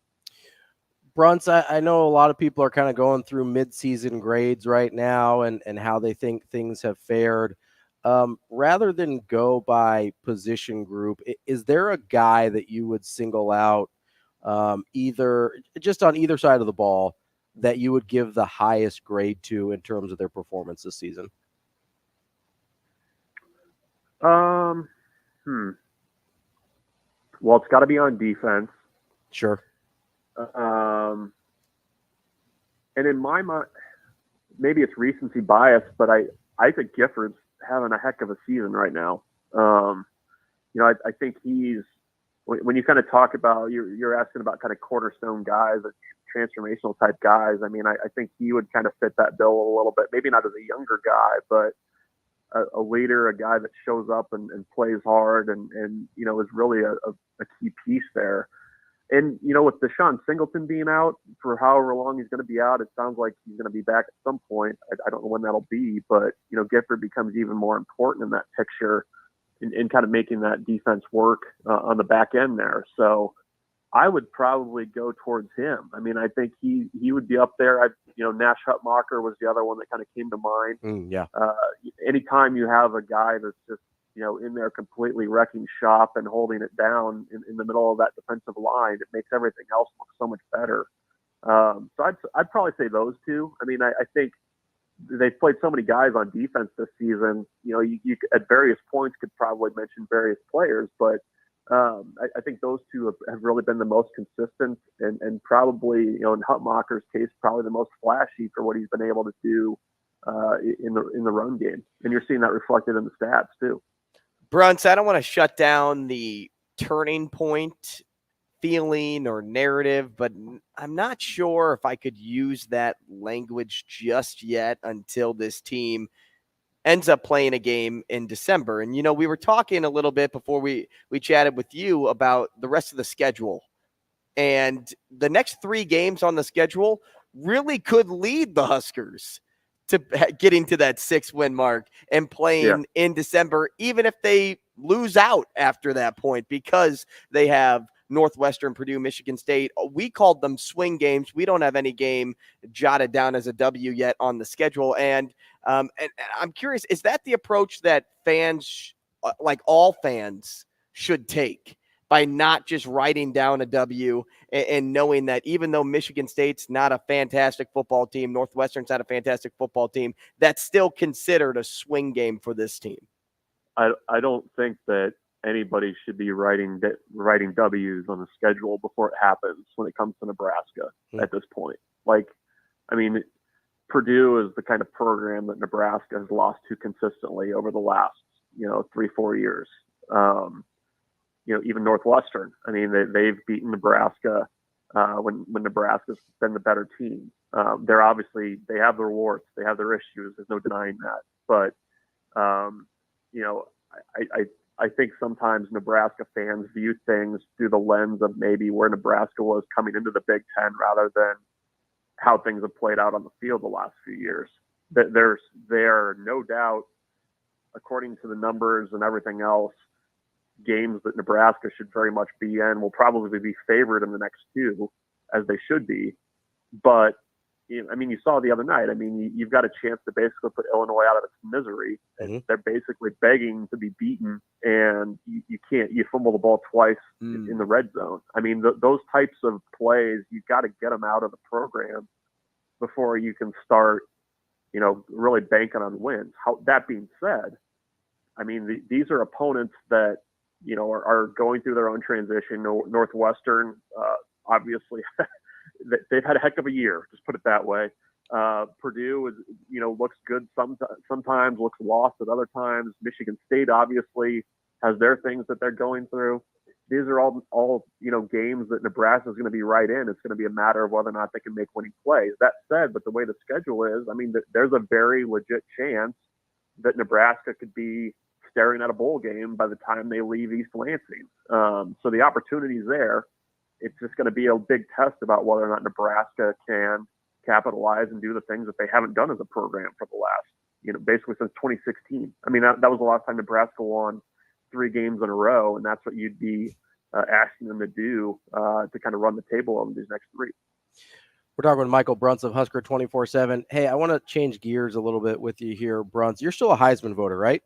Bruntz, I know a lot of people are kind of going through mid-season grades right now and how they think things have fared. Rather than go by position group, is there a guy that you would single out either just on either side of the ball that you would give the highest grade to in terms of their performance this season? Well, it's got to be on defense. Sure. And in my mind, maybe it's recency bias, but I think Gifford's having a heck of a season right now. I think he's, when you kind of talk about, you're asking about kind of cornerstone guys, transformational type guys. I mean, I think he would kind of fit that bill a little bit. Maybe not as a younger guy, but a leader, a guy that shows up and plays hard and is really a key piece there. And, with Deshaun Singleton being out for however long he's going to be out, it sounds like he's going to be back at some point. I don't know when that'll be, but, Gifford becomes even more important in that picture in kind of making that defense work on the back end there. So I would probably go towards him. I mean, I think he would be up there. Nash Hutmacher was the other one that kind of came to mind. Yeah. Anytime you have a guy that's just, in there completely wrecking shop and holding it down in the middle of that defensive line, it makes everything else look so much better. So I'd probably say those two. I mean, I think they've played so many guys on defense this season. You at various points could probably mention various players, but I think those two have really been the most consistent and probably, in Hutmacher's case, probably the most flashy for what he's been able to do in the run game. And you're seeing that reflected in the stats too. Bruntz, I don't want to shut down the turning point feeling or narrative, but I'm not sure if I could use that language just yet until this team ends up playing a game in December. And, we were talking a little bit before we chatted with you about the rest of the schedule. And the next 3 games on the schedule really could lead the Huskers to getting to that 6-win mark and playing in December, even if they lose out after that point, because they have Northwestern, Purdue, Michigan State. We called them swing games. We don't have any game jotted down as a W yet on the schedule. And I'm curious, is that the approach that fans, like all fans, should take by not just writing down a W and knowing that even though Michigan State's not a fantastic football team, Northwestern's not a fantastic football team, that's still considered a swing game for this team? I don't think that anybody should be writing W's on the schedule before it happens when it comes to Nebraska at this point. Purdue is the kind of program that Nebraska has lost to consistently over the last, 3-4 years. Even Northwestern. I mean, they've beaten Nebraska when Nebraska's been the better team. They have their warts, they have their issues. There's no denying that. But I think sometimes Nebraska fans view things through the lens of maybe where Nebraska was coming into the Big Ten rather than how things have played out on the field the last few years. There are no doubt, according to the numbers and everything else, games that Nebraska should very much be in will probably be favored in the next 2, as they should be. But you saw the other night. You've got a chance to basically put Illinois out of its misery. Mm-hmm. They're basically begging to be beaten, and you can't. You fumble the ball twice in the red zone. Those types of plays, you've got to get them out of the program before you can start, really banking on wins. That being said, these are opponents that are going through their own transition. Northwestern, obviously. They've had a heck of a year, just put it that way. Purdue is, looks good sometimes, looks lost at other times. Michigan State obviously has their things that they're going through. These are all games that Nebraska is going to be right in. It's going to be a matter of whether or not they can make winning plays. That said, but the way the schedule is, there's a very legit chance that Nebraska could be staring at a bowl game by the time they leave East Lansing. So the opportunity is there. It's just going to be a big test about whether or not Nebraska can capitalize and do the things that they haven't done as a program for the last, basically since 2016. That was the last time Nebraska won 3 games in a row, and that's what you'd be asking them to do to kind of run the table on these next 3. We're talking with Michael Bruntz of Husker 24/7. Hey, I want to change gears a little bit with you here, Bruntz. You're still a Heisman voter, right?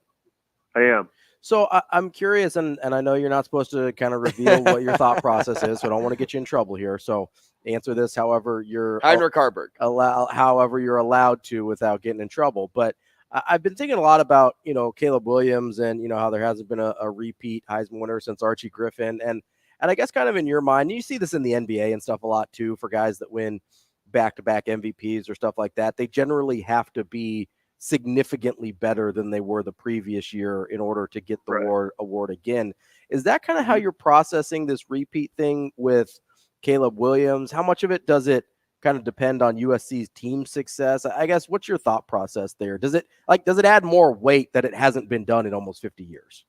I am. So I'm curious, and I know you're not supposed to kind of reveal what your thought process is, so I don't want to get you in trouble here. So answer this however you're Heinrich Harburg. However you're allowed to without getting in trouble. But I've been thinking a lot about, Caleb Williams and, how there hasn't been a repeat Heisman winner since Archie Griffin. And And I guess kind of in your mind, you see this in the NBA and stuff a lot too, for guys that win back-to-back MVPs or stuff like that. They generally have to be significantly better than they were the previous year in order to get the award again. Is that kind of how you're processing this repeat thing with Caleb Williams? How much of it does it kind of depend on USC's team success? I guess, what's your thought process there? Does it add more weight that it hasn't been done in almost 50 years?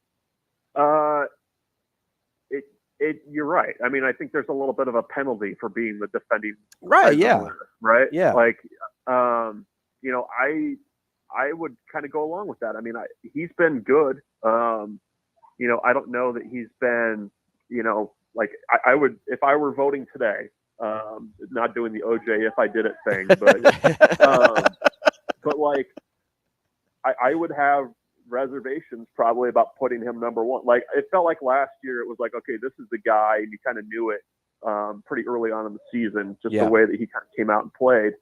You're right. I mean, I think there's a little bit of a penalty for being the defending winner, right? Yeah. Like, you know, I would kind of go along with that. I mean, he's been good. You know, I don't know that he's been, you know, like I would, if I were voting today, not doing the OJ if I did it thing, but like I would have reservations probably about putting him number one. Like, it felt like last year it was like, okay, this is the guy, and you kind of knew it pretty early on in the season, just the way that he kind of came out and played.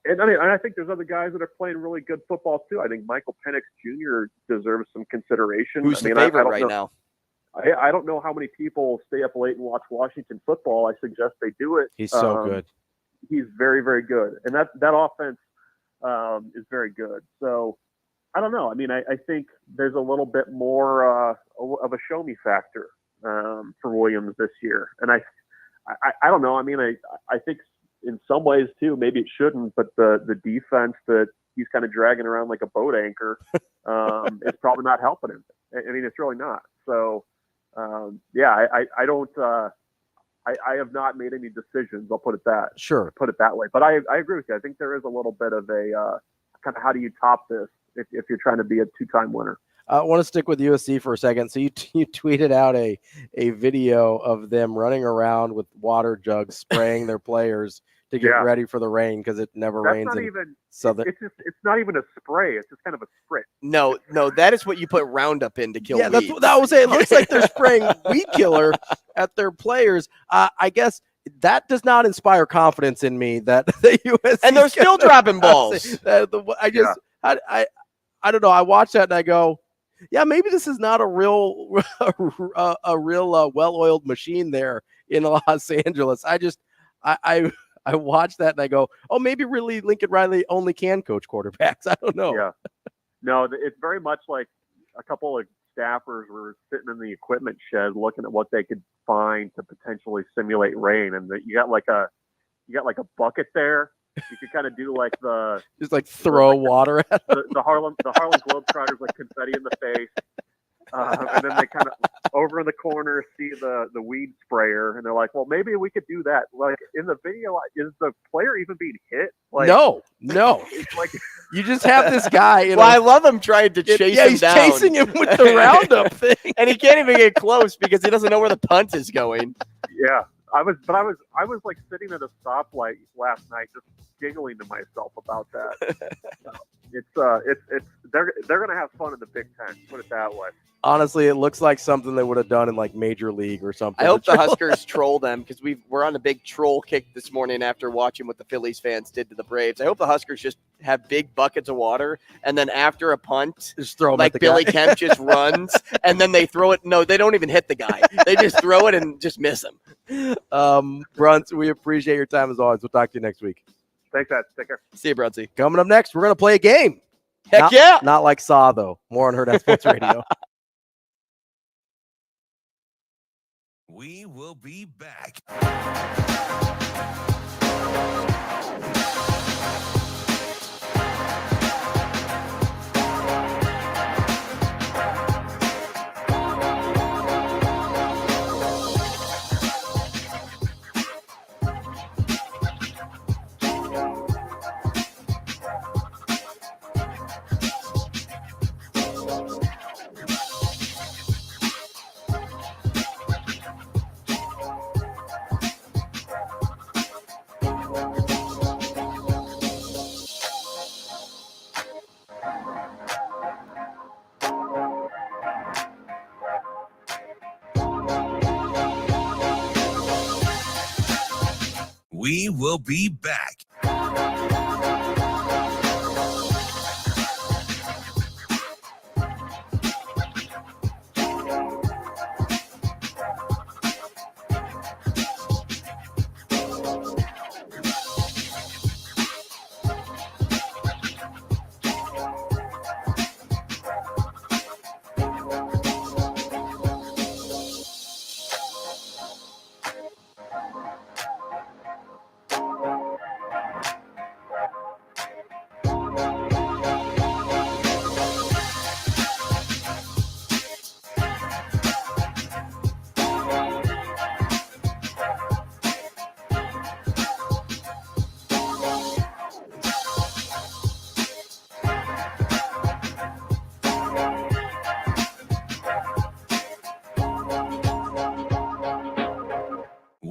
And I think there's other guys that are playing really good football too. I think Michael Penix Jr. deserves some consideration. Who's the favorite right now? I don't know how many people stay up late and watch Washington football. I suggest they do it. He's so good. He's very, very good. And that offense is very good. So I don't know. I mean, I think there's a little bit more of a show me factor for Williams this year. And I don't know. I mean, I think in some ways too, maybe it shouldn't, but the defense that he's kind of dragging around like a boat anchor is probably not helping him. I mean, it's really not. So, yeah, I don't, I have not made any decisions. I'll put it that way. But I agree with you. I think there is a little bit of a kind of how do you top this if you're trying to be a two-time winner. I want to stick with USC for a second. So you tweeted out a video of them running around with water jugs, spraying their players to get ready for the rain because it never rains. Southern. It's not even a spray. It's just kind of a spritz. No, that is what you put Roundup in to kill weeds. That's what I was saying. It looks like they're spraying weed killer at their players. I guess that does not inspire confidence in me that the USC and they're still dropping balls. I don't know. I watch that and I go, yeah, maybe this is not a real well-oiled machine there in Los Angeles. I watch that and I go, oh, maybe really Lincoln Riley only can coach quarterbacks. I don't know. Yeah. No, it's very much like a couple of staffers were sitting in the equipment shed looking at what they could find to potentially simulate rain. And you got like a bucket there. You could kind of do like just like throw water at the Harlem Globetrotters, like confetti in the face. And then they kind of over in the corner see the weed sprayer, and they're like, "Well, maybe we could do that." Like in the video, is the player even being hit? Like, no. It's like you just have this guy. I love him trying to chase him down. He's chasing him with the Roundup thing, and he can't even get close because he doesn't know where the punt is going. Yeah, I was like sitting at a stoplight last night, just giggling to myself about that. They're gonna have fun in the Big Ten. Put it that way. Honestly, it looks like something they would have done in like Major League or something. I hope the Huskers troll them because we're on a big troll kick this morning after watching what the Phillies fans did to the Braves. I hope the Huskers just have big buckets of water and then after a punt, just throw like Billy Kemp just runs and then they throw it. No, they don't even hit the guy. They just throw it and just miss him. Bruntz, we appreciate your time as always. We'll talk to you next week. Thanks, Ed. Take care. See you, Bruntsy. Coming up next, we're going to play a game. Heck yeah. Not like Saw, though. More on Hurrdat Sports Radio. We will be back. We will be back.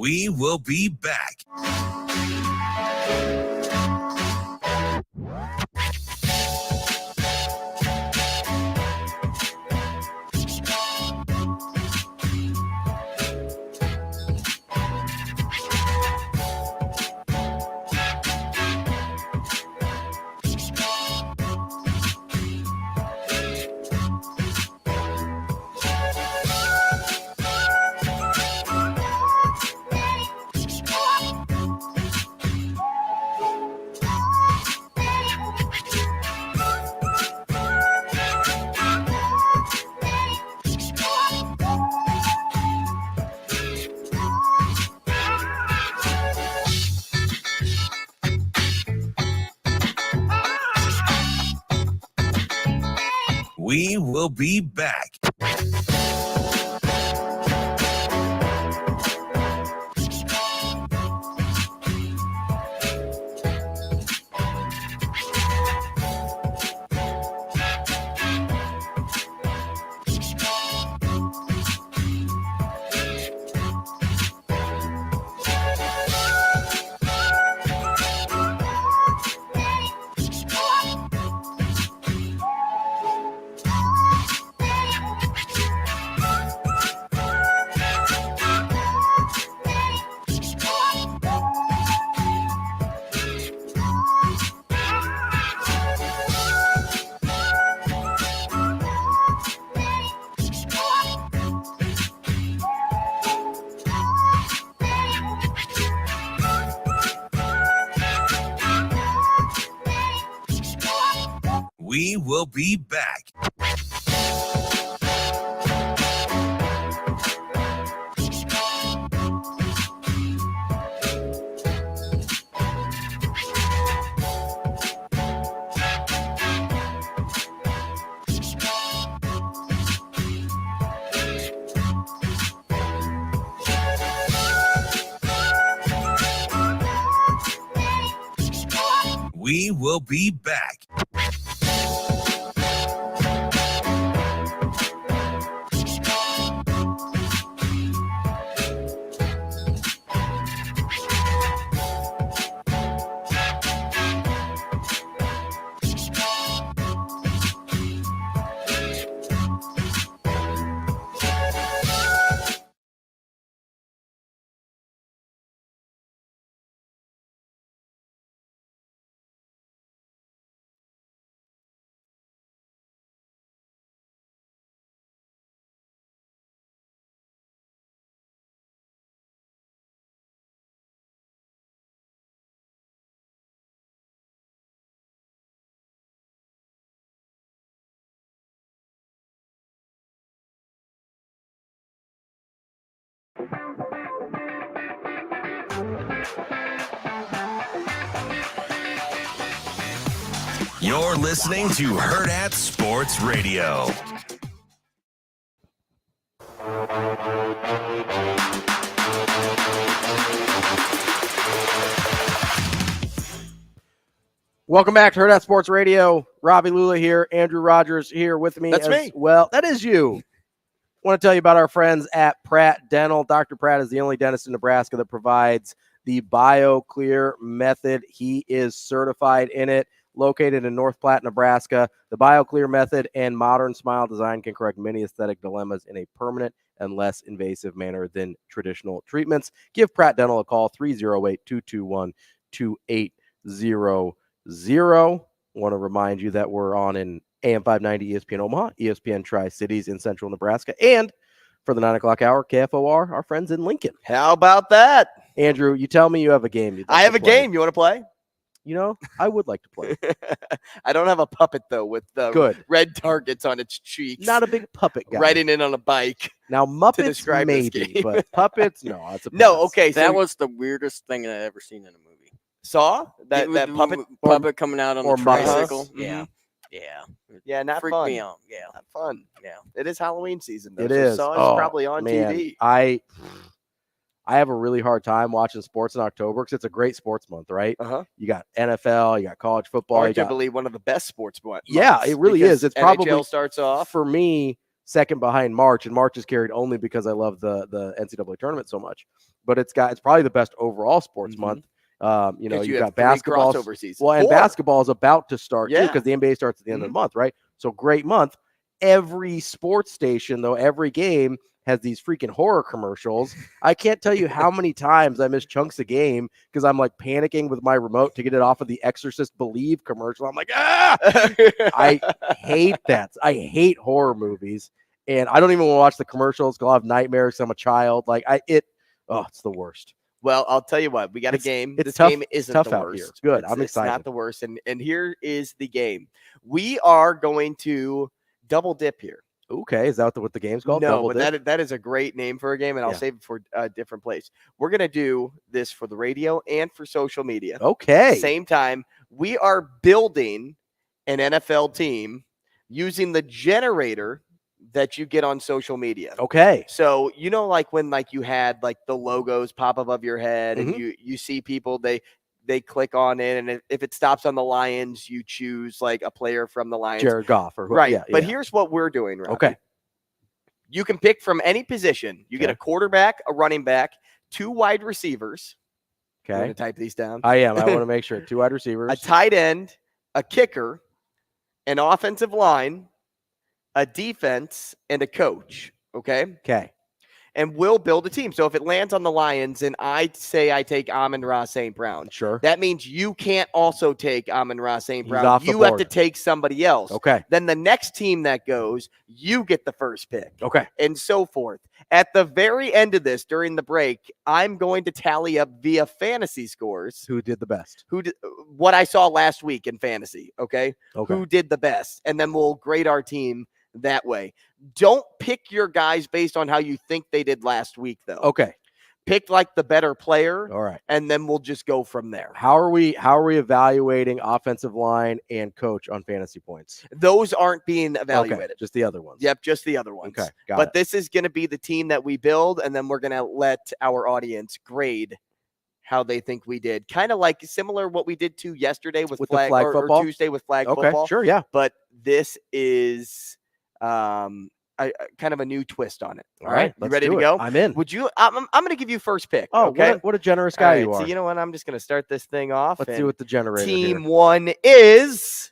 We will be back. We will be back. We will be back. We will be back. You're listening to Hurrdat Sports Radio. Welcome back to Hurrdat Sports Radio. Ravi Lulla here. Andrew Rogers here with me. That's me. Well, that is you. Want to tell you about our friends at Pratt Dental. Dr. Pratt is the only dentist in Nebraska that provides the BioClear method. He is certified in it. Located in North Platte, Nebraska, the BioClear method and modern smile design can correct many aesthetic dilemmas in a permanent and less invasive manner than traditional treatments. Give Pratt Dental a call, 308-221-2800. Want to remind you that we're on an AM 590 ESPN Omaha, ESPN Tri-Cities in central Nebraska, and for the 9 o'clock hour, KFOR, our friends in Lincoln. How about that? Andrew, you tell me you have a game. I have a game. You want to play? You know, I would like to play. I don't have a puppet, though, with Good. red targets on its cheeks. Not a big puppet guy. Riding in on a bike. Now, Muppets maybe, but puppets, no. That's a pass. No, okay. That was the weirdest thing I've ever seen in a movie. Saw? That puppet coming out on the tricycle. Mm-hmm. Yeah. Yeah. Yeah, not Freaked fun. me out. Yeah. Not fun. Yeah. It is Halloween season, though. It is. So it's probably on man. TV. I have a really hard time watching sports in October because it's a great sports month, right? Uh-huh. You got NFL, you got college football. Arguably one of the best sports months. Yeah, it really is. It's probably NHL starts off. For me, second behind March, and March is carried only because I love the NCAA tournament so much. But it's probably the best overall sports month. You know, you've got basketball. Well, and basketball is about to start too, because the NBA starts at the end of the month, right? So great month. Every sports station, though, every game has these freaking horror commercials. I can't tell you how many times I miss chunks of game because I'm like panicking with my remote to get it off of the Exorcist Believe commercial. I'm like, I hate that. I hate horror movies, and I don't even want to watch the commercials because I'll have nightmares. I'm a child. Like it's the worst. Well, I'll tell you what, we got a game. It's this tough, game isn't tough the out worst. here. Good. I'm excited. It's not the worst. And here is the game. We are going to double dip here. Okay, is that what the game's called? No, but that is a great name for a game, and I'll save it for a different place. We're going to do this for the radio and for social media. Okay. Same time, we are building an NFL team using the generator that you get on social media. Okay. So, you know, like when you had the logos pop above your head and you see people, they click on it, and if it stops on the Lions, you choose a player from the Lions. Jared Goff or right. Yeah, but here's what we're doing, Robbie. Okay. You can pick from any position. You get a quarterback, a running back, 2 wide receivers. Okay. I'm going to type these down. I am. I want to make sure. 2 wide receivers. A tight end, a kicker, an offensive line, a defense, and a coach. Okay? Okay. And we'll build a team. So if it lands on the Lions and I say I take Amon-Ra St. Brown, sure, that means you can't also take Amon-Ra St. Brown. You have to take somebody else. Okay. Then the next team that goes, you get the first pick. Okay. And so forth. At the very end of this, during the break, I'm going to tally up via fantasy scores. Who did the best? What I saw last week in fantasy. Okay. Okay. Who did the best? And then we'll grade our team that way. Don't pick your guys based on how you think they did last week, though. Okay. Pick the better player. All right. And then we'll just go from there. How are we evaluating offensive line and coach on fantasy points? Those aren't being evaluated. Okay, just the other ones. Yep, just the other ones. Okay, got but it. This is going to be the team that we build, and then we're going to let our audience grade how they think we did. Kind of similar what we did to yesterday with flag football, or Tuesday with flag football. Sure, yeah. But this is kind of a new twist on it. All right, you ready to go? I'm in. Would you? I'm going to give you first pick. Oh, okay. What a generous guy you are. So you know what? I'm just going to start this thing off. Let's see what the generator. Team 1 is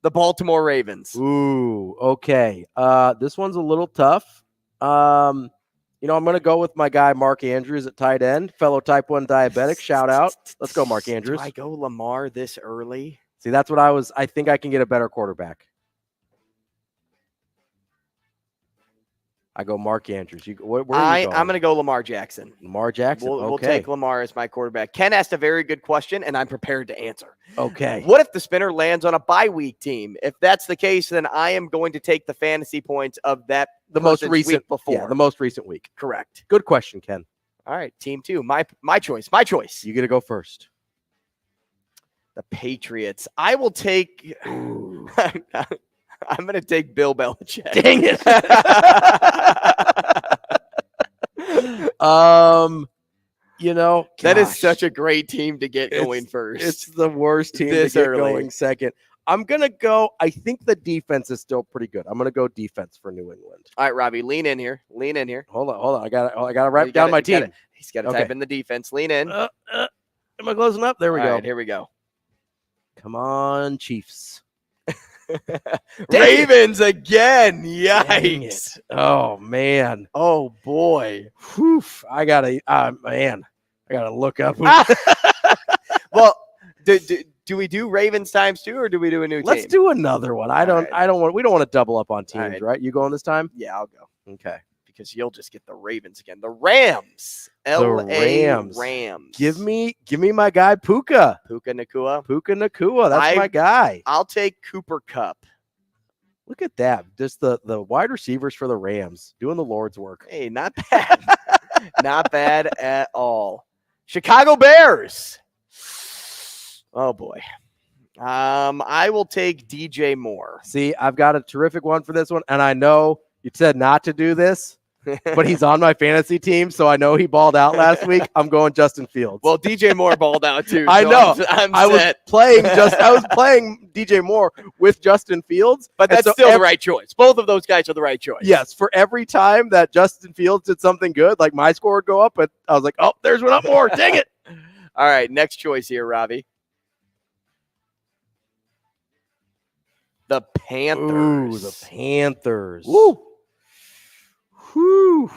the Baltimore Ravens. Ooh, okay. This one's a little tough. I'm going to go with my guy Mark Andrews at tight end, fellow type 1 diabetic. Shout out. Let's go, Mark Andrews. Do I go Lamar this early? See, that's what I think I can get a better quarterback. I go Mark Andrews. Where are you going? I'm going to go Lamar Jackson. Lamar Jackson. We'll take Lamar as my quarterback. Ken asked a very good question, and I'm prepared to answer. Okay. What if the spinner lands on a bye week team? If that's the case, then I am going to take the fantasy points of the most recent week before. Yeah, the most recent week. Correct. Good question, Ken. All right, team 2. My choice. My choice. You get to go first. The Patriots. I will take. I'm going to take Bill Belichick. Dang it. That is such a great team to get going first. It's the worst team to get going second. I'm going to go. I think the defense is still pretty good. I'm going to go defense for New England. All right, Robbie, lean in here. Hold on. I got to write down my team. He's got to type in the defense. Lean in. Am I closing up? There we go. All right, here we go. Come on, Chiefs. Ravens again. Yikes. Oh, man. Oh, boy. Whew. I got to look up. Well, do we do Ravens times 2 or do we do a new team? Let's do another one. We don't want to double up on teams, right? You going this time? Yeah, I'll go. Okay. Because you'll just get the Ravens again. The Rams. Rams. Give me my guy Puka. Puka Nacua. That's my guy. I'll take Cooper Kupp. Look at that. Just the wide receivers for the Rams doing the Lord's work. Hey, not bad. Not bad at all. Chicago Bears. Oh boy. I will take DJ Moore. See, I've got a terrific one for this one, and I know you said not to do this. but he's on my fantasy team, so I know he balled out last week. I'm going Justin Fields. Well, DJ Moore balled out too. I so know. I was playing DJ Moore with Justin Fields, but that's still the right choice. Both of those guys are the right choice. Yes, for every time that Justin Fields did something good, like my score would go up, but I was like, oh, there's one up more. Dang it. All right, next choice here, Ravi. The Panthers. Ooh, the Panthers. Woo. Whew.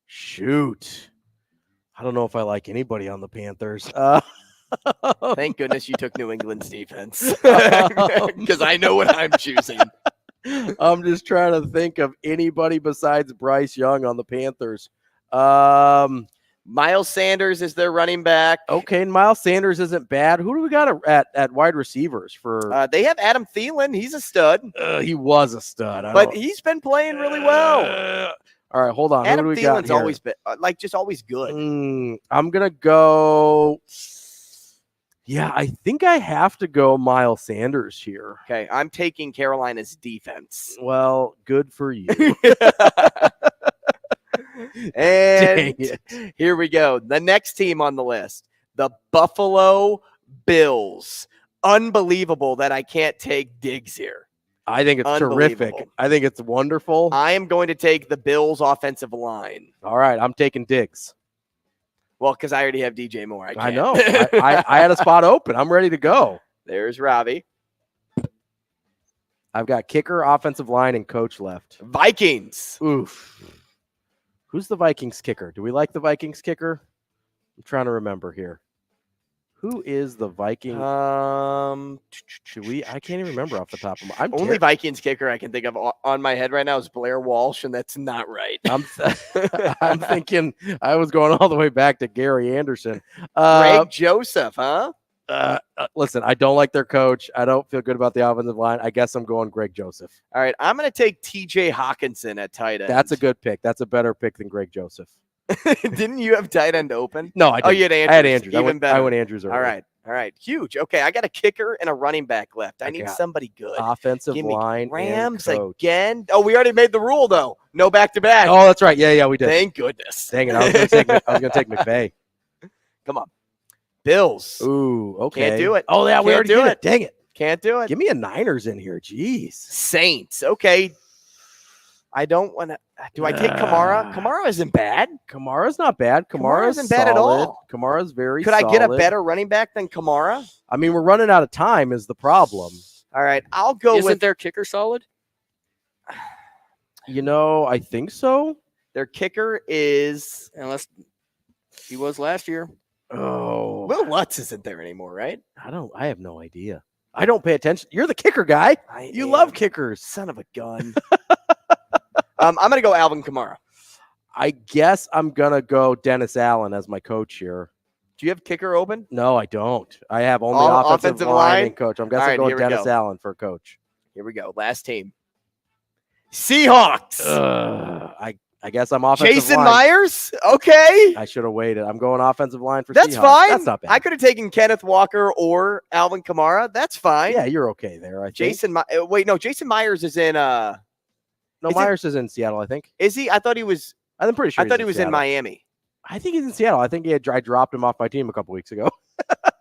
Shoot. I don't know if I like anybody on the Panthers. Thank goodness you took New England's defense, because I know what I'm choosing. I'm just trying to think of anybody besides Bryce Young on the Panthers. Miles Sanders is their running back. Okay, Miles Sanders isn't bad. Who do we got at wide receivers for? They have Adam Thielen. He's a stud. He was a stud, but he's been playing really well. All right, hold on. Adam Who do we got Thielen's here? always been just always good. I'm gonna go. Yeah, I think I have to go Miles Sanders here. Okay, I'm taking Carolina's defense. Well, good for you. And here we go. The next team on the list, the Buffalo Bills. Unbelievable that I can't take Diggs here. I think it's terrific. I think it's wonderful. I am going to take the Bills offensive line. All right, I'm taking Diggs. Well, because I already have DJ Moore. I know. I had a spot open. I'm ready to go. There's Ravi. I've got kicker, offensive line, and coach left. Vikings. Oof. Who's the Vikings kicker? Do we like the Vikings kicker? I'm trying to remember here. Who is the Viking? Should we? I can't even remember off the top of my. Only Vikings kicker I can think of on my head right now is Blair Walsh, and that's not right. I'm thinking I was going all the way back to Gary Anderson. Greg Joseph, huh? Listen, I don't like their coach. I don't feel good about the offensive line. I guess I'm going Greg Joseph. All right, I'm going to take TJ Hawkinson at tight end. That's a good pick. That's a better pick than Greg Joseph. Didn't you have tight end open? No, I didn't. Oh, you had Andrews. I had Andrews. Even better. I went Andrews early. All right. Huge. Okay, I got a kicker and a running back left. I need somebody good. Offensive line. Rams again. Oh, we already made the rule though. No back-to-back. Oh, that's right. Yeah, we did. Thank goodness. Dang it! I was going to take McVay. Come on, Bills. Ooh, okay. Can't do it. Oh yeah, we already did it. Dang it! Can't do it. Give me a Niners in here. Jeez. Saints. Okay. I don't want to. Do I take Kamara? Kamara isn't bad. Kamara's not bad. Kamara isn't bad at all. Kamara's very Could I get a better running back than Kamara? I mean, we're running out of time is the problem. All right, I'll go Isn't with their kicker solid? I think so. Their kicker is, unless he was last year. Oh, Will Lutz isn't there anymore, right? I have no idea. I don't pay attention. You're the kicker guy. You love kickers. Son of a gun. I'm going to go Alvin Kamara. I guess I'm going to go Dennis Allen as my coach here. Do you have kicker open? No, I don't. I have only All offensive line and coach. I'm guessing going Dennis Allen for coach. Here we go. Last team. Seahawks. I guess I'm offensive Jason line. Myers? Okay. I should have waited. I'm going offensive line for That's Seahawks. fine. That's not bad. I could have taken Kenneth Walker or Alvin Kamara. That's fine. Yeah, you're okay there, I think. Jason Myers is in Myers is in Seattle, I think. Is he? I thought he was. I'm pretty sure. I thought he was in Miami. I think he's in Seattle. I think I dropped him off my team a couple weeks ago.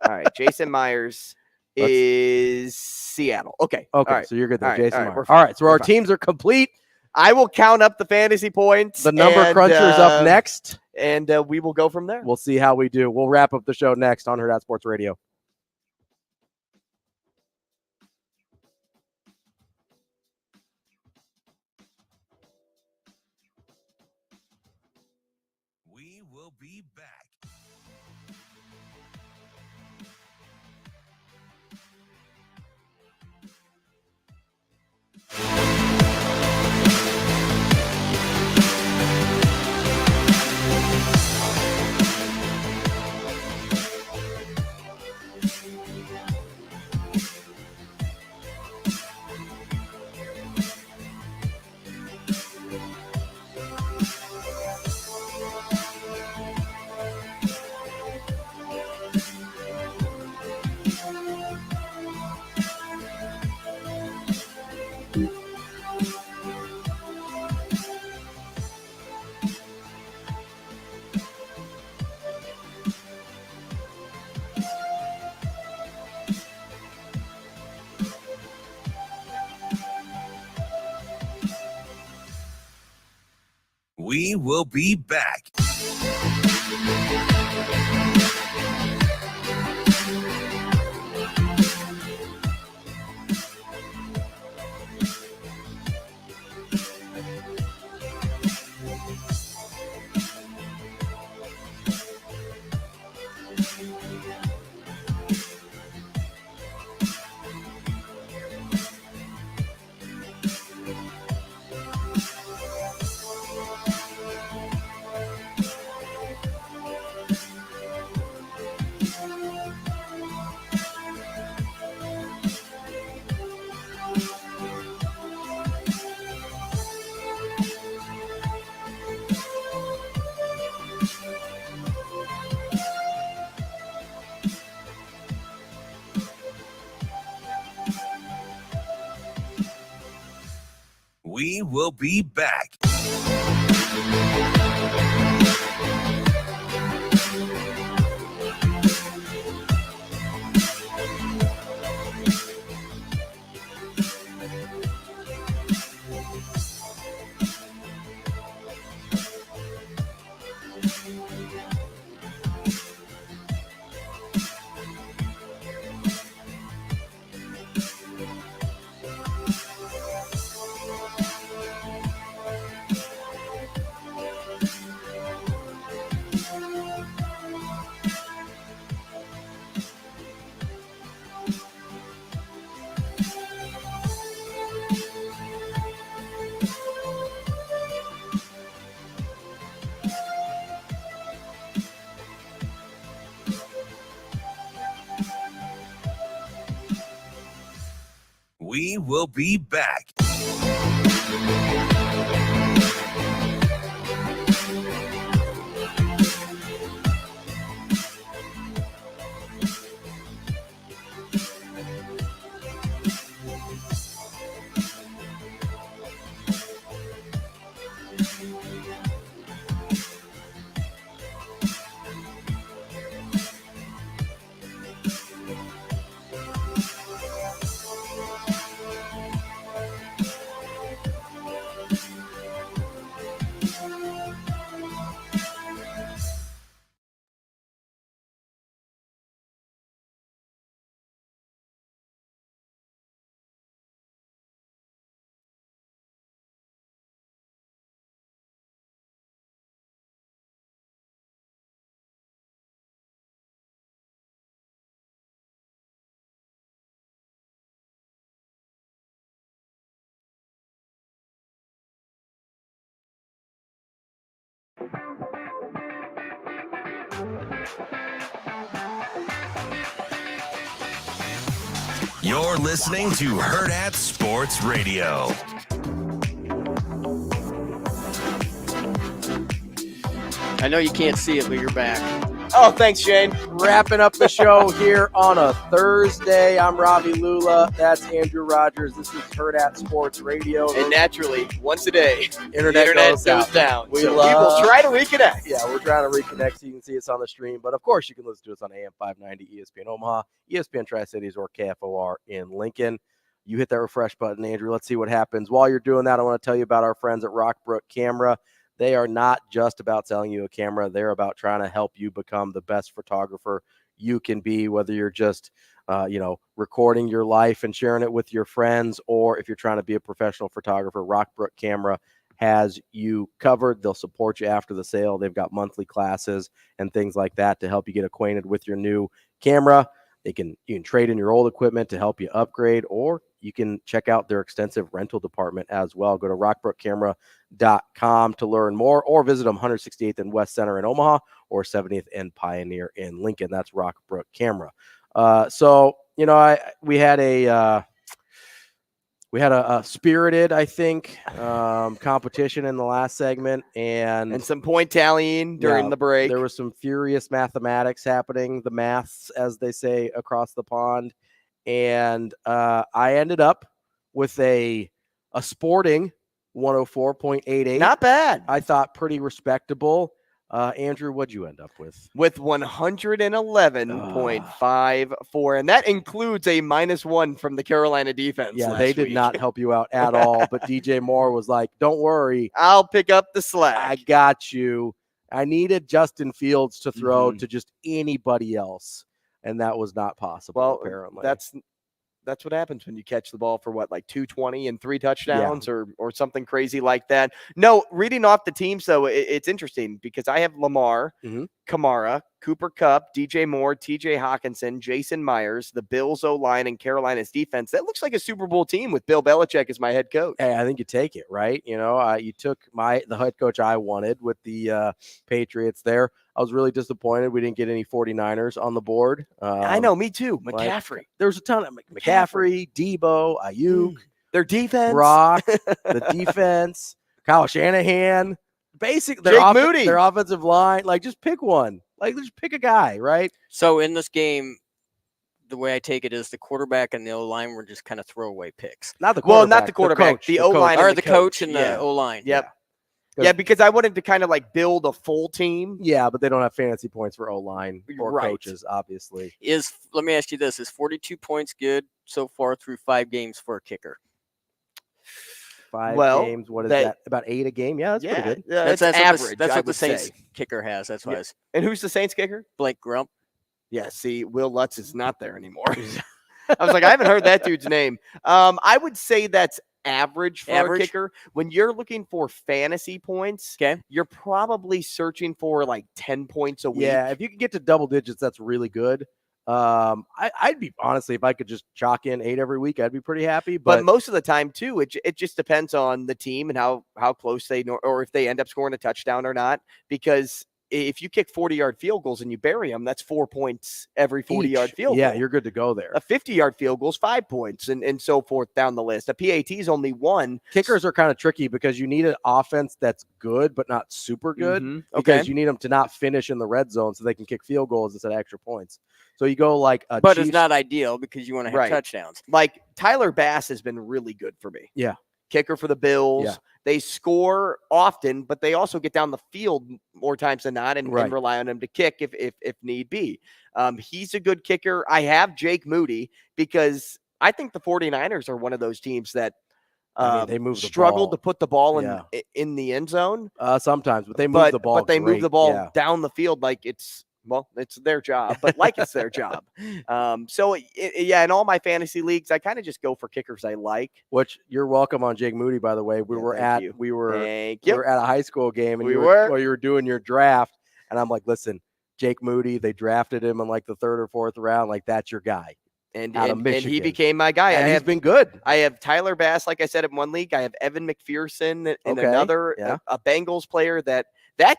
All right, Jason Myers is Seattle. Okay. Okay, all right. so you're good there, All right, Jason all right, Myers. All right, so our teams are complete. I will count up the fantasy points. The number cruncher's up next. And we will go from there. We'll see how we do. We'll wrap up the show next on Hurrdat Sports Radio. We will be back. We will be back. We will be back. We will be back. You're listening to Hurrdat Sports Radio. I know you can't see it, but you're back. Oh, thanks, Shane. Wrapping up the show here on a Thursday. I'm Ravi Lulla. That's Andrew Rogers. This is Hurrdat Sports Radio. And naturally, once a day, Internet goes goes down. We We will try to reconnect. Yeah, we're trying to reconnect so you can see us on the stream. But, of course, you can listen to us on AM 590, ESPN Omaha, ESPN Tri-Cities, or KFOR in Lincoln. You hit that refresh button, Andrew. Let's see what happens. While you're doing that, I want to tell you about our friends at Rockbrook Camera. They are not just about selling you a camera. They're about trying to help you become the best photographer you can be, whether you're just, recording your life and sharing it with your friends, or if you're trying to be a professional photographer. Rockbrook Camera has you covered. They'll support you after the sale. They've got monthly classes and things like that to help you get acquainted with your new camera. You can trade in your old equipment to help you upgrade, or you can check out their extensive rental department as well. Go to rockbrookcamera.com to learn more, or visit them 168th and West Center in Omaha, or 70th and Pioneer in Lincoln. That's Rockbrook Camera. We had a spirited, I think, competition in the last segment, and some point tallying during the break. There was some furious mathematics happening, the maths, as they say, across the pond. And I ended up with a sporting 104.88. Not bad. I thought pretty respectable. Andrew, what'd you end up with? With 111.54, and that includes a -1 from the Carolina defense. Yeah, they did not help you out at all. But DJ Moore was like, "Don't worry, I'll pick up the slack. I got you." I needed Justin Fields to throw to just anybody else, and that was not possible. Well, apparently, that's what happens when you catch the ball for like 220 and 3 touchdowns or something crazy like that. No, reading off the teams though, it's interesting because I have Lamar, Kamara, Cooper Kupp, DJ Moore, TJ Hawkinson, Jason Myers, the Bills O-line, and Carolina's defense. That looks like a Super Bowl team with Bill Belichick as my head coach. Hey, I think you take it, right? You took the head coach I wanted with the Patriots there. I was really disappointed we didn't get any 49ers on the board. I know, me too. McCaffrey. There was a ton of McCaffrey, Debo, Ayuk. Their defense. Brock, the defense, Kyle Shanahan. Basically, Moody. Their offensive line. Like, just pick one. Like, just pick a guy, right? So in this game, the way I take it is the quarterback and the O-line were just kind of throwaway picks. Not the quarterback. Well, not the quarterback. The O-line. Or the coach and the O-line. Yep. Yeah, because I wanted to kind of like build a full team. Yeah, but they don't have fantasy points for O-line or coaches, obviously. Let me ask you this. Is 42 points good so far through 5 games for a kicker? 5 games. What is that? About 8 a game? Yeah, that's pretty good. That's average. That's what the Saints kicker has. That's why. And who's the Saints kicker? Blake Grump. Yeah, see, Will Lutz is not there anymore. I was like, I haven't heard that dude's name. I would say that's average for a kicker. When you're looking for fantasy points, you're probably searching for like 10 points a week. Yeah, if you can get to double digits, that's really good. I'd be honestly, if I could just chalk in 8 every week, I'd be pretty happy. But most of the time too, it just depends on the team and how close they know, or if they end up scoring a touchdown or not. Because if you kick 40-yard field goals and you bury them, that's 4 points every 40-yard field goal. Yeah, you're good to go there. A 50-yard field goal is 5 points and so forth down the list. A PAT is only 1. Kickers are kind of tricky because you need an offense that's good but not super good. Because you need them to not finish in the red zone so they can kick field goals instead of extra points. So you go like a But it's not ideal because you want to have touchdowns. Like Tyler Bass has been really good for me. Yeah. Kicker for the Bills. Yeah. They score often, but they also get down the field more times than not and rely on him to kick if need be. He's a good kicker. I have Jake Moody because I think the 49ers are one of those teams that they struggled to put the ball in the end zone. Sometimes, but they move the ball. But they move the ball down the field like it's their job, but like it's their job. In all my fantasy leagues, I kind of just go for kickers I like. Which you're welcome on Jake Moody, by the way. We were at a high school game, and you were doing your draft, and I'm like, listen, Jake Moody, they drafted him in like the 3rd or 4th round, like that's your guy. And he became my guy. And he's been good. I have Tyler Bass, like I said, in one league. I have Evan McPherson in another, a Bengals player that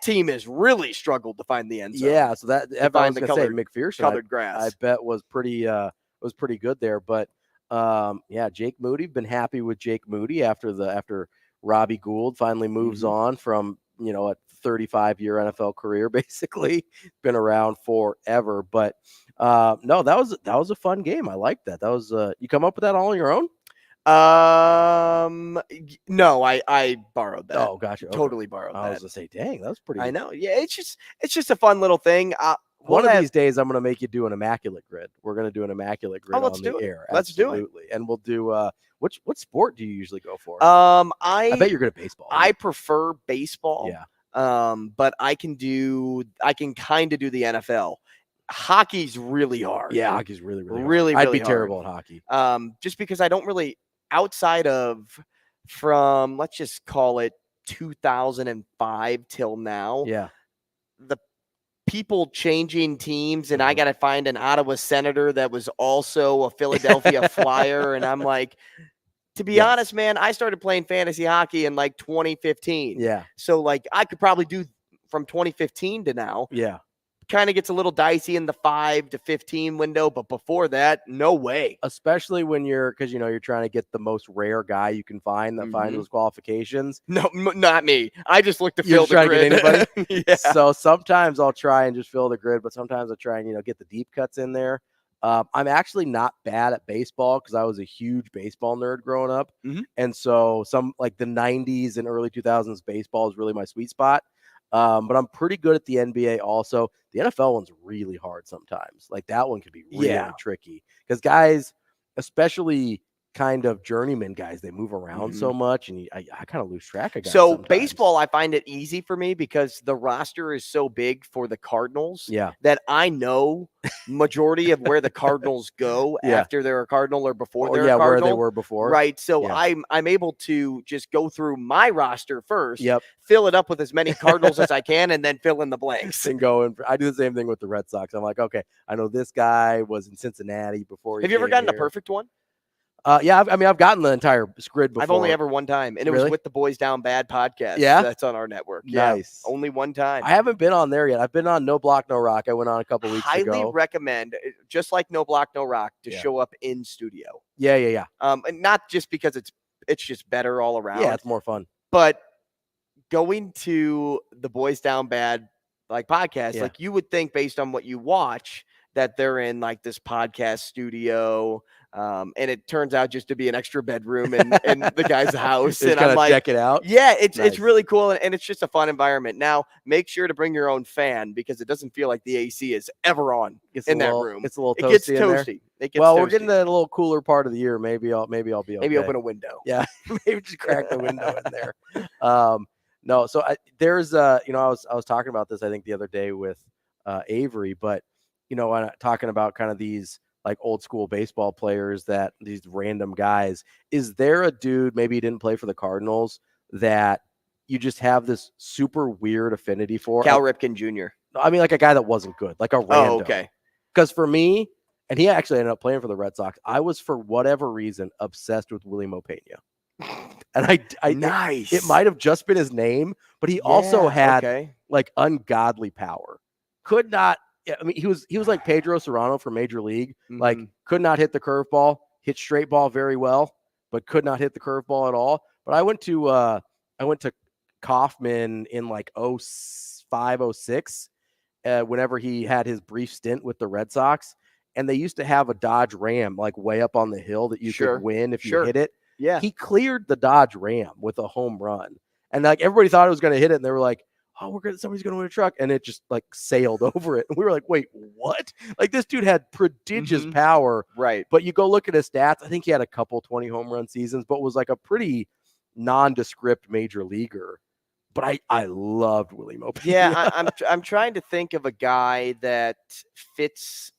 team has really struggled to find the end zone. Yeah, so that I was going to say McPherson, colored grass. I bet was pretty good there. But Jake Moody, been happy with Jake Moody after Robbie Gould finally moves on from a 35-year NFL career, basically been around forever. But no, that was a fun game. I liked that. That was you come up with that all on your own? No, I borrowed that. Oh, gotcha. Totally borrowed that. I was gonna say, dang, that was pretty. I know. Yeah, it's just a fun little thing. One of these days, I'm gonna make you do an immaculate grid. We're gonna do an immaculate grid on the air. Let's do it. And we'll do. What sport do you usually go for? I bet you're good at baseball. I prefer baseball. Yeah. But I can kind of do the NFL. Hockey's really hard. Yeah, hockey's really hard. I'd be terrible at hockey. Just because I don't really, outside of from, let's just call it 2005 till now. Yeah. The people changing teams, and I got to find an Ottawa Senator that was also a Philadelphia Flyer. And I'm like, to be honest, man, I started playing fantasy hockey in like 2015. Yeah. So like I could probably do from 2015 to now. Yeah. Kind of gets a little dicey in the 5 to 15 window, but before that, no way. Especially when you're trying to get the most rare guy you can find that finds those qualifications. No, not me. I just look to fill the grid. To get anybody? Yeah. So sometimes I'll try and just fill the grid, but sometimes I try and get the deep cuts in there. I'm actually not bad at baseball because I was a huge baseball nerd growing up, and so some like the 90s and early 2000s baseball is really my sweet spot. But I'm pretty good at the NBA also. The NFL one's really hard sometimes. Like that one could be really tricky because guys, especially kind of journeyman guys, they move around so much, and I kind of lose track of guys. So sometimes. baseball, I find it easy for me because the roster is so big for the Cardinals that I know majority of where the Cardinals go after they're a Cardinal or before they're a Cardinal. Where they were before. Right. So I'm able to just go through my roster first, Yep. fill it up with as many Cardinals as I can, and then fill in the blanks. And go in. I do the same thing with the Red Sox. I'm like, okay, I know this guy was in Cincinnati before. Have you ever gotten the perfect one? Yeah, I've gotten the entire grid before. I've only ever one time, and it was with the Boys Down Bad podcast. Yeah? That's on our network. Nice. Yeah, only one time. I haven't been on there yet. I've been on No Block, No Rock. I went on a couple weeks ago. Highly recommend, just like No Block, No Rock, to show up in studio. Yeah. And not just because it's just better all around. Yeah, it's more fun. But going to the Boys Down Bad podcast, like you would think based on what you watch that they're in like this podcast studio. And it turns out just to be an extra bedroom in the guy's house. And I'm like, check it out. Yeah, it's really cool. And it's just a fun environment. Now, make sure to bring your own fan because it doesn't feel like the AC is ever on that room. It's a little toasty. It gets in toasty. There. It gets we're toasty. getting a little cooler part of the year. Maybe I'll be okay. Maybe open a window. Yeah, maybe just crack the window in there. No, so there's I was talking about this I think the other day with Avery, but I'm talking about kind of these like old school baseball players that these random guys. Is there a dude, maybe he didn't play for the Cardinals, that you just have this super weird affinity for? Cal Ripken Jr. I mean, like a guy that wasn't good, like a random. Oh, okay. Because for me, and he actually ended up playing for the Red Sox, I was for whatever reason obsessed with Willie Mopena. And I nice. It might have just been his name, but he also had like ungodly power. Could not. I mean, he was like Pedro Serrano for Major League. Like, could not hit the curveball, hit straight ball very well, but could not hit the curveball at all. But I went to Kaufman in like 05, 06, whenever he had his brief stint with the Red Sox, and they used to have a Dodge Ram like way up on the hill that you could win if you hit it. Yeah, he cleared the Dodge Ram with a home run, and like everybody thought it was going to hit it, and they were like, oh, somebody's going to win a truck. And it just like sailed over it. And we were like, wait, what? Like this dude had prodigious power. Right. But you go look at his stats. I think he had a couple 20 home run seasons, but was like a pretty nondescript major leaguer. But I loved Willie Mopena. Yeah. I'm trying to think of a guy that fits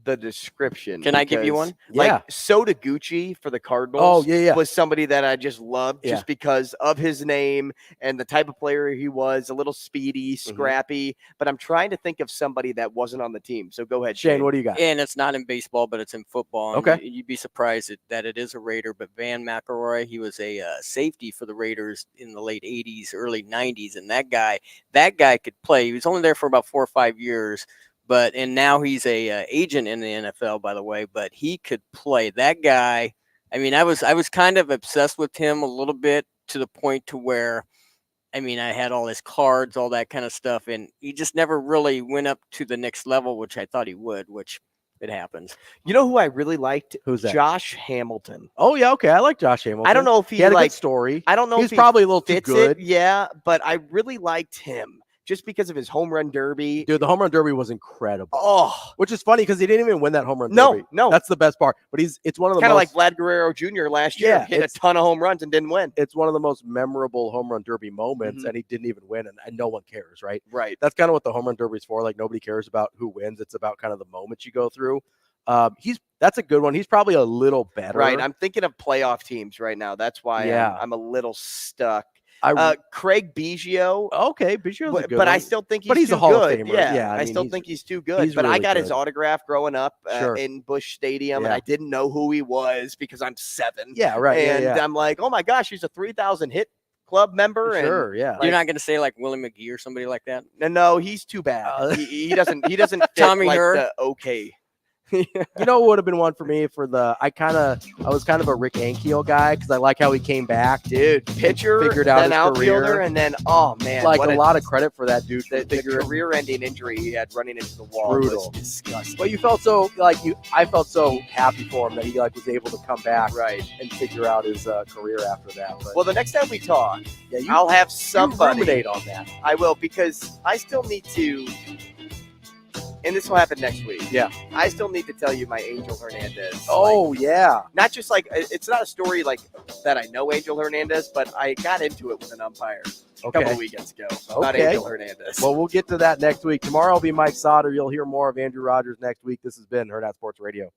the description. Can I give you one? Like Soda Gucci for the Cardinals was somebody that I just loved just because of his name and the type of player he was, a little speedy, scrappy. But I'm trying to think of somebody that wasn't on the team. So go ahead, Shane, what do you got? And it's not in baseball, but it's in football. And okay. You'd be surprised that it is a Raider, but Van McElroy, he was a safety for the Raiders in the late 80s, early 90s. And that guy could play. He was only there for about 4 or 5 years. And now he's a agent in the NFL, by the way, but he could play. That guy, I mean, I was kind of obsessed with him a little bit to the point to where, I mean, I had all his cards, all that kind of stuff, and he just never really went up to the next level, which I thought he would, which it happens. You know who I really liked? Who's that? Josh Hamilton. Oh, yeah, okay. I like Josh Hamilton. I don't know if he had a like, good story. I don't know He's if he probably a little too good. Yeah, but I really liked him. Just because of his home run derby. Dude, the home run derby was incredible. Oh. Which is funny because he didn't even win that home run derby. No. That's the best part. But it's one of the kind of most, like Vlad Guerrero Jr. last year. Yeah, Hit a ton of home runs and didn't win. It's one of the most memorable home run derby moments, and he didn't even win, and no one cares, right? Right. That's kind of what the home run derby is for. Like, nobody cares about who wins. It's about kind of the moments you go through. That's a good one. He's probably a little better. Right. I'm thinking of playoff teams right now. That's why I'm a little stuck. Craig Biggio. Okay, Biggio's a good but one. I still think he's a too Hall good. of Famer. Yeah, I I mean, still think he's too good. he's But I really got his good. autograph growing up Sure. in Busch Stadium, and Yeah. I didn't know who he was because I'm 7. Yeah, right. And yeah. I'm like, oh my gosh, he's a 3,000 hit club member. Sure, and yeah. You're not going to say like Willie McGee or somebody like that? No, he's too bad. He doesn't fit Tommy like Hurd? the okay You know what would have been one for me for the I was kind of a Rick Ankiel guy because I like how he came back, dude. Pitcher, figured out then his outfielder, career. and then oh man, Like what a lot of credit for that dude. the career-ending injury he had running into the wall Brutal. was disgusting. But you felt so I felt so happy for him that he was able to come back and figure out his career after that. But, Well, the next time we talk, yeah, I'll have somebody ruminate on that. I will, because I still need to, and this will happen next week. Yeah. I still need to tell you my Angel Hernandez. Oh, yeah. Not just it's not a story like that I know Angel Hernandez, but I got into it with an umpire a couple of weekends ago about Angel Hernandez. Well, we'll get to that next week. Tomorrow will be Mike Sauter. You'll hear more of Andrew Rogers next week. This has been Hurrdat Sports Radio.